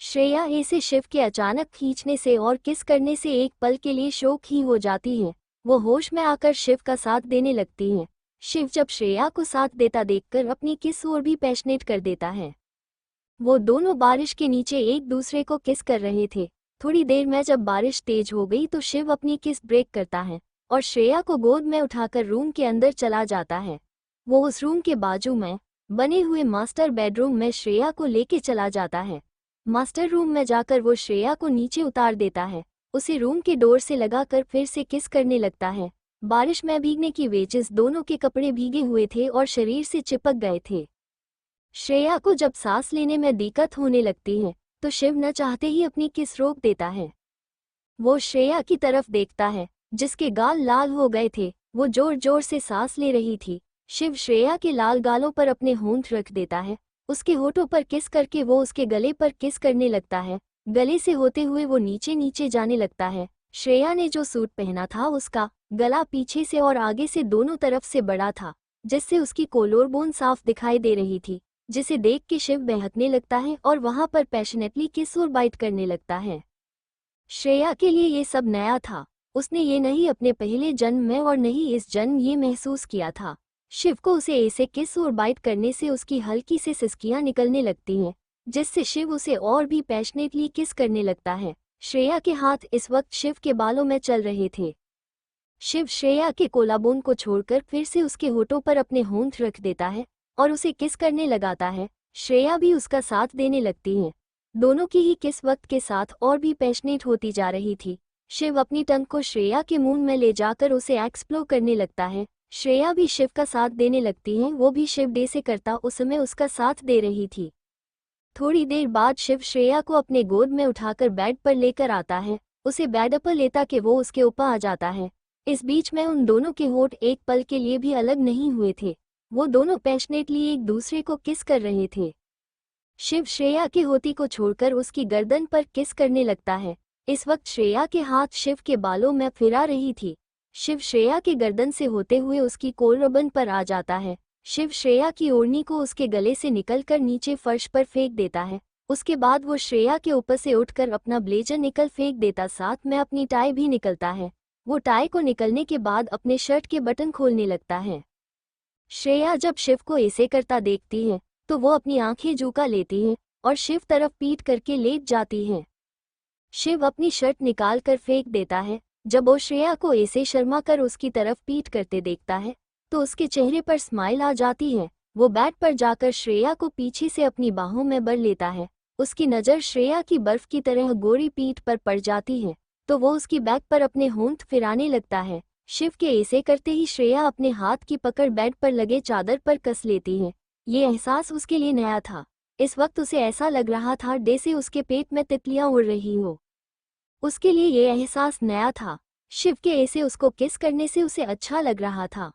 श्रेया ऐसे शिव के अचानक खींचने से और किस करने से एक पल के लिए शौक ही हो जाती है। वो होश में आकर शिव का साथ देने लगती है। शिव जब श्रेया को साथ देता देखकर अपनी किस और भी पैशनेट कर देता है। वो दोनों बारिश के नीचे एक दूसरे को किस कर रहे थे। थोड़ी देर में जब बारिश तेज हो गई तो शिव अपनी किस ब्रेक करता है और श्रेया को गोद में उठाकर रूम के अंदर चला जाता है। वो उस रूम के बाजू में बने हुए मास्टर बेडरूम में श्रेया को लेके चला जाता है। मास्टर रूम में जाकर वो श्रेया को नीचे उतार देता है, उसे रूम के डोर से लगाकर फिर से किस करने लगता है। बारिश में भीगने की वजह दोनों के कपड़े भीगे हुए थे और शरीर से चिपक गए थे। श्रेया को जब सांस लेने में दिक्कत होने लगती है तो शिव न चाहते ही अपनी किस रोक देता है। वो श्रेया की तरफ देखता है जिसके गाल लाल हो गए थे, वो जोर जोर से सांस ले रही थी। शिव श्रेया के लाल गालों पर अपने होंठ रख देता है, उसके होठों पर किस करके वो उसके गले पर किस करने लगता है। गले से होते हुए वो नीचे नीचे जाने लगता है। श्रेया ने जो सूट पहना था उसका गला पीछे से और आगे से दोनों तरफ से बड़ा था, जिससे उसकी कोलोर बोन साफ दिखाई दे रही थी, जिसे देख के शिव बहकने लगता है और वहां पर पैशनेटली किस और बाइट करने लगता है। श्रेया के लिए ये सब नया था। उसने ये नहीं अपने पहले जन्म में और नहीं इस जन्म ये महसूस किया था। शिव को उसे ऐसे किस और बाइट करने से उसकी हल्की से सिसकियां निकलने लगती हैं, जिससे शिव उसे और भी पैशनेटली किस करने लगता है। श्रेया के हाथ इस वक्त शिव के बालों में चल रहे थे। शिव श्रेया के कोलाबोन को छोड़कर फिर से उसके होठों पर अपने होंठ रख देता है और उसे किस करने लगाता है। श्रेया भी उसका साथ देने लगती है। दोनों की ही किस वक्त के साथ और भी पैशनेट होती जा रही थी। शिव अपनी टंग को श्रेया के मुंह में ले जाकर उसे एक्सप्लोर करने लगता है। श्रेया भी शिव का साथ देने लगती है। वो भी शिव डे से करता उस समय उसका साथ दे रही थी। थोड़ी देर बाद शिव श्रेया को अपने गोद में उठाकर बेड पर लेकर आता है, उसे बेड पर लेता कि वो उसके ऊपर आ जाता है। इस बीच में उन दोनों के होठ एक पल के लिए भी अलग नहीं हुए थे। वो दोनों पैशनेटली एक दूसरे को किस कर रहे थे। शिव श्रेया के होती को छोड़कर उसकी गर्दन पर किस करने लगता है। इस वक्त श्रेया के हाथ शिव के बालों में फिरा रही थी। शिव श्रेया के गर्दन से होते हुए उसकी कोलरबन पर आ जाता है। शिव श्रेया की ओढ़नी को उसके गले से निकलकर नीचे फर्श पर फेंक देता है। उसके बाद वो श्रेया के ऊपर से उठकर अपना ब्लेजर निकल फेंक देता, साथ में अपनी टाई भी निकलता है। वो टाई को निकलने के बाद अपने शर्ट के बटन खोलने लगता है। श्रेया जब शिव को ऐसे करता देखती है तो वो अपनी आंखें झुका लेती है और शिव तरफ पीठ करके लेट जाती है। शिव अपनी शर्ट निकाल कर फेंक देता है। जब वो श्रेया को ऐसे शर्मा कर उसकी तरफ पीठ करते देखता है तो उसके चेहरे पर स्माइल आ जाती है। वो बेड पर जाकर श्रेया को पीछे से अपनी बाहों में भर लेता है। उसकी नज़र श्रेया की बर्फ की तरह गोरी पीठ पर पड़ जाती है तो वो उसकी बैक पर अपने होंठ फिराने लगता है। शिव के ऐसे करते ही श्रेया अपने हाथ की पकड़ बेड पर लगे चादर पर कस लेती है। ये एहसास उसके लिए नया था। इस वक्त उसे ऐसा लग रहा था जैसे उसके पेट में तितलियां उड़ रही हो। उसके लिए ये एहसास नया था। शिव के ऐसे उसको किस करने से उसे अच्छा लग रहा था।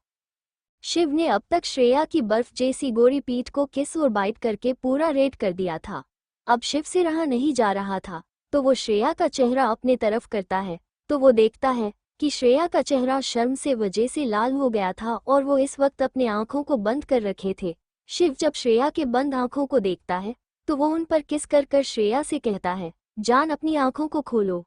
शिव ने अब तक श्रेया की बर्फ जैसी गोरी पीठ को किस और बाइट करके पूरा रेड कर दिया था। अब शिव से रहा नहीं जा रहा था तो वो श्रेया का चेहरा अपने तरफ करता है तो वो देखता है कि श्रेया का चेहरा शर्म से वजह से लाल हो गया था और वो इस वक्त अपने आंखों को बंद कर रखे थे। शिव जब श्रेया के बंद आंखों को देखता है तो वो उन पर किस कर श्रेया से कहता है, जान अपनी आंखों को खोलो।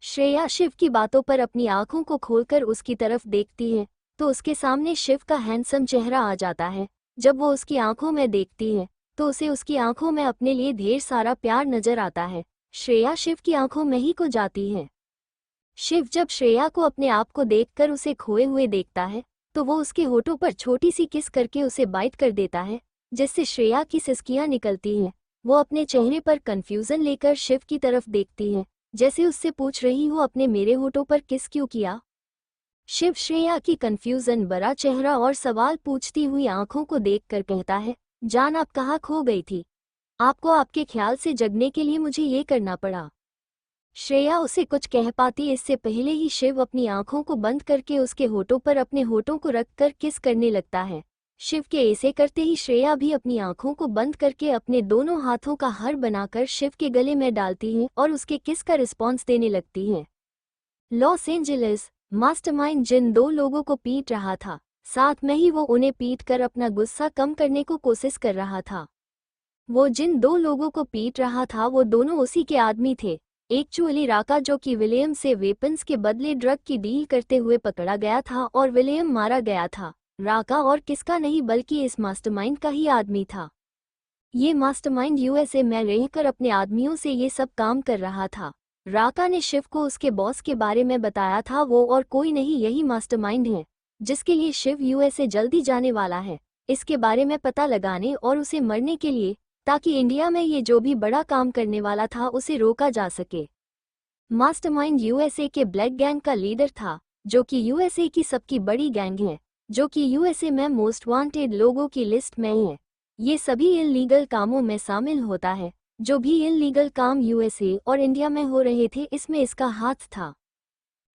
श्रेया शिव की बातों पर अपनी आंखों को खोलकर उसकी तरफ देखती है तो उसके सामने शिव का हैंडसम चेहरा आ जाता है। जब वो उसकी आंखों में देखती है तो उसे उसकी आंखों में अपने लिए ढेर सारा प्यार नजर आता है। श्रेया शिव की आंखों में ही खो जाती है। शिव जब श्रेया को अपने आप को देखकर उसे खोए हुए देखता है तो वो उसके होठों पर छोटी सी किस करके उसे बाइट कर देता है, जिससे श्रेया की सिसकियां निकलती हैं। वो अपने चेहरे पर कंफ्यूजन लेकर शिव की तरफ देखती है, जैसे उससे पूछ रही हो अपने मेरे होठों पर किस क्यों किया। शिव श्रेया की कंफ्यूजन भरा चेहरा और सवाल पूछती हुई आंखों को देखकर कहता है, जान आप कहाँ खो गई थी? आपको आपके ख्याल से जगने के लिए मुझे ये करना पड़ा। श्रेया उसे कुछ कह पाती इससे पहले ही शिव अपनी आंखों को बंद करके उसके होठों पर अपने होठों को रखकर किस करने लगता है। शिव के ऐसे करते ही श्रेया भी अपनी आंखों को बंद करके अपने दोनों हाथों का हार बनाकर शिव के गले में डालती है और उसके किस का रिस्पॉन्स देने लगती है। लॉस एंजलिस मास्टरमाइंड जिन दो लोगों को पीट रहा था, साथ में ही वो उन्हें पीट कर अपना गुस्सा कम करने को कोशिश कर रहा था। वो जिन दो लोगों को पीट रहा था वो दोनों उसी के आदमी थे। एक्चुअली राका, जो कि विलियम से वेपन्स के बदले ड्रग की डील करते हुए पकड़ा गया था और विलियम मारा गया था, राका और किसका नहीं बल्कि इस मास्टरमाइंड का ही आदमी था। ये मास्टरमाइंड यूएसए में रहकर अपने आदमियों से ये सब काम कर रहा था। राका ने शिव को उसके बॉस के बारे में बताया था। वो और कोई नहीं, यही मास्टरमाइंड है जिसके लिए शिव यूएसए जल्दी जाने वाला है, इसके बारे में पता लगाने और उसे मरने के लिए, ताकि इंडिया में ये जो भी बड़ा काम करने वाला था उसे रोका जा सके। मास्टरमाइंड यूएसए के ब्लैक गैंग का लीडर था, जो कि यूएसए की सबकी बड़ी गैंग है, जो कि यूएसए में मोस्ट वांटेड लोगों की लिस्ट में है। ये सभी इल्लीगल कामों में शामिल होता है। जो भी इल्लीगल काम यूएसए और इंडिया में हो रहे थे इसमें इसका हाथ था।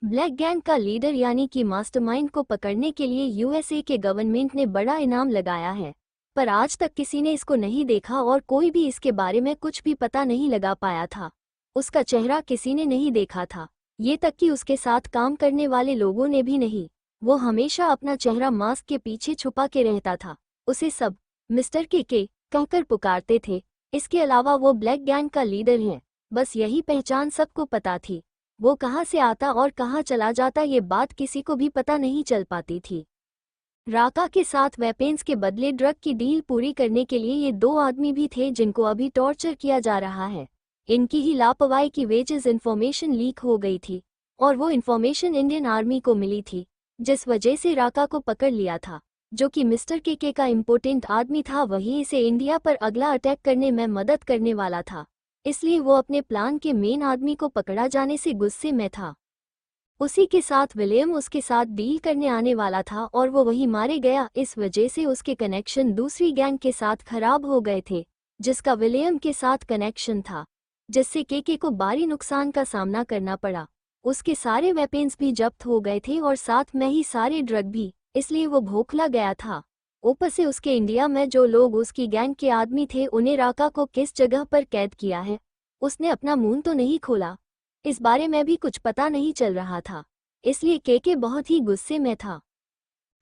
ब्लैक गैंग का लीडर यानी कि मास्टरमाइंड को पकड़ने के लिए यूएसए के गवर्नमेंट ने बड़ा इनाम लगाया है, पर आज तक किसी ने इसको नहीं देखा और कोई भी इसके बारे में कुछ भी पता नहीं लगा पाया था। उसका चेहरा किसी ने नहीं देखा था। ये तक कि उसके साथ काम करने वाले लोगों ने भी नहीं। वो हमेशा अपना चेहरा मास्क के पीछे छुपा के रहता था। उसे सब मिस्टर के कहकर पुकारते थे। इसके अलावा वो ब्लैक गैंग का लीडर है। बस यही पहचान सबको पता थी। वो कहाँ से आता और कहाँ चला जाता ये बात किसी को भी पता नहीं चल पाती थी। राका के साथ वेपन्स के बदले ड्रग की डील पूरी करने के लिए ये दो आदमी भी थे जिनको अभी टॉर्चर किया जा रहा है। इनकी ही लापरवाही की वजह से इन्फॉर्मेशन लीक हो गई थी और वो इन्फॉर्मेशन इंडियन आर्मी को मिली थी, जिस वजह से राका को पकड़ लिया था। जो कि मिस्टर के का इम्पोर्टेंट आदमी था, वही इसे इंडिया पर अगला अटैक करने में मदद करने वाला था। इसलिए वो अपने प्लान के मेन आदमी को पकड़ा जाने से गुस्से में था। उसी के साथ विलियम उसके साथ डील करने आने वाला था और वो वही मारे गया। इस वजह से उसके कनेक्शन दूसरी गैंग के साथ खराब हो गए थे, जिसका विलियम के साथ कनेक्शन था, जिससे के को भारी नुकसान का सामना करना पड़ा। उसके सारे वेपन्स भी जब्त हो गए थे और साथ में ही सारे ड्रग भी, इसलिए वो भोखला गया था। ऊपर से उसके इंडिया में जो लोग उसकी गैंग के आदमी थे, उन्हें राका को किस जगह पर कैद किया है, उसने अपना मुंह तो नहीं खोला। इस बारे में भी कुछ पता नहीं चल रहा था, इसलिए के बहुत ही गुस्से में था।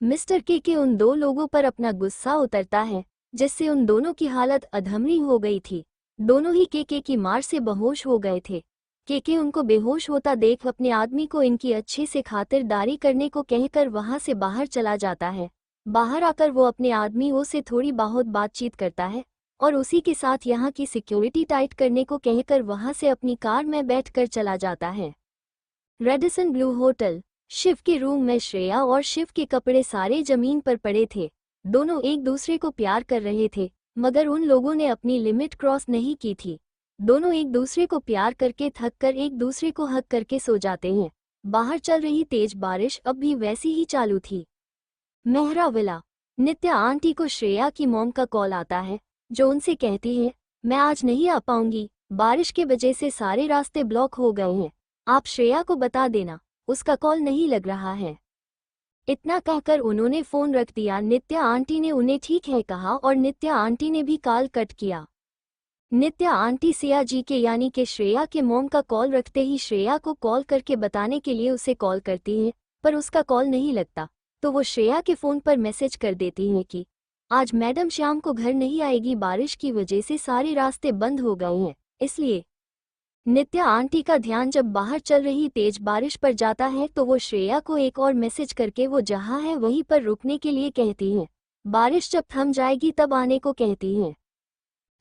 मिस्टर के उन दो लोगों पर अपना गुस्सा उतरता है, जिससे उन दोनों की हालत अधमरी हो गई थी। दोनों ही के की मार से बेहोश हो गए थे। के उनको बेहोश होता देख अपने आदमी को इनकी अच्छे से खातिरदारी करने को कहकर वहां से बाहर चला जाता है। बाहर आकर वो अपने आदमियों से थोड़ी बहुत बातचीत करता है और उसी के साथ यहाँ की सिक्योरिटी टाइट करने को कहकर वहां से अपनी कार में बैठकर चला जाता है। Radisson Blu hotel. शिव के रूम में श्रेया और शिव के कपड़े सारे जमीन पर पड़े थे। दोनों एक दूसरे को प्यार कर रहे थे, मगर उन लोगों ने अपनी लिमिट क्रॉस नहीं की थी। दोनों एक दूसरे को प्यार करके थक कर एक दूसरे को हक करके सो जाते हैं। बाहर चल रही तेज बारिश अब भी वैसी ही चालू थी। मेहरा विला। नित्या आंटी को श्रेया की मॉम का कॉल आता है, जो उनसे कहती है, मैं आज नहीं आ पाऊंगी, बारिश के वजह से सारे रास्ते ब्लॉक हो गए हैं, आप श्रेया को बता देना, उसका कॉल नहीं लग रहा है। इतना कहकर उन्होंने फोन रख दिया। नित्या आंटी ने उन्हें ठीक है कहा और नित्या आंटी ने भी कॉल कट किया। नित्या आंटी सिया जी के यानी कि श्रेया के मॉम का कॉल रखते ही श्रेया को कॉल करके बताने के लिए उसे कॉल करती हैं, पर उसका कॉल नहीं लगता। तो वो श्रेया के फ़ोन पर मैसेज कर देती हैं कि आज मैडम शाम को घर नहीं आएगी, बारिश की वजह से सारे रास्ते बंद हो गए हैं। इसलिए नित्या आंटी का ध्यान जब बाहर चल रही तेज बारिश पर जाता है तो वो श्रेया को एक और मैसेज करके वो जहाँ है वहीं पर रुकने के लिए कहती हैं। बारिश जब थम जाएगी तब आने को कहती हैं।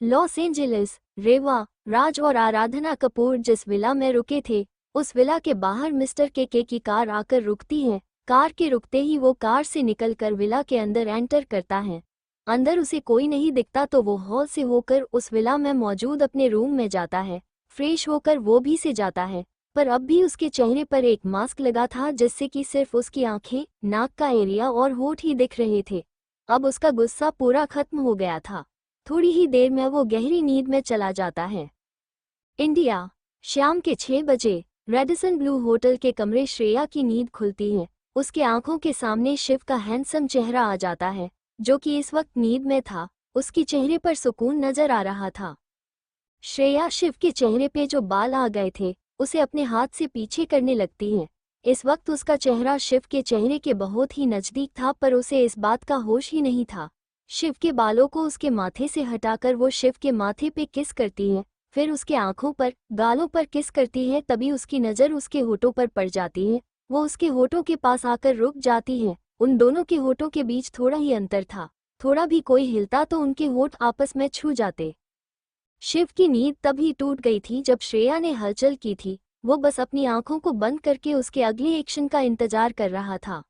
Los Angeles. रेवा, राज और आराधना कपूर जिस विला में रुके थे, उस विला के बाहर मिस्टर के की कार आकर रुकती है। कार के रुकते ही वो कार से निकलकर विला के अंदर एंटर करता है। अंदर उसे कोई नहीं दिखता तो वो हॉल से होकर उस विला में मौजूद अपने रूम में जाता है। फ्रेश होकर वो भी से जाता है, पर अब भी उसके चेहरे पर एक मास्क लगा था जिससे कि सिर्फ उसकी आंखें, नाक का एरिया और होठ ही दिख रहे थे। अब उसका गुस्सा पूरा खत्म हो गया था। थोड़ी ही देर में वो गहरी नींद में चला जाता है। इंडिया। शाम के 6 बजे रेडिसन ब्लू होटल के कमरे। श्रेया की नींद खुलती है। उसके आंखों के सामने शिव का हैंडसम चेहरा आ जाता है, जो कि इस वक्त नींद में था। उसके चेहरे पर सुकून नजर आ रहा था। श्रेया शिव के चेहरे पे जो बाल आ गए थे उसे अपने हाथ से पीछे करने लगती है। इस वक्त उसका चेहरा शिव के चेहरे के बहुत ही नजदीक था, पर उसे इस बात का होश ही नहीं था। शिव के बालों को उसके माथे से हटाकर वो शिव के माथे पे किस करती है, फिर उसके आंखों पर, गालों पर किस करती है। तभी उसकी नज़र उसके होठों पर पड़ जाती है। वो उसके होठों के पास आकर रुक जाती है। उन दोनों के होठों के बीच थोड़ा ही अंतर था। थोड़ा भी कोई हिलता तो उनके होठ आपस में छू जाते। शिव की नींद तभी टूट गई थी जब श्रेया ने हलचल की थी। वो बस अपनी आंखों को बंद करके उसके अगले एक्शन का इंतजार कर रहा था।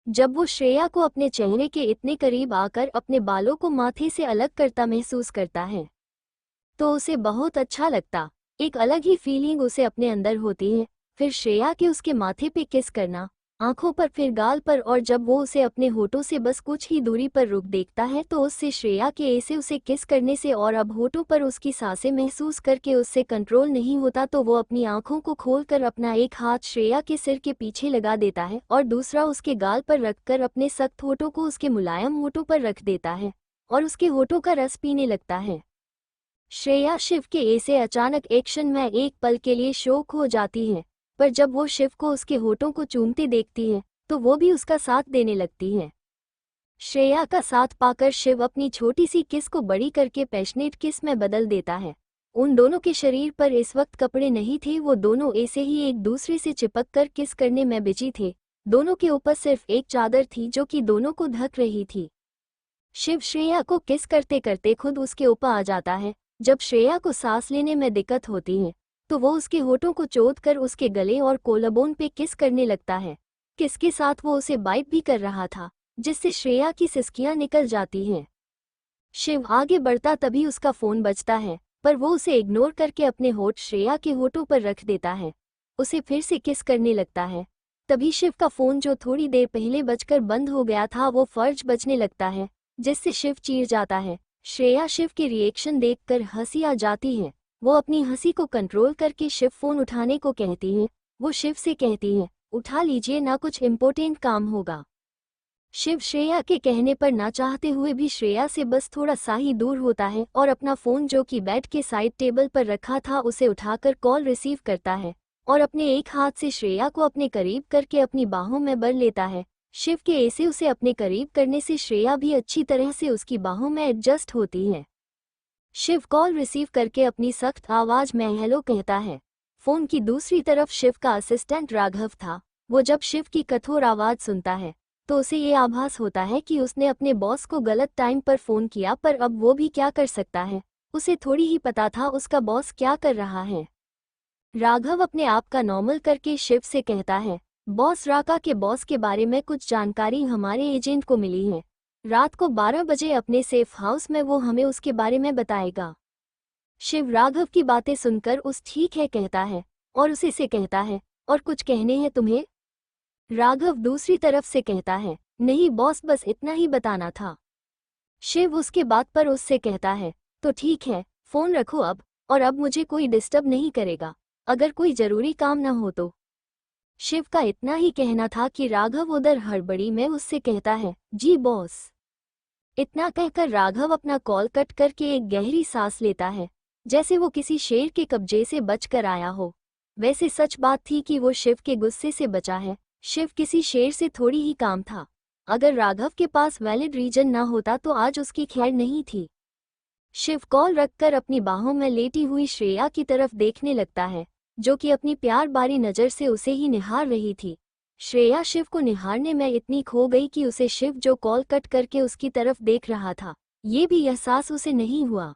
जब वो श्रेया को अपने चेहरे के इतने करीब आकर अपने बालों को माथे से अलग करता महसूस करता है, तो उसे बहुत अच्छा लगता। एक अलग ही फीलिंग उसे अपने अंदर होती है। फिर श्रेया के उसके माथे पे किस करना, आंखों पर, फिर गाल पर, और जब वो उसे अपने होठों से बस कुछ ही दूरी पर रुक देखता है तो उससे श्रेया के ऐसे उसे किस करने से और अब होठों पर उसकी सांसें महसूस करके उससे कंट्रोल नहीं होता, तो वो अपनी आंखों को खोलकर अपना एक हाथ श्रेया के सिर के पीछे लगा देता है और दूसरा उसके गाल पर रखकर अपने सख्त होठों को उसके मुलायम होठों पर रख देता है और उसके होठों का रस पीने लगता है। श्रेया शिव के ऐसे अचानक एक्शन में एक पल के लिए शॉक हो जाती है। पर जब वो शिव को उसके होठों को चूमते देखती है तो वो भी उसका साथ देने लगती है। श्रेया का साथ पाकर शिव अपनी छोटी सी किस को बड़ी करके पैशनेट किस में बदल देता है। उन दोनों के शरीर पर इस वक्त कपड़े नहीं थे, वो दोनों ऐसे ही एक दूसरे से चिपक कर किस करने में बिजी थे। दोनों के ऊपर सिर्फ एक चादर थी जो कि दोनों को ढक रही थी। शिव श्रेया को किस करते करते खुद उसके ऊपर आ जाता है। जब श्रेया को सांस लेने में दिक्कत होती है तो वो उसके होठों को चोद कर उसके गले और कोलाबोन पे किस करने लगता है। किसके साथ वो उसे बाइट भी कर रहा था, जिससे श्रेया की सिसकियां निकल जाती हैं। शिव आगे बढ़ता तभी उसका फोन बजता है, पर वो उसे इग्नोर करके अपने होठ श्रेया के होठों पर रख देता है। उसे फिर से किस करने लगता है। तभी शिव का फोन जो थोड़ी देर पहले बजकर बंद हो गया था वो फर्ज बजने लगता है, जिससे शिव चीर जाता है। श्रेया शिव के रिएक्शन देखकर हंसी आ जाती है। वो अपनी हंसी को कंट्रोल करके शिव फोन उठाने को कहती है। वो शिव से कहती है, उठा लीजिए ना, कुछ इम्पोर्टेंट काम होगा। शिव श्रेया के कहने पर ना चाहते हुए भी श्रेया से बस थोड़ा सा ही दूर होता है और अपना फ़ोन जो कि बेड के साइड टेबल पर रखा था उसे उठाकर कॉल रिसीव करता है और अपने एक हाथ से श्रेया को अपने करीब करके अपनी बाहों में भर लेता है। शिव के ऐसे उसे अपने करीब करने से श्रेया भी अच्छी तरह से उसकी बाहों में एडजस्ट होती है। शिव कॉल रिसीव करके अपनी सख्त आवाज में हेलो कहता है। फ़ोन की दूसरी तरफ शिव का असिस्टेंट राघव था। वो जब शिव की कठोर आवाज़ सुनता है तो उसे ये आभास होता है कि उसने अपने बॉस को गलत टाइम पर फ़ोन किया, पर अब वो भी क्या कर सकता है। उसे थोड़ी ही पता था उसका बॉस क्या कर रहा है। राघव अपने आप का नॉर्मल करके शिव से कहता है, बॉस राका के बॉस के बारे में कुछ जानकारी हमारे एजेंट को मिली है। रात को 12 बजे अपने सेफ हाउस में वो हमें उसके बारे में बताएगा। शिव राघव की बातें सुनकर उस ठीक है कहता है और उसे से कहता है, और कुछ कहने हैं तुम्हें? राघव दूसरी तरफ से कहता है, नहीं बॉस, बस इतना ही बताना था। शिव उसके बात पर उससे कहता है, तो ठीक है, फ़ोन रखो अब, और अब मुझे कोई डिस्टर्ब नहीं करेगा, अगर कोई ज़रूरी काम ना हो तो। शिव का इतना ही कहना था कि राघव उधर हड़बड़ी में उससे कहता है, जी बॉस। इतना कहकर राघव अपना कॉल कट करके एक गहरी सांस लेता है, जैसे वो किसी शेर के कब्जे से बचकर आया हो। वैसे सच बात थी कि वो शिव के गुस्से से बचा है। शिव किसी शेर से थोड़ी ही काम था। अगर राघव के पास वैलिड रीजन ना होता तो आज उसकी खैर नहीं थी। शिव कॉल रखकर अपनी बाहों में लेटी हुई श्रेया की तरफ देखने लगता है, जो कि अपनी प्यार बारी नज़र से उसे ही निहार रही थी। श्रेया शिव को निहारने में इतनी खो गई कि उसे शिव जो कॉल कट करके उसकी तरफ देख रहा था ये भी एहसास उसे नहीं हुआ।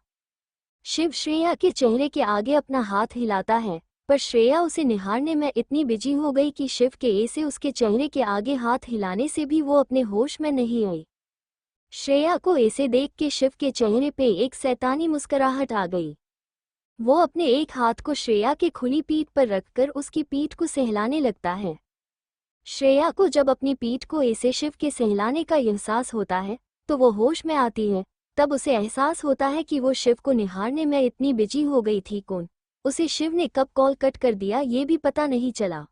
शिव श्रेया के चेहरे के आगे अपना हाथ हिलाता है, पर श्रेया उसे निहारने में इतनी बिजी हो गई कि शिव के ऐसे उसके चेहरे के आगे हाथ हिलाने से भी वो अपने होश में नहीं आई। श्रेया को ऐसे देख के शिव के चेहरे पे एक शैतानी मुस्कुराहट आ गई। वो अपने एक हाथ को श्रेया के खुली पीठ पर रखकर उसकी पीठ को सहलाने लगता है। श्रेया को जब अपनी पीठ को ऐसे शिव के सहलाने का एहसास होता है तो वो होश में आती है। तब उसे एहसास होता है कि वो शिव को निहारने में इतनी बिजी हो गई थी। कौन उसे शिव ने कब कॉल कट कर दिया ये भी पता नहीं चला।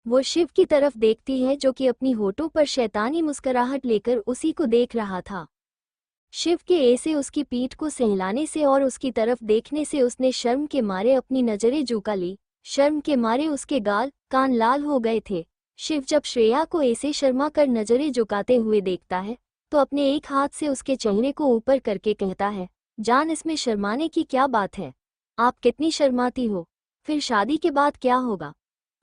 वो शिव की तरफ देखती है जो कि अपनी होठों पर शैतानी मुस्कुराहट लेकर उसी को देख रहा था। शिव के ऐसे उसकी पीठ को सहलाने से और उसकी तरफ देखने से उसने शर्म के मारे अपनी नजरें झुका ली। शर्म के मारे उसके गाल कान लाल हो गए थे। शिव जब श्रेया को ऐसे शर्मा कर नजरें झुकाते हुए देखता है तो अपने एक हाथ से उसके चेहरे को ऊपर करके कहता है, जान इसमें शर्माने की क्या बात है, आप कितनी शर्माती हो, फिर शादी के बाद क्या होगा।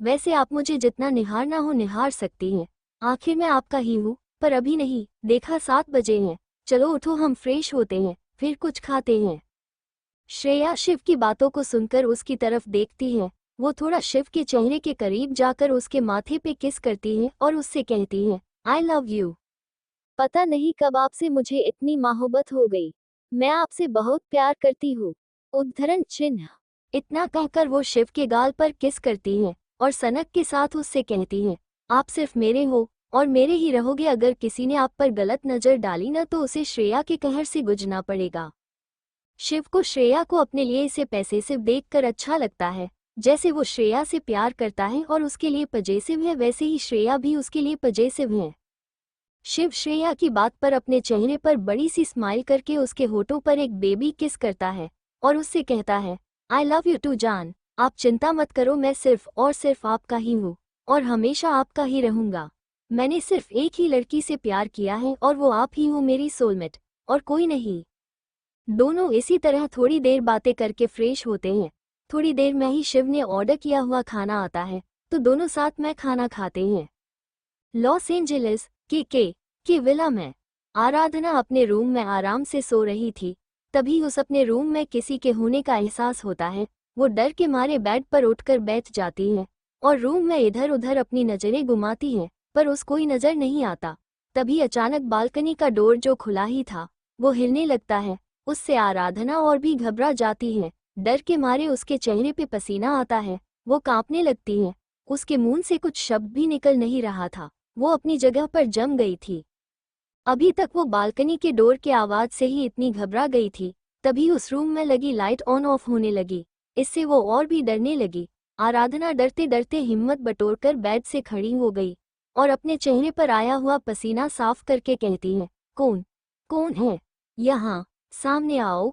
वैसे आप मुझे जितना निहारना हो निहार सकती हैं, आखिर मैं आपका ही हूँ, पर अभी नहीं, देखा 7 बजे हैं, चलो उठो हम फ्रेश होते हैं, फिर कुछ खाते हैं। श्रेया शिव की बातों को सुनकर उसकी तरफ देखती है। वो थोड़ा शिव के चेहरे के करीब जाकर उसके माथे पे किस करती है और उससे कहती है, आई लव यू। पता नहीं कब आपसे मुझे इतनी मोहब्बत हो गई, मैं आपसे बहुत प्यार करती हूँ। उद्धरण चिन्ह। इतना कहकर वो शिव के गाल पर किस करती है और सनक के साथ उससे कहती है, आप सिर्फ मेरे हो और मेरे ही रहोगे। अगर किसी ने आप पर गलत नज़र डाली ना तो उसे श्रेया के कहर से गुजरना पड़ेगा। शिव को श्रेया को अपने लिए इसे पैसे से देखकर अच्छा लगता है। जैसे वो श्रेया से प्यार करता है और उसके लिए पजेसिव है, वैसे ही श्रेया भी उसके लिए पजेसिव है। शिव श्रेया की बात पर अपने चेहरे पर बड़ी सी स्माइल करके उसके होठों पर एक बेबी किस करता है और उससे कहता है, आई लव यू टू जान, आप चिंता मत करो, मैं सिर्फ और सिर्फ आपका ही हूँ और हमेशा आपका ही रहूँगा। मैंने सिर्फ एक ही लड़की से प्यार किया है और वो आप ही हो मेरी सोलमेट, और कोई नहीं। दोनों इसी तरह थोड़ी देर बातें करके फ्रेश होते हैं। थोड़ी देर में ही शिव ने ऑर्डर किया हुआ खाना आता है, तो दोनों साथ में खाना खाते हैं। लॉस एंजलिस के विला में आराधना अपने रूम में आराम से सो रही थी। तभी उस अपने रूम में किसी के होने का एहसास होता है। वो डर के मारे बेड पर उठकर बैठ जाती है और रूम में इधर उधर अपनी नजरें घुमाती है, पर उस कोई नजर नहीं आता। तभी अचानक बालकनी का डोर जो खुला ही था वो हिलने लगता है। उससे आराधना और भी घबरा जाती है। डर के मारे उसके चेहरे पे पसीना आता है, वो कांपने लगती है। उसके मुंह से कुछ शब्द भी निकल नहीं रहा था। वो अपनी जगह पर जम गई थी। अभी तक वो बालकनी के डोर के आवाज से ही इतनी घबरा गई थी। तभी उस रूम में लगी लाइट ऑन ऑफ होने लगी। इससे वो और भी डरने लगी। आराधना डरते डरते हिम्मत बटोरकर बेड से खड़ी हो गई और अपने चेहरे पर आया हुआ पसीना साफ करके कहती है, कौन कौन है यहाँ, सामने आओ।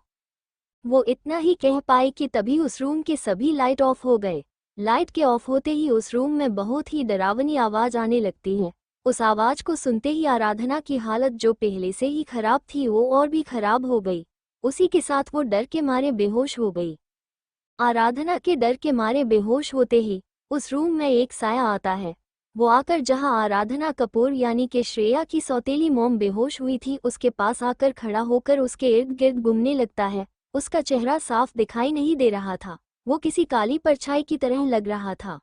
वो इतना ही कह पाई कि तभी उस रूम के सभी लाइट ऑफ हो गए। लाइट के ऑफ होते ही उस रूम में बहुत ही डरावनी आवाज आने लगती है। उस आवाज को सुनते ही आराधना की हालत जो पहले से ही खराब थी वो और भी खराब हो गई। उसी के साथ वो डर के मारे बेहोश हो गई। आराधना के डर के मारे बेहोश होते ही उस रूम में एक साया आता है। वो आकर जहां आराधना कपूर यानी कि श्रेया की सौतेली मॉम बेहोश हुई थी उसके पास आकर खड़ा होकर उसके इर्द गिर्द घूमने लगता है। उसका चेहरा साफ दिखाई नहीं दे रहा था, वो किसी काली परछाई की तरह लग रहा था।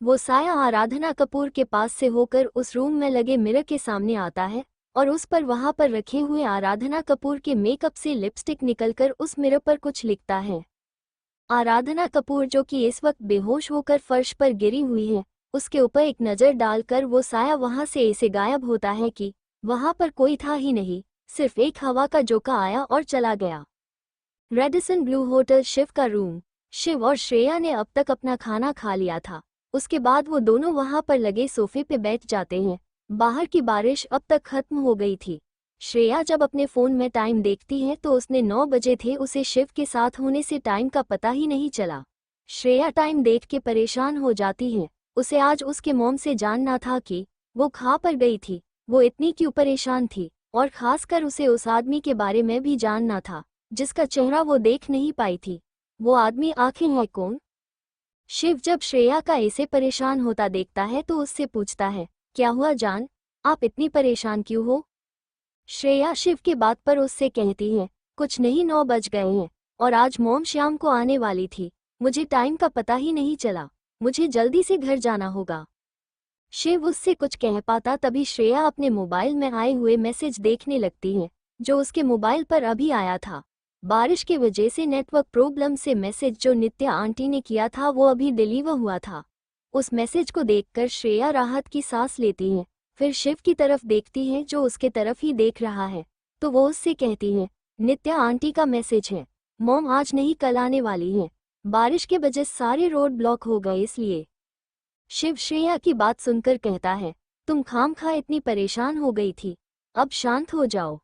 वो साया आराधना कपूर के पास से होकर उस रूम में लगे मिरर के सामने आता है और उस पर वहां पर रखे हुए आराधना कपूर के मेकअप से लिपस्टिक निकलकर उस मिरर पर कुछ लिखता है। आराधना कपूर जो कि इस वक्त बेहोश होकर फर्श पर गिरी हुई है, उसके ऊपर एक नज़र डालकर वो साया वहां से ऐसे गायब होता है कि वहां पर कोई था ही नहीं, सिर्फ एक हवा का झोंका आया और चला गया। रेडिसन ब्लू होटल शिव का रूम। शिव और श्रेया ने अब तक अपना खाना खा लिया था। उसके बाद वो दोनों वहां पर लगे सोफे पे बैठ जाते हैं। बाहर की बारिश अब तक खत्म हो गई थी। श्रेया जब अपने फ़ोन में टाइम देखती है तो उसने 9 बजे थे। उसे शिव के साथ होने से टाइम का पता ही नहीं चला। श्रेया टाइम देख के परेशान हो जाती है। उसे आज उसके मॉम से जानना था कि वो कहाँ पर गई थी, वो इतनी क्यों परेशान थी, और खासकर उसे उस आदमी के बारे में भी जानना था जिसका चेहरा वो देख नहीं पाई थी। वो आदमी आखिर है कौन? शिव जब श्रेया का ऐसे परेशान होता देखता है तो उससे पूछता है, क्या हुआ जान, आप इतनी परेशान क्यों हो? श्रेया शिव की बात पर उससे कहती है, कुछ नहीं, 9 बज गए हैं और आज मॉम शाम को आने वाली थी। मुझे टाइम का पता ही नहीं चला, मुझे जल्दी से घर जाना होगा। शिव उससे कुछ कह पाता तभी श्रेया अपने मोबाइल में आए हुए मैसेज देखने लगती है जो उसके मोबाइल पर अभी आया था। बारिश की वजह से नेटवर्क प्रॉब्लम से मैसेज जो नित्या आंटी ने किया था वो अभी डिलीवर हुआ था। उस मैसेज को देखकर श्रेया राहत की सांस लेती है। फिर शिव की तरफ देखती है जो उसके तरफ ही देख रहा है, तो वो उससे कहती है, नित्या आंटी का मैसेज है, मॉम आज नहीं कल आने वाली है। बारिश के वजह सारे रोड ब्लॉक हो गए इसलिए। शिव श्रेया की बात सुनकर कहता है, तुम खामखा इतनी परेशान हो गई थी, अब शांत हो जाओ।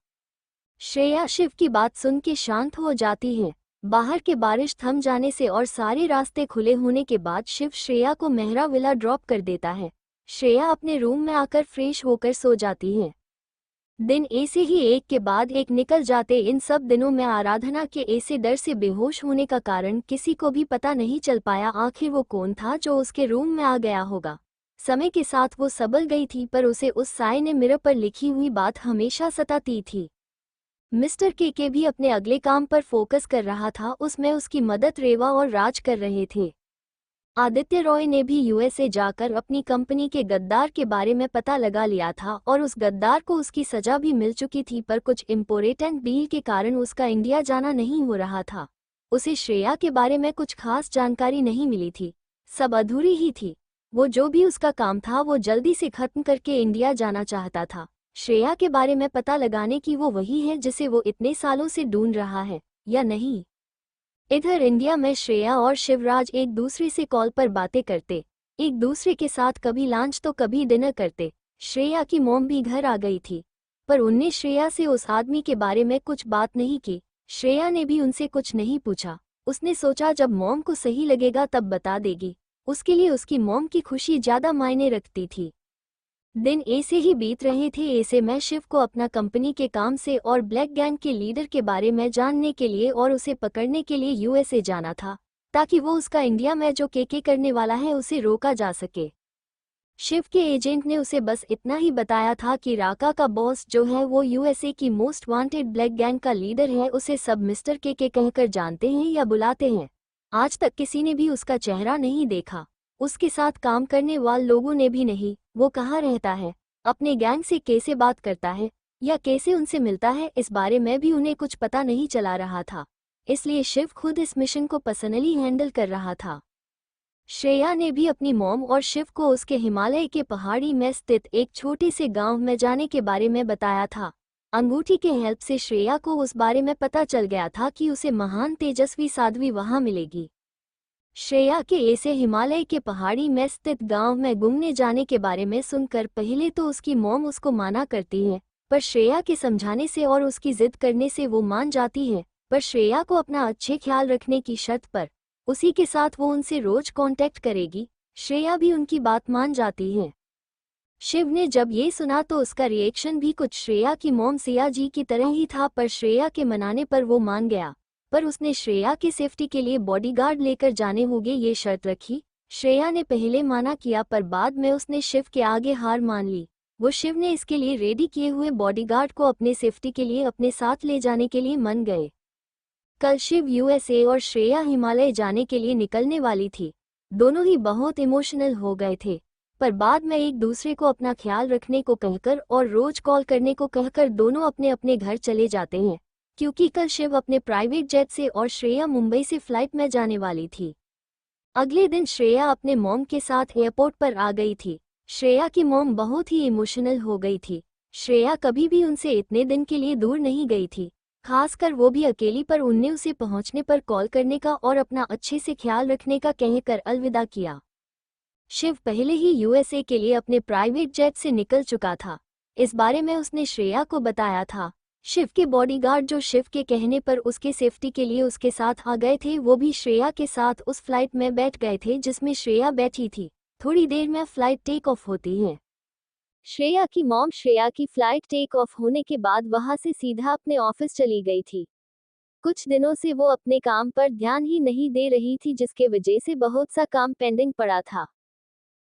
श्रेया शिव की बात सुन के शांत हो जाती है। बाहर के बारिश थम जाने से और सारे रास्ते खुले होने के बाद शिव श्रेया को मेहरा विला ड्रॉप कर देता है। श्रेया अपने रूम में आकर फ्रेश होकर सो जाती है। दिन ऐसे ही एक के बाद एक निकल जाते। इन सब दिनों में आराधना के ऐसे डर से बेहोश होने का कारण किसी को भी पता नहीं चल पाया। आखिर वो कौन था जो उसके रूम में आ गया होगा। समय के साथ वो संभल गई थी, पर उसे उस साए ने मिरर पर लिखी हुई बात हमेशा सताती थी। मिस्टर के भी अपने अगले काम पर फोकस कर रहा था। उसमें उसकी मदद रेवा और राज कर रहे थे। आदित्य रॉय ने भी यूएसए जाकर अपनी कंपनी के गद्दार के बारे में पता लगा लिया था और उस गद्दार को उसकी सजा भी मिल चुकी थी, पर कुछ इम्पोर्टेंट डील के कारण उसका इंडिया जाना नहीं हो रहा था। उसे श्रेया के बारे में कुछ खास जानकारी नहीं मिली थी, सब अधूरी ही थी। वो जो भी उसका काम था वो जल्दी से खत्म करके इंडिया जाना चाहता था। श्रेया के बारे में पता लगाने की वो वही है जिसे वो इतने सालों से ढूंढ रहा है या नहीं। इधर इंडिया में श्रेया और शिवराज एक दूसरे से कॉल पर बातें करते, एक दूसरे के साथ कभी लंच तो कभी डिनर करते। श्रेया की मॉम भी घर आ गई थी, पर उनने श्रेया से उस आदमी के बारे में कुछ बात नहीं की। श्रेया ने भी उनसे कुछ नहीं पूछा। उसने सोचा जब मॉम को सही लगेगा तब बता देगी। उसके लिए उसकी मॉम की खुशी ज़्यादा मायने रखती थी। दिन ऐसे ही बीत रहे थे। ऐसे में शिव को अपना कंपनी के काम से और ब्लैक गैंग के लीडर के बारे में जानने के लिए और उसे पकड़ने के लिए यूएसए जाना था, ताकि वो उसका इंडिया में जो केके करने वाला है उसे रोका जा सके। शिव के एजेंट ने उसे बस इतना ही बताया था कि राका का बॉस जो है वो यूएसए की मोस्ट वांटेड ब्लैक गैंग का लीडर है। उसे सब मिस्टर के कहकर जानते हैं या बुलाते हैं। आज तक किसी ने भी उसका चेहरा नहीं देखा, उसके साथ काम करने वाले लोगों ने भी नहीं। वो कहाँ रहता है, अपने गैंग से कैसे बात करता है या कैसे उनसे मिलता है, इस बारे में भी उन्हें कुछ पता नहीं चला रहा था। इसलिए शिव खुद इस मिशन को पर्सनली हैंडल कर रहा था। श्रेया ने भी अपनी मॉम और शिव को उसके हिमालय के पहाड़ी में स्थित एक छोटे से गांव में जाने के बारे में बताया था। अंगूठी के हेल्प से श्रेया को उस बारे में पता चल गया था कि उसे महान तेजस्वी साध्वी वहां मिलेगी। श्रेया के ऐसे हिमालय के पहाड़ी में स्थित गांव में घूमने जाने के बारे में सुनकर पहले तो उसकी मॉम उसको माना करती है, पर श्रेया के समझाने से और उसकी जिद करने से वो मान जाती है। पर श्रेया को अपना अच्छे ख्याल रखने की शर्त पर उसी के साथ वो उनसे रोज कांटेक्ट करेगी। श्रेया भी उनकी बात मान जाती है। शिव ने जब ये सुना तो उसका रिएक्शन भी कुछ श्रेया की मॉम सिया जी की तरह ही था, पर श्रेया के मनाने पर वो मान गया। पर उसने श्रेया की सेफ्टी के लिए बॉडीगार्ड लेकर जाने होंगे ये शर्त रखी। श्रेया ने पहले माना किया, पर बाद में उसने शिव के आगे हार मान ली। वो शिव ने इसके लिए रेडी किए हुए बॉडीगार्ड को अपने सेफ्टी के लिए अपने साथ ले जाने के लिए मान गए। कल शिव यूएसए और श्रेया हिमालय जाने के लिए निकलने वाली थी। दोनों ही बहुत इमोशनल हो गए थे, पर बाद में एक दूसरे को अपना ख्याल रखने को कहकर और रोज कॉल करने को कहकर दोनों अपने अपने घर चले जाते हैं, क्योंकि कल शिव अपने प्राइवेट जेट से और श्रेया मुंबई से फ्लाइट में जाने वाली थी। अगले दिन श्रेया अपने मॉम के साथ एयरपोर्ट पर आ गई थी। श्रेया की मॉम बहुत ही इमोशनल हो गई थी। श्रेया कभी भी उनसे इतने दिन के लिए दूर नहीं गई थी, खासकर वो भी अकेली, पर उनने उसे पहुंचने पर कॉल करने का और अपना अच्छे से ख्याल रखने का कहकर अलविदा किया। शिव पहले ही यूएसए के लिए अपने प्राइवेट जेट से निकल चुका था। इस बारे में उसने श्रेया को बताया था। शिव के बॉडीगार्ड जो शिव के कहने पर उसके सेफ्टी के लिए उसके साथ आ गए थे, वो भी श्रेया के साथ उस फ्लाइट में बैठ गए थे जिसमें श्रेया बैठी थी। थोड़ी देर में फ्लाइट टेक ऑफ होती है। श्रेया की मॉम श्रेया की फ्लाइट टेक ऑफ होने के बाद वहां से सीधा अपने ऑफिस चली गई थी। कुछ दिनों से वो अपने काम पर ध्यान ही नहीं दे रही थी, जिसके वजह से बहुत सा काम पेंडिंग पड़ा था।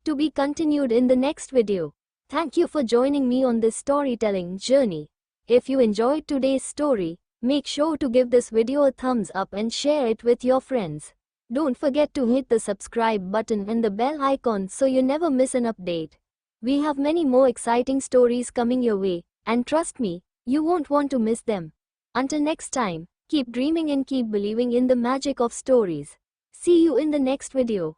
To be continued in the next video. Thank you for joining me on this storytelling journey. If you enjoyed today's story, make sure to give this video a thumbs up and share it with your friends. Don't forget to hit the subscribe button and the bell icon so you never miss an update. We have many more exciting stories coming your way, and trust me, you won't want to miss them. Until next time, keep dreaming and keep believing in the magic of stories. See you in the next video.